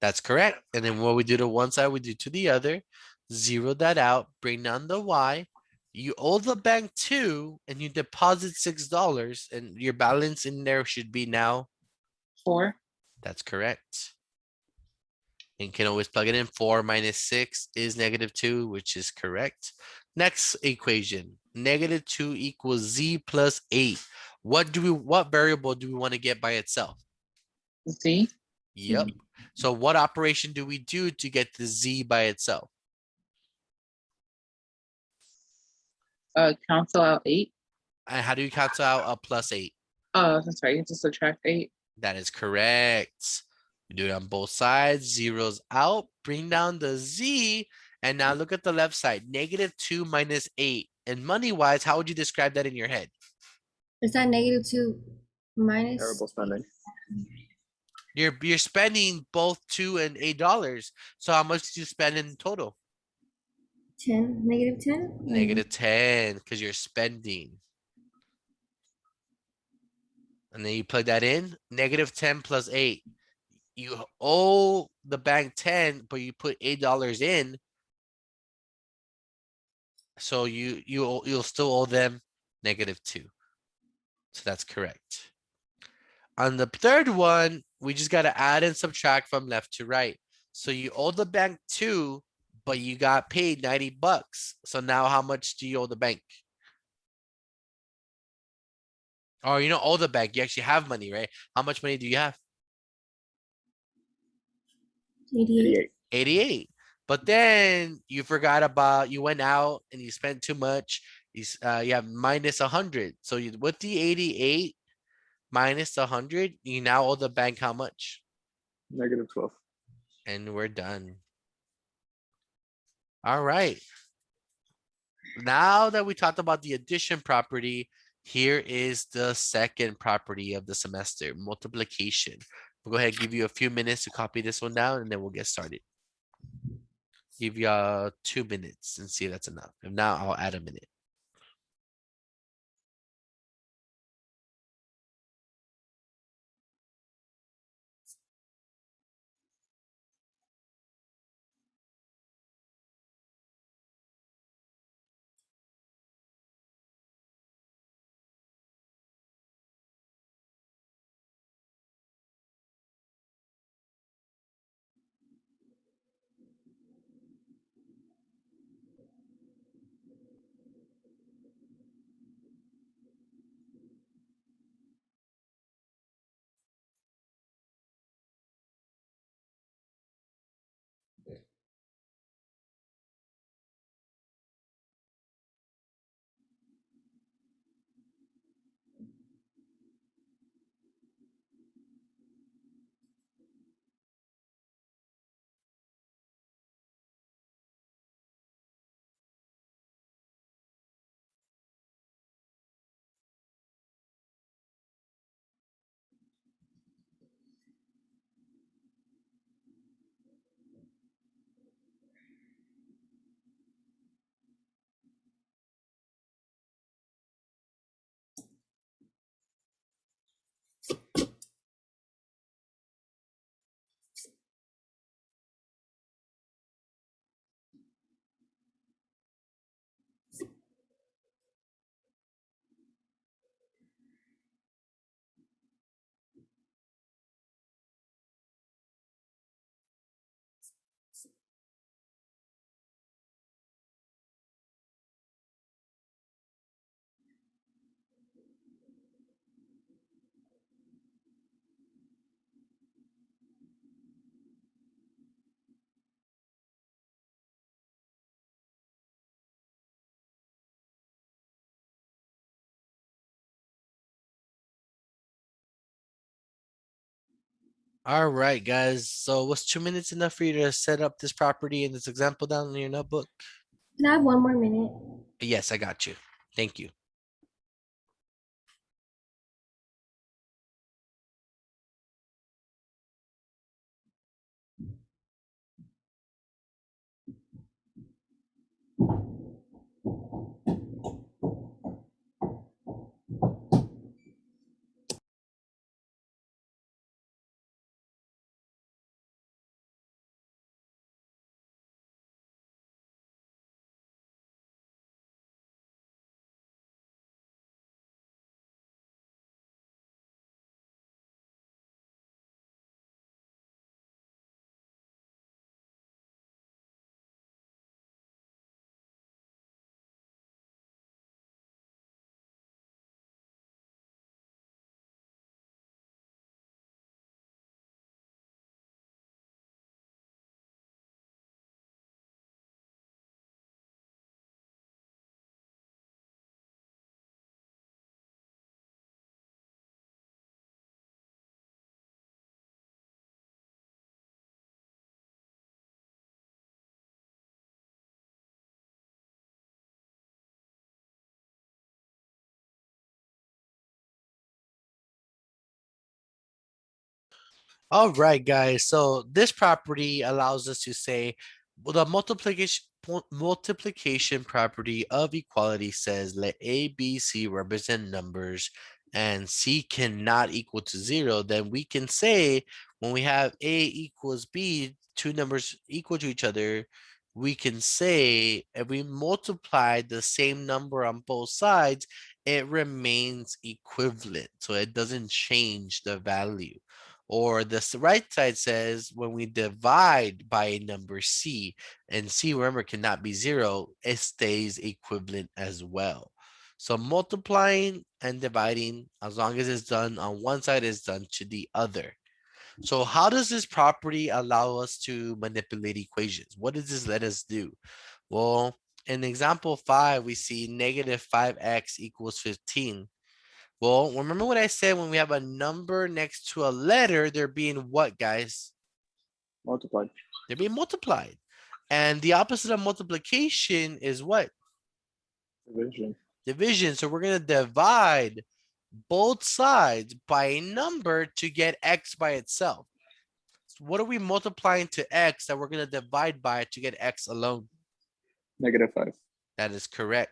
That's correct. And then what we do to one side, we do to the other. Zero that out, bring down the y. You owe the bank 2 and you deposit $6 and your balance in there should be now. 4. That's correct. And you can always plug it in. 4 minus 6 is -2, which is correct. Next equation, -2 equals z plus 8. What variable do we want to get by itself? Z. Yep. So what operation do we do to get the z by itself? Cancel out 8. And how do you cancel out a +8? Oh, that's right. You have to subtract 8. That is correct. We do it on both sides. Zeros out. Bring down the z. And now look at the left side. -2 minus 8. And money-wise, how would you describe that in your head? Is that -2 minus? Terrible spending. You're spending both $2 and $8. So how much did you spend in total? 10, -10? -10, because you're spending. And then you plug that in. -10 plus 8. You owe the bank 10, but you put $8 in. So you'll still owe them -2. So that's correct. On the third one, we just gotta add and subtract from left to right. So you owe the bank 2, but you got paid $90. So now how much do you owe the bank? Or you don't owe the bank, you actually have money, right? How much money do you have? 88. 88. But then you forgot about, you went out and you spent too much. You have -100. So with the 88 minus 100, you now owe the bank how much? -12. And we're done. All right. Now that we talked about the addition property, here is the second property of the semester, multiplication. We'll go ahead and give you a few minutes to copy this one down and then we'll get started. Give you 2 minutes and see if that's enough. If not, I'll add a minute. All right, guys. So was 2 minutes enough for you to set up this property and this example down in your notebook? Can I have 1 more minute? Yes, I got you. Thank you. All right, guys. So this property allows us to say, well, the multiplication property of equality says let A, B, C represent numbers and C cannot equal to 0. Then we can say when we have A equals B, two numbers equal to each other, we can say if we multiply the same number on both sides, it remains equivalent. So it doesn't change the value. Or the right side says when we divide by a number C, and C, remember, cannot be 0, it stays equivalent as well. So multiplying and dividing, as long as it's done on one side, is done to the other. So how does this property allow us to manipulate equations? What does this let us do? Well, in example 5, we see negative 5x equals 15. Well, remember what I said when we have a number next to a letter, they're being what, guys? Multiplied. They're being multiplied. And the opposite of multiplication is what? Division. Division. So we're going to divide both sides by a number to get x by itself. So what are we multiplying to x that we're going to divide by to get x alone? -5. That is correct.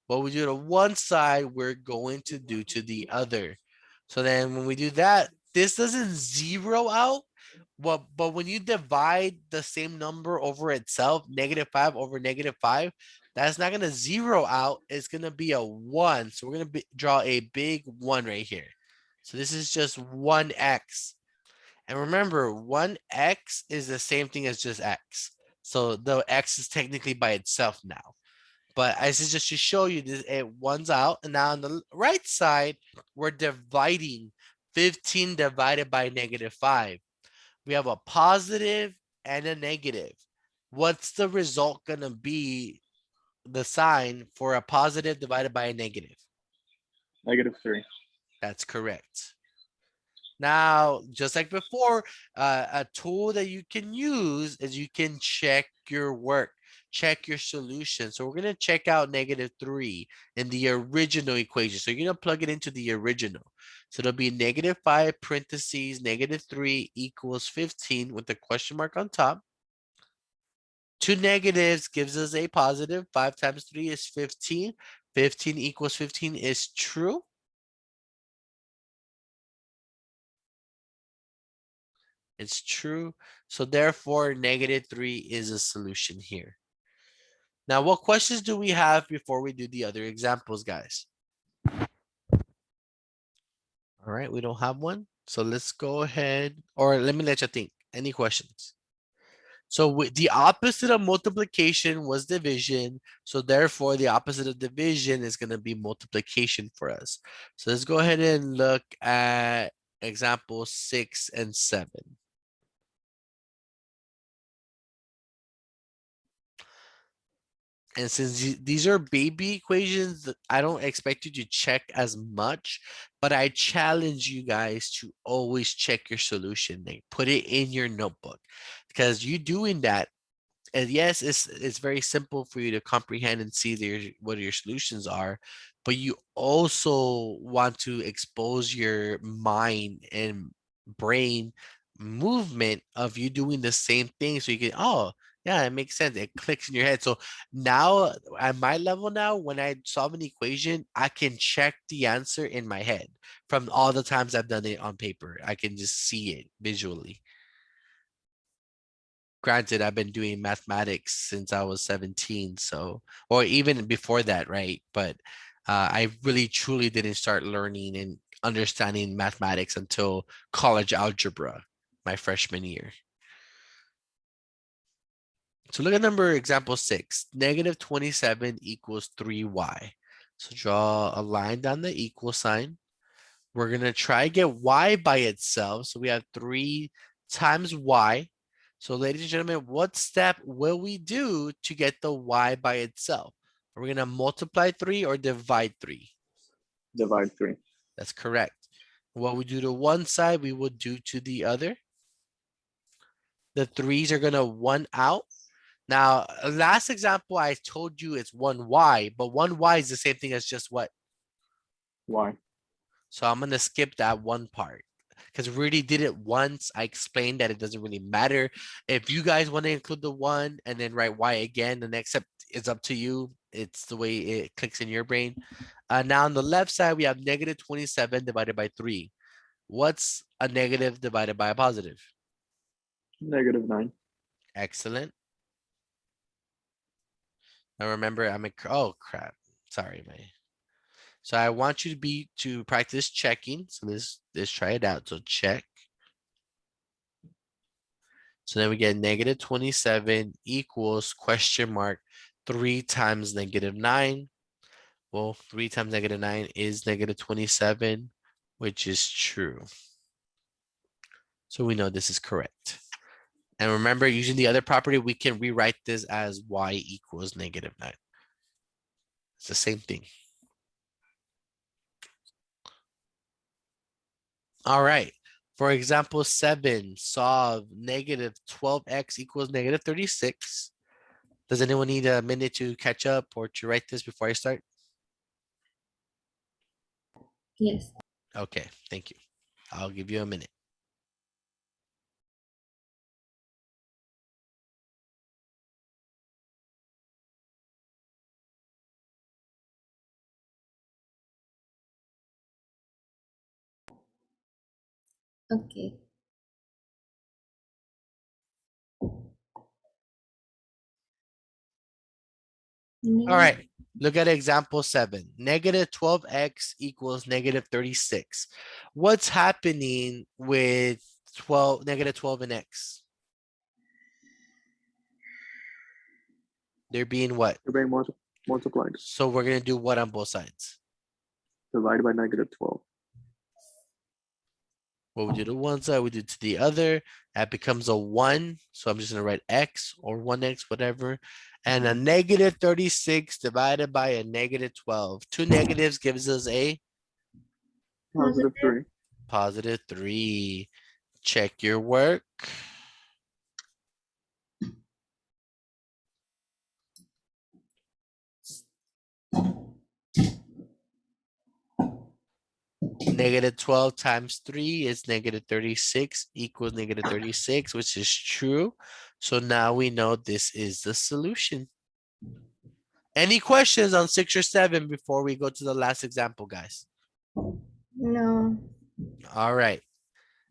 What we do to one side, we're going to do to the other. So then when we do that, this doesn't zero out. But when you divide the same number over itself, -5 over -5, that's not going to zero out. It's going to be a 1. So we're going to draw a big 1 right here. So this is just 1x. And remember, 1x is the same thing as just x. So the x is technically by itself now. But this is just to show you this, it one's out. And now on the right side, we're dividing 15 divided by -5. We have a positive and a negative. What's the result gonna be, the sign for a positive divided by a negative? -3. That's correct. Now, just like before, a tool that you can use is you can check your work, check your solution. So we're going to check out -3 in the original equation. So you're going to plug it into the original. So it'll be -5 parentheses -3 equals 15 with the question mark on top. Two negatives gives us a positive. 5 times 3 is 15. 15 equals 15 is true. It's true. So therefore, -3 is a solution here. Now, what questions do we have before we do the other examples, guys? All right, we don't have one. So let's go ahead, or let me let you think. Any questions? So the opposite of multiplication was division. So therefore, the opposite of division is going to be multiplication for us. So let's go ahead and look at example 6 and 7. And since these are baby equations, I don't expect you to check as much, but I challenge you guys to always check your solution. Like put it in your notebook, because you doing that, and yes, it's very simple for you to comprehend and see what your solutions are, but you also want to expose your mind and brain movement of you doing the same thing, so you can, oh yeah, it makes sense. It clicks in your head. So now at my level now, when I solve an equation, I can check the answer in my head from all the times I've done it on paper. I can just see it visually. Granted, I've been doing mathematics since I was 17, so, or even before that, right? But I really truly didn't start learning and understanding mathematics until college algebra, my freshman year. So look at number example 6, -27 equals 3y. So draw a line down the equal sign. We're gonna try to get y by itself. So we have 3 times y. So ladies and gentlemen, what step will we do to get the y by itself? Are we gonna multiply 3 or divide 3? Divide 3. That's correct. What we do to one side, we will do to the other. The 3's are gonna 1 out. Now, last example, I told you it's 1y, but 1y is the same thing as just what? Y. So I'm gonna skip that one part, because we already did it once. I explained that it doesn't really matter. If you guys want to include the 1 and then write y again, the next step is up to you. It's the way it clicks in your brain. Now on the left side, we have -27 divided by 3. What's a negative divided by a positive? -9. Excellent. Now remember, oh crap. Sorry, man. So I want you to practice checking. So let's try it out. So check. So then we get -27 equals question mark 3 times -9. Well, 3 times -9 is -27, which is true. So we know this is correct. And remember, using the other property, we can rewrite this as y equals -9. It's the same thing. All right. For example, 7, solve -12x equals -36. Does anyone need a minute to catch up or to write this before I start? Yes. Okay, thank you. I'll give you a minute. Okay. All right, look at example 7. -12x equals -36. What's happening with -12 and x? They're being what? They're being multiplied. So we're gonna do what on both sides? Divide by -12. What we do to one side, we do to the other. That becomes a 1. So I'm just gonna write x or 1x, whatever. And a -36 divided by a -12. Two negatives gives us a +3. +3. Check your work. -12 times 3 is -36 equals -36, which is true. So now we know this is the solution. Any questions on 6 or 7 before we go to the last example, guys? No. All right.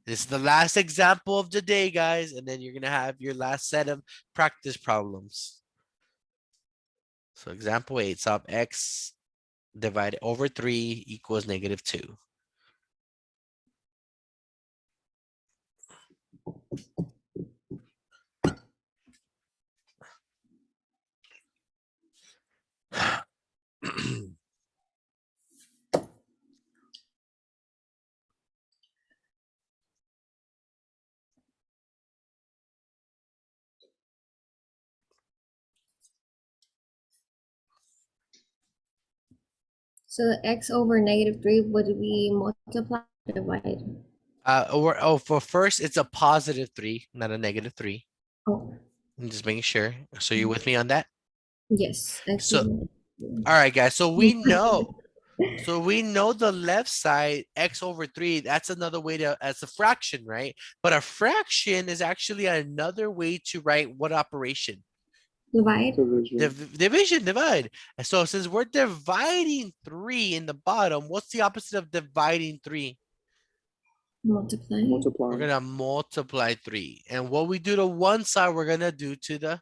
This is the last example of the day, guys, and then you're gonna have your last set of practice problems. So example 8, solve x divided over 3 equals -2. So x over -3 would be multiply or divide? For first, it's a +3, not a -3. Oh, I'm just making sure. So you're with me on that? yes. X So, over all right, guys. So we know the left side, x over 3, that's another way to, as a fraction, right? But a fraction is actually another way to write what operation? divide, Division. Division, divide. And so since we're dividing 3 in the bottom, what's the opposite of dividing 3? multiply. We're Multiplying. gonna multiply 3. And what we do to one side, we're gonna do to the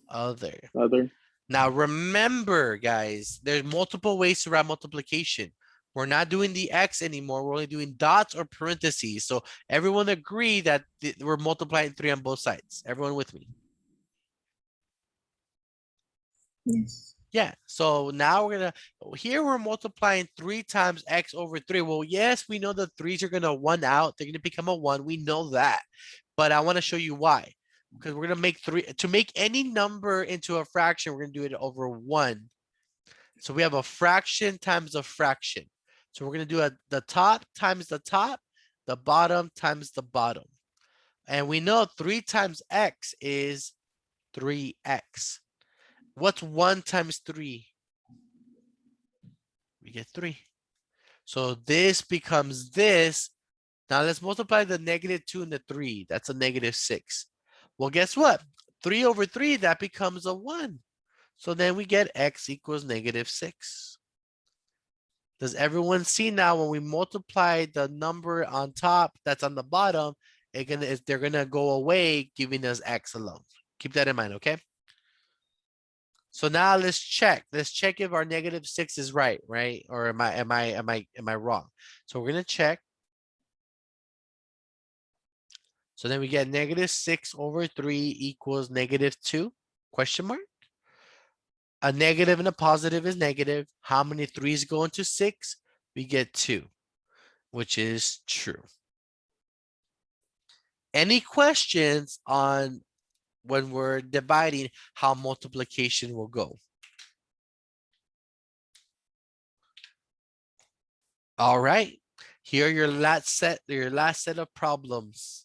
other. Other. Now remember, guys, there's multiple ways to write multiplication. We're not doing the x anymore. We're only doing dots or parentheses. So everyone agree that we're multiplying 3 on both sides. Everyone with me? Yes. Yeah. So now here we're multiplying 3 times x over 3. Well, yes, we know the 3's are gonna 1 out. They're gonna become a 1. We know that. But I want to show you why. Because we're gonna make to make any number into a fraction, we're gonna do it over 1. So we have a fraction times a fraction. So we're gonna do the top times the top, the bottom times the bottom. And we know 3 times x is 3x. What's 1 times 3? We get 3. So this becomes this. Now let's multiply the -2 and the 3. That's a -6. Well, guess what? 3 over 3, that becomes a 1. So then we get x equals -6. Does everyone see now when we multiply the number on top that's on the bottom, they're gonna go away, giving us x alone. Keep that in mind, okay? So now let's check. Let's check if our -6 is right? Or am I wrong? So we're gonna check. So then we get -6 over 3 equals -2? Question mark. A negative and a positive is negative. How many 3's go into 6? We get 2, which is true. Any questions on when we're dividing how multiplication will go? All right. Here are your last set of problems.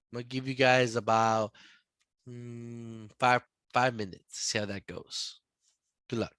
I'm gonna give you guys about 5 minutes. See how that goes. Good luck.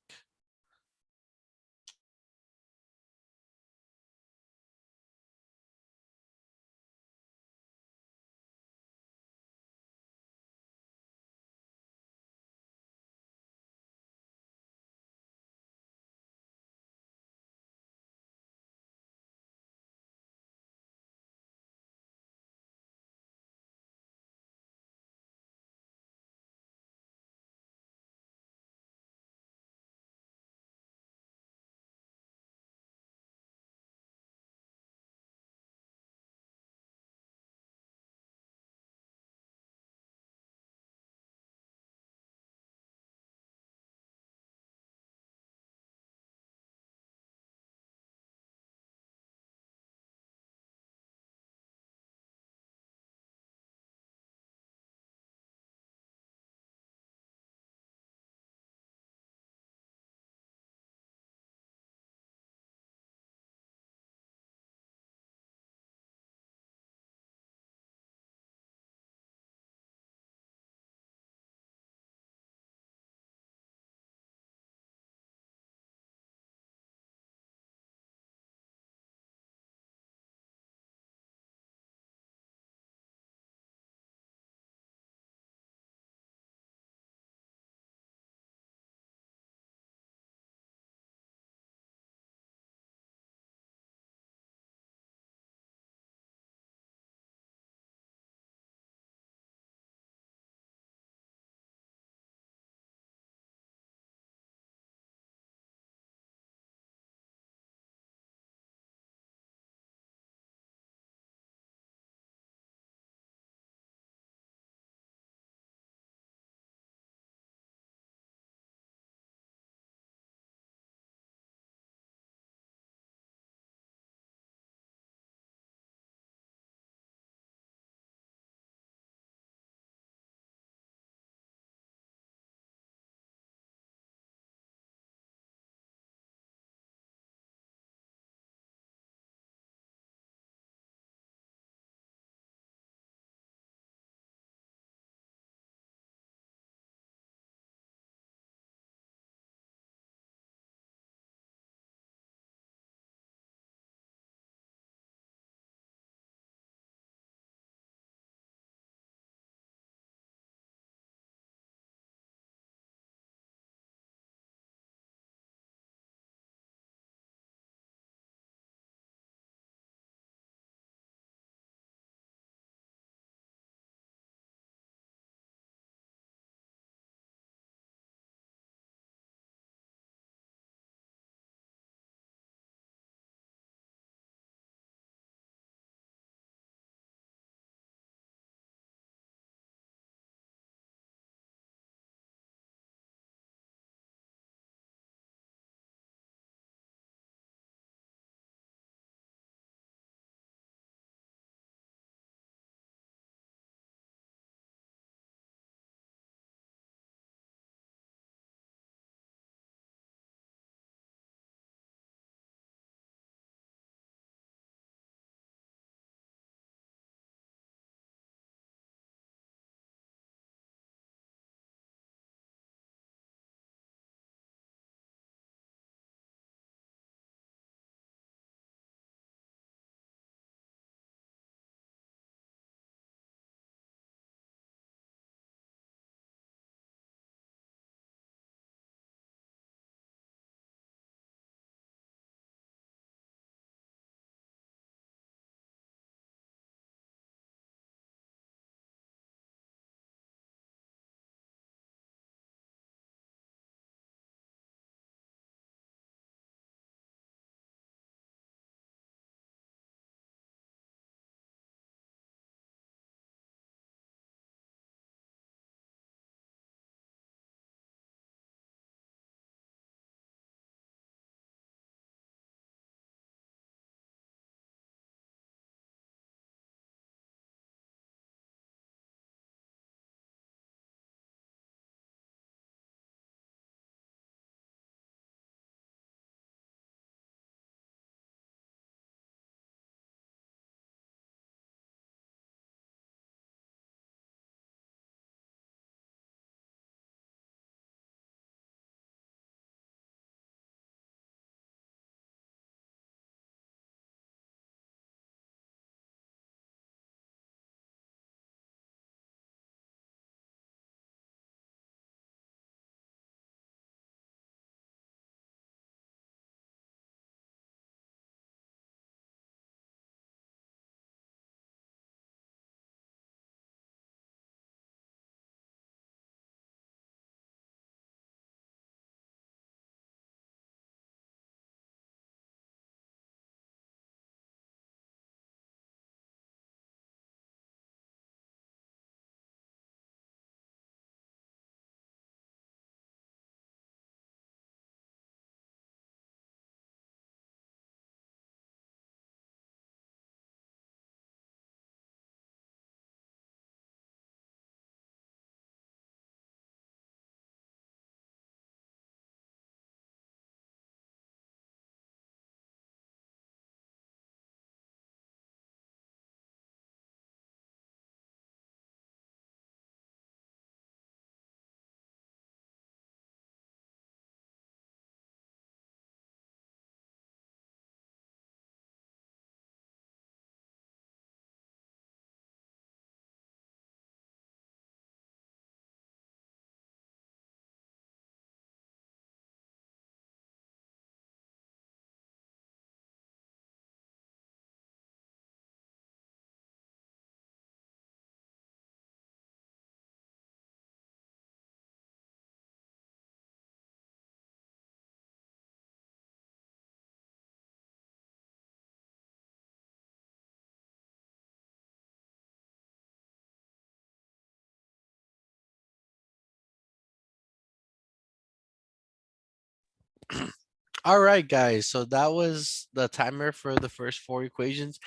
All right, guys. So that was the timer for the first 4 equations.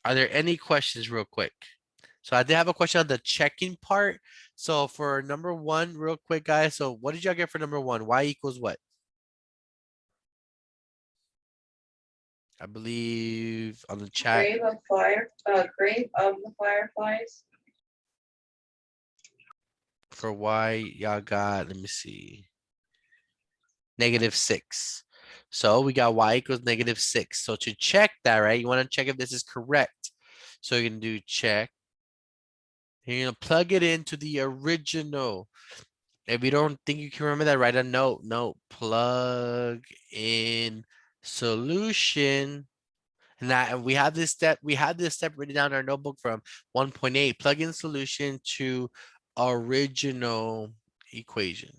Are there any questions real quick? So I did have a question on the checking part. So for number 1, real quick, guys. So what did y'all get for number 1? Y equals what? I believe on the chat. Grave of the fireflies. For Y, y'all got, let me see. -6. So we got Y equals -6. So to check that, right? You want to check if this is correct. So you're gonna do check. You're gonna plug it into the original. If you don't think you can remember that, write a note. Note, plug in solution. And that we have this step, written down in our notebook from 1.8. Plug in solution to original equation.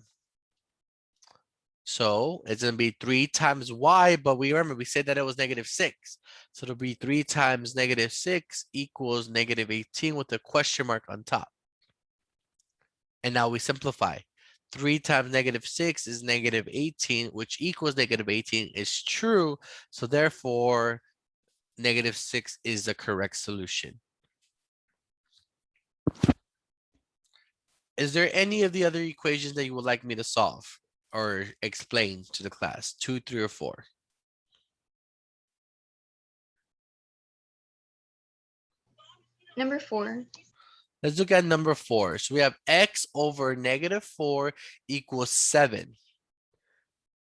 So it's gonna be 3 times y, but we remember we said that it was -6. So it'll be 3 times -6 equals -18 with a question mark on top. And now we simplify. 3 times -6 is -18, which equals -18 is true. So therefore, -6 is the correct solution. Is there any of the other equations that you would like me to solve or explain to the class? 2, 3, or 4? Number 4. Let's look at number 4. So we have x over -4 equals 7.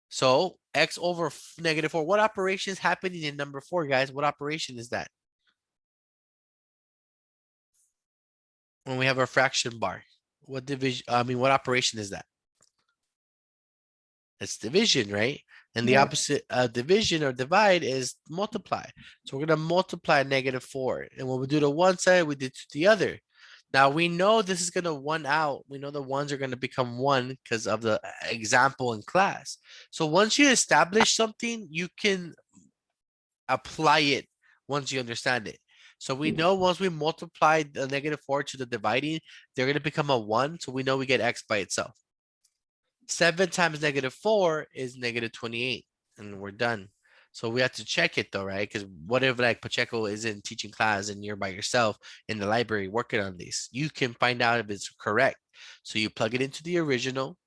So x over -4. What operation is happening in number 4, guys? What operation is that? When we have our fraction bar, what division? What operation is that? It's division, right? And the Yeah. opposite of division or divide is multiply. So we're gonna multiply -4. And when we do to one side, we do to the other. Now we know this is gonna 1 out. We know the ones are gonna become 1 because of the example in class. So once you establish something, you can apply it once you understand it. So we know once we multiply the -4 to the dividing, they're gonna become a 1. So we know we get x by itself. 7 times -4 is -28, and we're done. So we have to check it though, right? Because what if like Pacheco is in teaching class and you're by yourself in the library working on this? You can find out if it's correct. So you plug it into the original.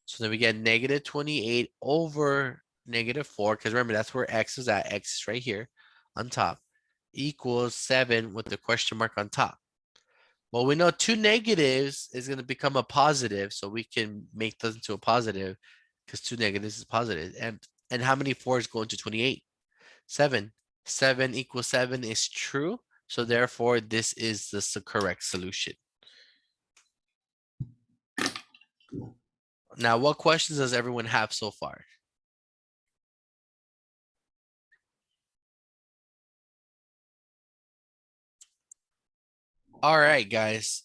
So then we get -28 over -4, because remember that's where x is at. X is right here on top, equals 7 with the question mark on top. Well, we know 2 negatives is going to become a positive, so we can make those into a positive because 2 negatives is positive. And how many 4s go into 28? 7. 7 equals 7 is true. So therefore, this is the correct solution. Now, what questions does everyone have so far? All right, guys.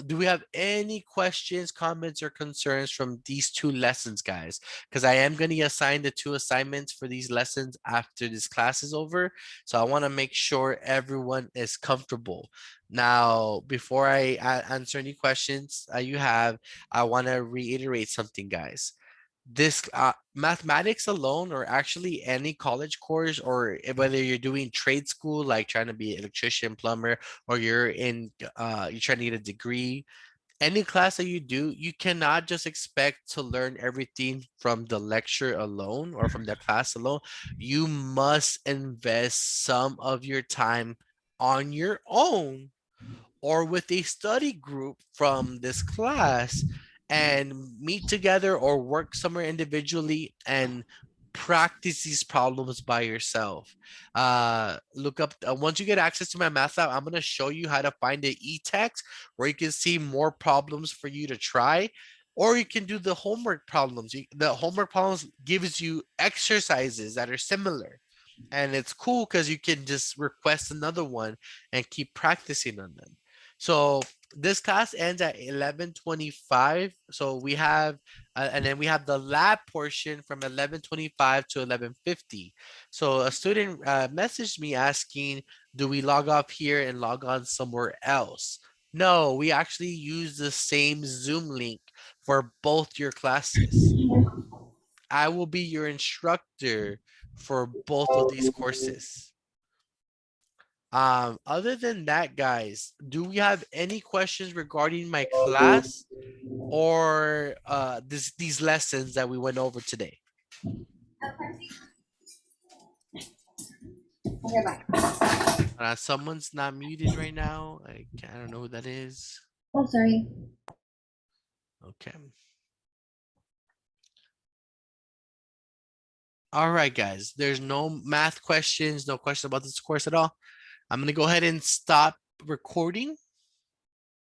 Do we have any questions, comments, or concerns from these 2 lessons, guys? Because I am going to assign the 2 assignments for these lessons after this class is over. So I want to make sure everyone is comfortable. Now, before I answer any questions you have, I want to reiterate something, guys. This mathematics alone, or actually any college course, or whether you're doing trade school like trying to be electrician, plumber, or you're trying to get a degree, any class that you do, you cannot just expect to learn everything from the lecture alone or from the class alone. You must invest some of your time on your own or with a study group from this class and meet together or work somewhere individually and practice these problems by yourself. Look up, once you get access to my math lab, I'm going to show you how to find the e-text where you can see more problems for you to try, or you can do the homework problems. The homework problems gives you exercises that are similar. And it's cool because you can just request another one and keep practicing on them. So this class ends at 11:25. So we have, and then we have the lab portion from 11:25 to 11:50. So a student messaged me asking, do we log off here and log on somewhere else? No, we actually use the same Zoom link for both your classes. I will be your instructor for both of these courses. Other than that, guys, do we have any questions regarding my class or these lessons that we went over today? Okay, bye. Someone's not muted right now. I don't know who that is. Oh, sorry. Okay. All right, guys. There's no math questions, no questions about this course at all. I'm gonna go ahead and stop recording.